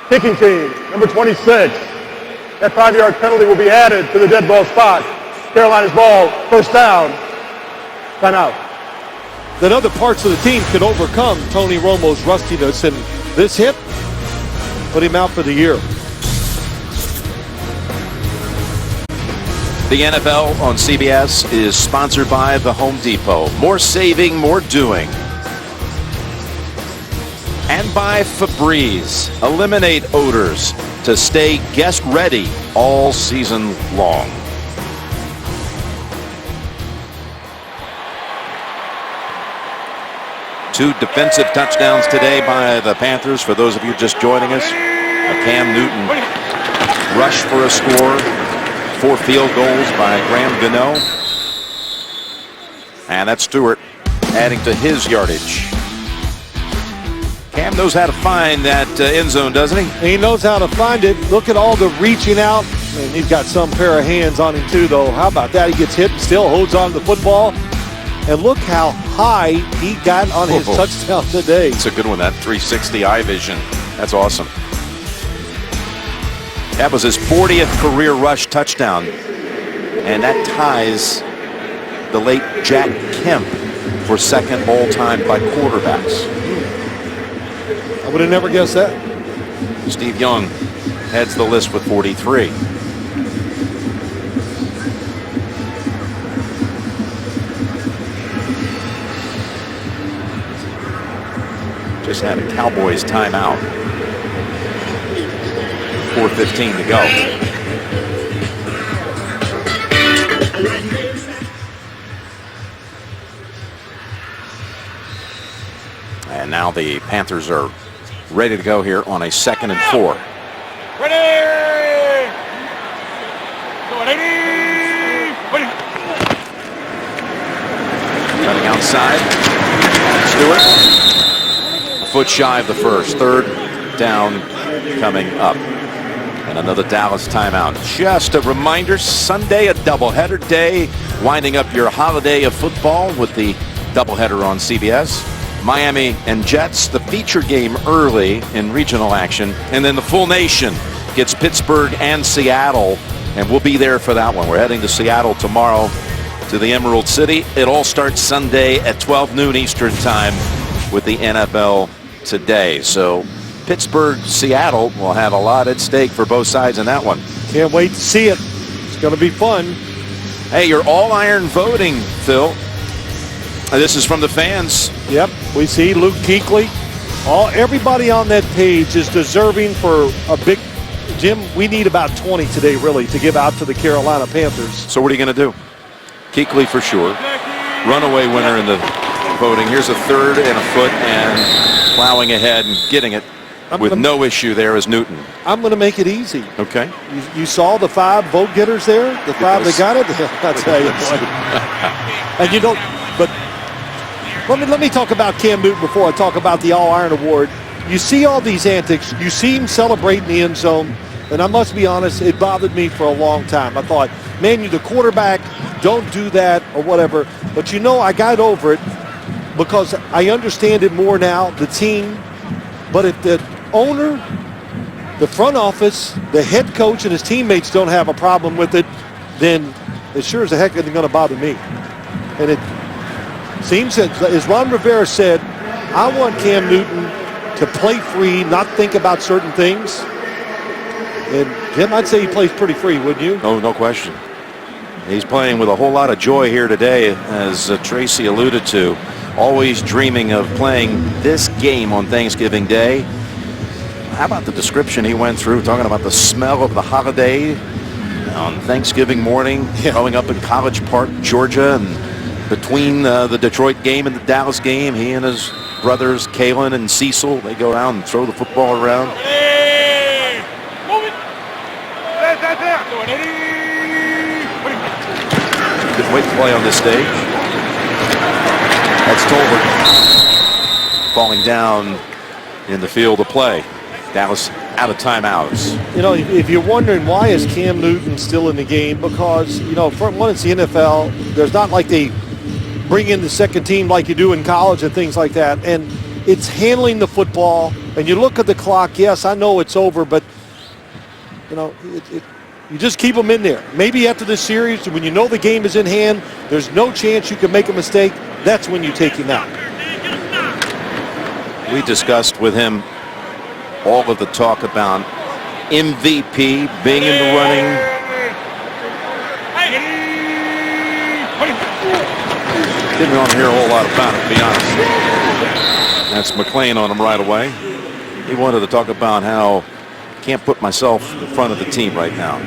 [SPEAKER 5] Kicking team, number 26. That 5-yard penalty will be added to the dead ball spot. Carolina's ball, first down. Timeout.
[SPEAKER 2] That other parts of the team could overcome Tony Romo's rustiness, and this hit put him out for the year.
[SPEAKER 1] The NFL on CBS is sponsored by the Home Depot. More saving, more doing. And by Febreze. Eliminate odors to stay guest ready all season long. Two defensive touchdowns today by the Panthers. For those of you just joining us, a Cam Newton rush for a score. 4 field goals by Graham Gano. And that's Stewart adding to his yardage. Cam knows how to find that end zone, doesn't he?
[SPEAKER 2] He knows how to find it. Look at all the reaching out. And he's got some pair of hands on him too, though. How about that? He gets hit and still holds on to the football. And look how high he got on his touchdown today.
[SPEAKER 1] It's a good one, that 360 eye vision. That's awesome. That was his 40th career rush touchdown. And that ties the late Jack Kemp for second all-time by quarterbacks.
[SPEAKER 2] I would have never guessed that.
[SPEAKER 1] Steve Young heads the list with 43. Just had a Cowboys timeout. 4:15 to go. And now the Panthers are ready to go here on a 2nd and 4.
[SPEAKER 10] Ready!
[SPEAKER 1] Cutting outside. Stewart. A foot shy of the first. 3rd down coming up. And another Dallas timeout. Just a reminder, Sunday a doubleheader day. Winding up your holiday of football with the doubleheader on CBS. Miami and Jets, the feature game early in regional action. And then the full nation gets Pittsburgh and Seattle. And we'll be there for that one. We're heading to Seattle tomorrow to the Emerald City. It all starts Sunday at 12 noon Eastern time with the NFL today. So Pittsburgh, Seattle will have a lot at stake for both sides in that one.
[SPEAKER 2] Can't wait to see it. It's going to be fun.
[SPEAKER 1] Hey, you're all iron voting, Phil. This is from the fans.
[SPEAKER 2] Yep, we see Luke Kuechly. Everybody on that page is deserving for a big. Jim, we need about 20 today, really, to give out to the Carolina Panthers.
[SPEAKER 1] So what are you going to do? Kuechly for sure. Runaway winner in the voting. Here's a 3rd and a foot, and plowing ahead and getting it with no issue there is Newton.
[SPEAKER 2] I'm going to make it easy.
[SPEAKER 1] Okay.
[SPEAKER 2] You saw the 5 vote getters there? The 5 that got it? I'll tell you. And you don't, but let me talk about Cam Newton before I talk about the All-Iron Award. You see all these antics. You see him celebrating the end zone. And I must be honest, it bothered me for a long time. I thought, man, you're the quarterback. Don't do that or whatever. But I got over it because I understand it more now, the team. But if the owner, the front office, the head coach, and his teammates don't have a problem with it, then it sure as the heck isn't going to bother me. And it seems that, as Ron Rivera said, I want Cam Newton to play free, not think about certain things. And Jim, I'd say he plays pretty free, wouldn't you?
[SPEAKER 1] No question. He's playing with a whole lot of joy here today, as Tracy alluded to. Always dreaming of playing this game on Thanksgiving Day. How about the description he went through, talking about the smell of the holiday on Thanksgiving morning, growing up in College Park, Georgia, and between the Detroit game and the Dallas game, he and his brothers, Kalen and Cecil, they go out and throw the football around. Couldn't wait to play on this stage. That's Tolbert falling down in the field of play. Dallas out of timeouts.
[SPEAKER 2] You know, if you're wondering why is Cam Newton still in the game, because, you know, for one, it's the NFL. There's not like they bring in the second team like you do in college and things like that. And it's handling the football. And you look at the clock, yes, I know it's over, but, you know, you just keep them in there. Maybe after this series, when you know the game is in hand, there's no chance you can make a mistake. That's when you take him out.
[SPEAKER 1] We discussed with him all of the talk about MVP being in the running. Didn't want to hear a whole lot about it, to be honest. That's McClain on him right away. He wanted to talk about how I can't put myself in front of the team right now.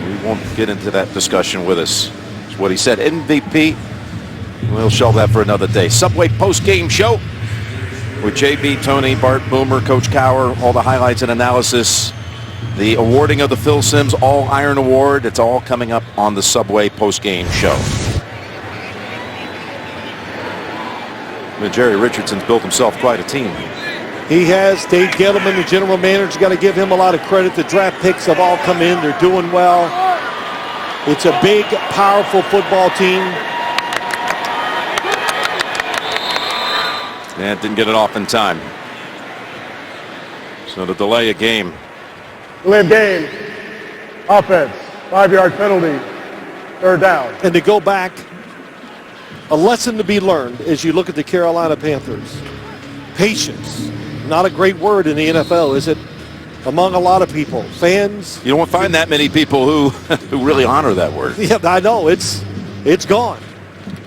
[SPEAKER 1] We won't get into that discussion with us. That's what he said. MVP, we'll shelve that for another day. Subway post-game show with JB, Tony, Bart, Boomer, Coach Cower, all the highlights and analysis. The awarding of the Phil Simms All-Iron Award. It's all coming up on the Subway post-game show. Jerry Richardson's built himself quite a team.
[SPEAKER 2] He has. Dave Gettleman, the general manager, got to give him a lot of credit. The draft picks have all come in. They're doing well. It's a big, powerful football team.
[SPEAKER 1] And didn't get it off in time. So to delay a game.
[SPEAKER 5] Delay of game. Offense. 5-yard penalty. Third down.
[SPEAKER 2] And to go back, a lesson to be learned as you look at the Carolina Panthers. Patience. Not a great word in the NFL, is it? Among a lot of people. Fans.
[SPEAKER 1] You don't find that many people who really honor that word.
[SPEAKER 2] Yeah, I know. It's gone.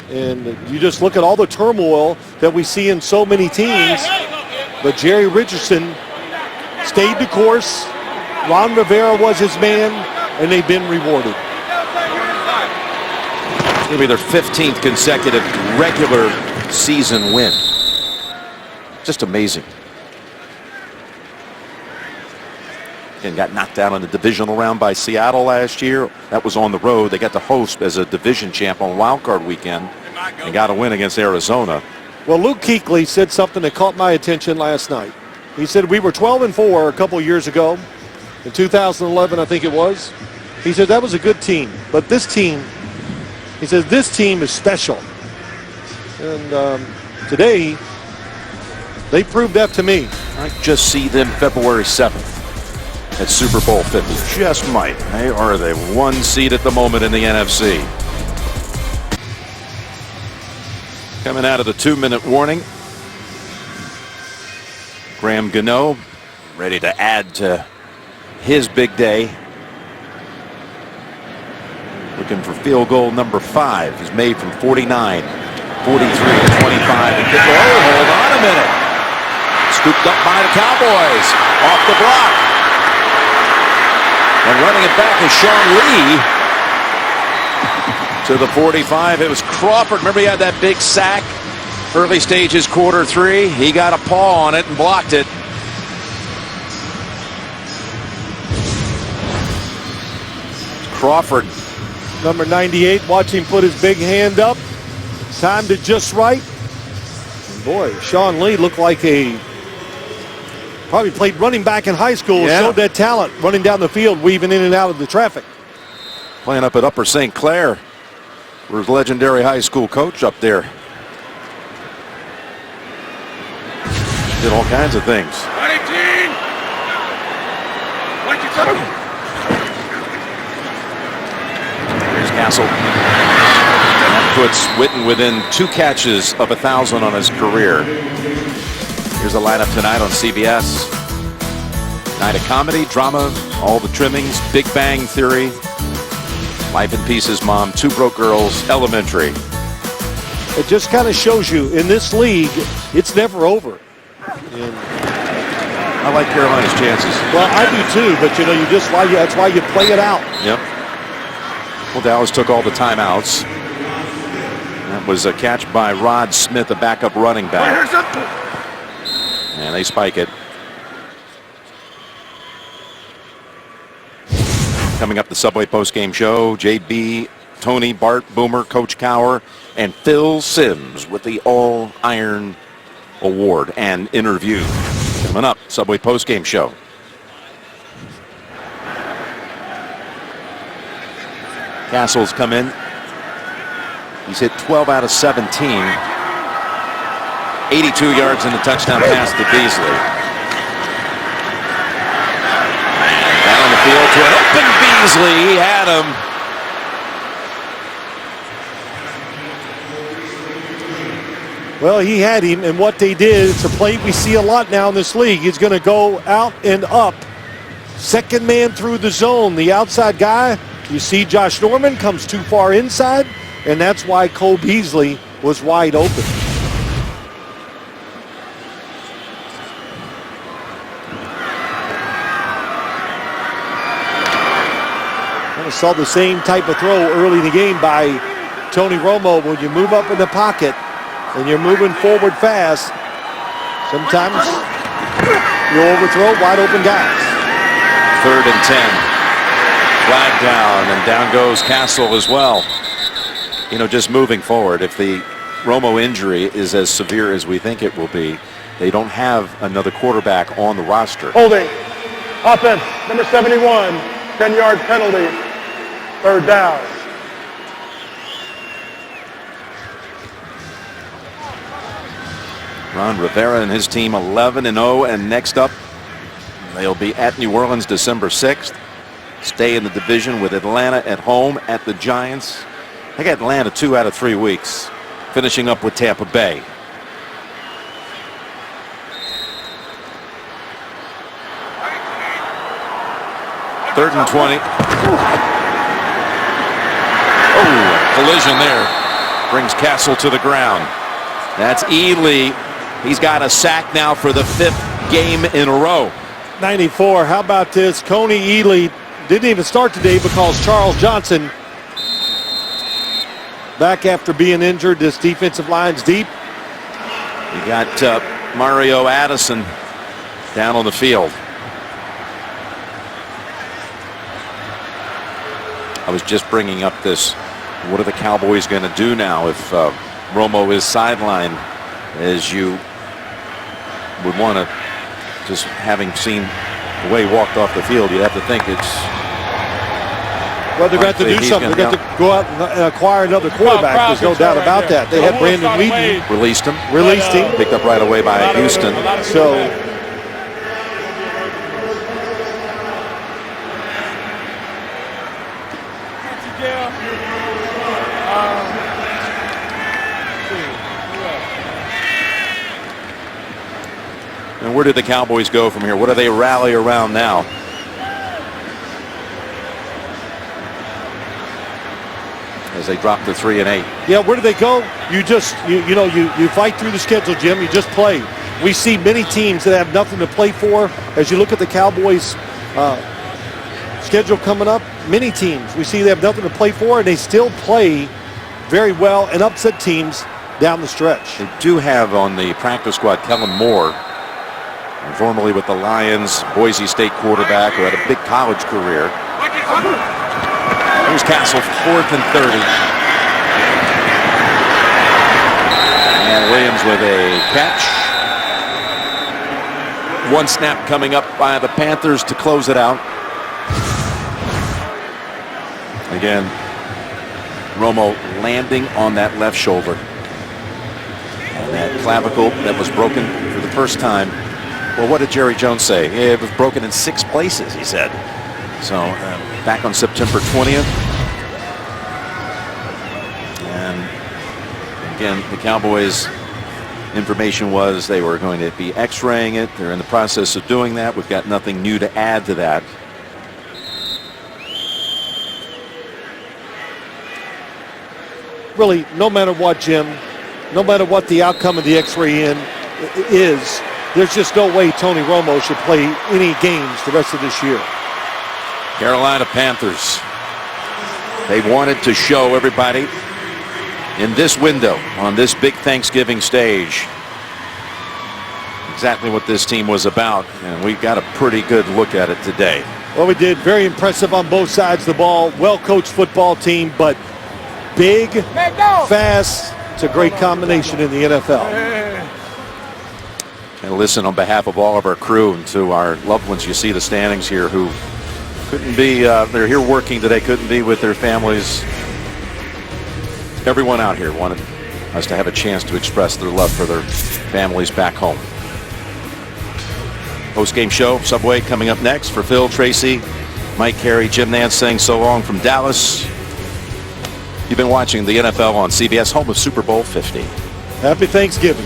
[SPEAKER 2] And you just look at all the turmoil that we see in so many teams. But Jerry Richardson stayed the course. Ron Rivera was his man, and they've been rewarded.
[SPEAKER 1] It'll be their 15th consecutive regular season win. Just amazing. Again, got knocked out in the divisional round by Seattle last year. That was on the road. They got to host as a division champ on Wild Card weekend and got a win against Arizona.
[SPEAKER 2] Well, Luke Kuechly said something that caught my attention last night. He said we were 12-4 a couple years ago. In 2011, I think it was. He said that was a good team. But this team, he says, this team is special. And today, they proved that to me.
[SPEAKER 1] I just see them February 7th at Super Bowl 50. Just might. They are the 1 seed at the moment in the NFC. Coming out of the 2-minute warning. Graham Gano ready to add to his big day. Looking for field goal number 5. Is made from 49, 43 to 25. And hold on a minute. Scooped up by the Cowboys. Off the block. And running it back is Sean Lee. To the 45. It was Crawford. Remember he had that big sack? Early stages, quarter 3. He got a paw on it and blocked it. Crawford.
[SPEAKER 2] Number 98, watch him put his big hand up. Timed it just right. Boy, Sean Lee looked like probably played running back in high school.
[SPEAKER 1] Yeah.
[SPEAKER 2] Showed that talent, running down the field, weaving in and out of the traffic.
[SPEAKER 1] Playing up at Upper St. Clair. For his legendary high school coach up there. Did all kinds of things. Here's Castle. That puts Witten within 2 catches of 1,000 on his career. Here's the lineup tonight on CBS. Night of comedy, drama, all the trimmings, Big Bang Theory, Life in Pieces, Mom, Two Broke Girls, Elementary.
[SPEAKER 2] It just kind of shows you in this league, it's never over. And
[SPEAKER 1] I like Carolina's chances.
[SPEAKER 2] well, I do too, but you know, that's why you play it out.
[SPEAKER 1] Yep. Well, Dallas took all the timeouts. That was a catch by Rod Smith, a backup running back. And they spike it. Coming up, the Subway postgame show, JB, Tony, Bart, Boomer, Coach Cower, and Phil Simms with the All-Iron Award and interview. Coming up, Subway postgame show. Castle's come in. He's hit 12 out of 17. 82 yards in the touchdown pass to Beasley. And down on the field to an open Beasley. He had him.
[SPEAKER 2] Well, he had him, and what they did, it's a play we see a lot now in this league. He's going to go out and up. Second man through the zone. The outside guy, you see Josh Norman comes too far inside, and that's why Cole Beasley was wide open. I saw the same type of throw early in the game by Tony Romo. When you move up in the pocket and you're moving forward fast, sometimes you overthrow wide open guys.
[SPEAKER 1] 3rd and 10. Flag down, and down goes Castle as well. You know, just moving forward, if the Romo injury is as severe as we think it will be, they don't have another quarterback on the roster.
[SPEAKER 5] Holding. Offense, number 71, 10-yard penalty. 3rd down.
[SPEAKER 1] Ron Rivera and his team 11-0, and next up they'll be at New Orleans December 6th. Stay in the division with Atlanta at home at the Giants. They got Atlanta 2 out of 3 weeks, finishing up with Tampa Bay. Third and 20. Oh, collision there. Brings Castle to the ground. That's Ely. He's got a sack now for the 5th game in a row.
[SPEAKER 2] 94. How about this? Coney Ely didn't even start today because Charles Johnson, back after being injured. This defensive line's deep.
[SPEAKER 1] You got Mario Addison down on the field. I was just bringing up this. What are the Cowboys going to do now if Romo is sidelined? As you would want to, just having seen the way he walked off the field, you'd have to think it's.
[SPEAKER 2] Well, they're going to have to do something. They're going to go out and acquire another quarterback. There's no doubt about that. They had Brandon Weeden.
[SPEAKER 1] Released him.
[SPEAKER 2] Picked
[SPEAKER 1] up right away by Houston.
[SPEAKER 2] So.
[SPEAKER 1] And where did the Cowboys go from here? What do they rally around now? As they drop to 3 and 8.
[SPEAKER 2] Yeah, where do they go? You just you fight through the schedule, Jim. You just play. We see many teams that have nothing to play for. As you look at the Cowboys schedule coming up, many teams we see they have nothing to play for, and they still play very well and upset teams down the stretch.
[SPEAKER 1] They do have on the practice squad Kellen Moore, formerly with the Lions, Boise State quarterback who had a big college career. Here's Castle, 4th and 30. And Williams with a catch. One snap coming up by the Panthers to close it out. Again, Romo landing on that left shoulder. And that clavicle that was broken for the first time. Well, what did Jerry Jones say? Yeah, it was broken in 6 places, he said. So back on September 20th. And again, the Cowboys Information was they were going to be x-raying it. They're in the process of doing that. We've got nothing new to add to that.
[SPEAKER 2] Really, no matter what, Jim, no matter what the outcome of the x-ray is, there's just no way Tony Romo should play any games the rest of this year.
[SPEAKER 1] Carolina Panthers. They wanted to show everybody in this window on this big Thanksgiving stage exactly what this team was about, and we got a pretty good look at it today.
[SPEAKER 2] Well, we did. Very impressive on both sides of the ball. Well-coached football team, but big, fast. It's a great combination in the NFL.
[SPEAKER 1] And listen on behalf of all of our crew and to our loved ones. You see the standings here who couldn't be, they're here working today, couldn't be with their families. Everyone out here wanted us to have a chance to express their love for their families back home. Post-game show, Subway coming up next. For Phil, Tracy, Mike Carey, Jim Nance saying so long from Dallas. You've been watching the NFL on CBS, home of Super Bowl 50.
[SPEAKER 2] Happy Thanksgiving.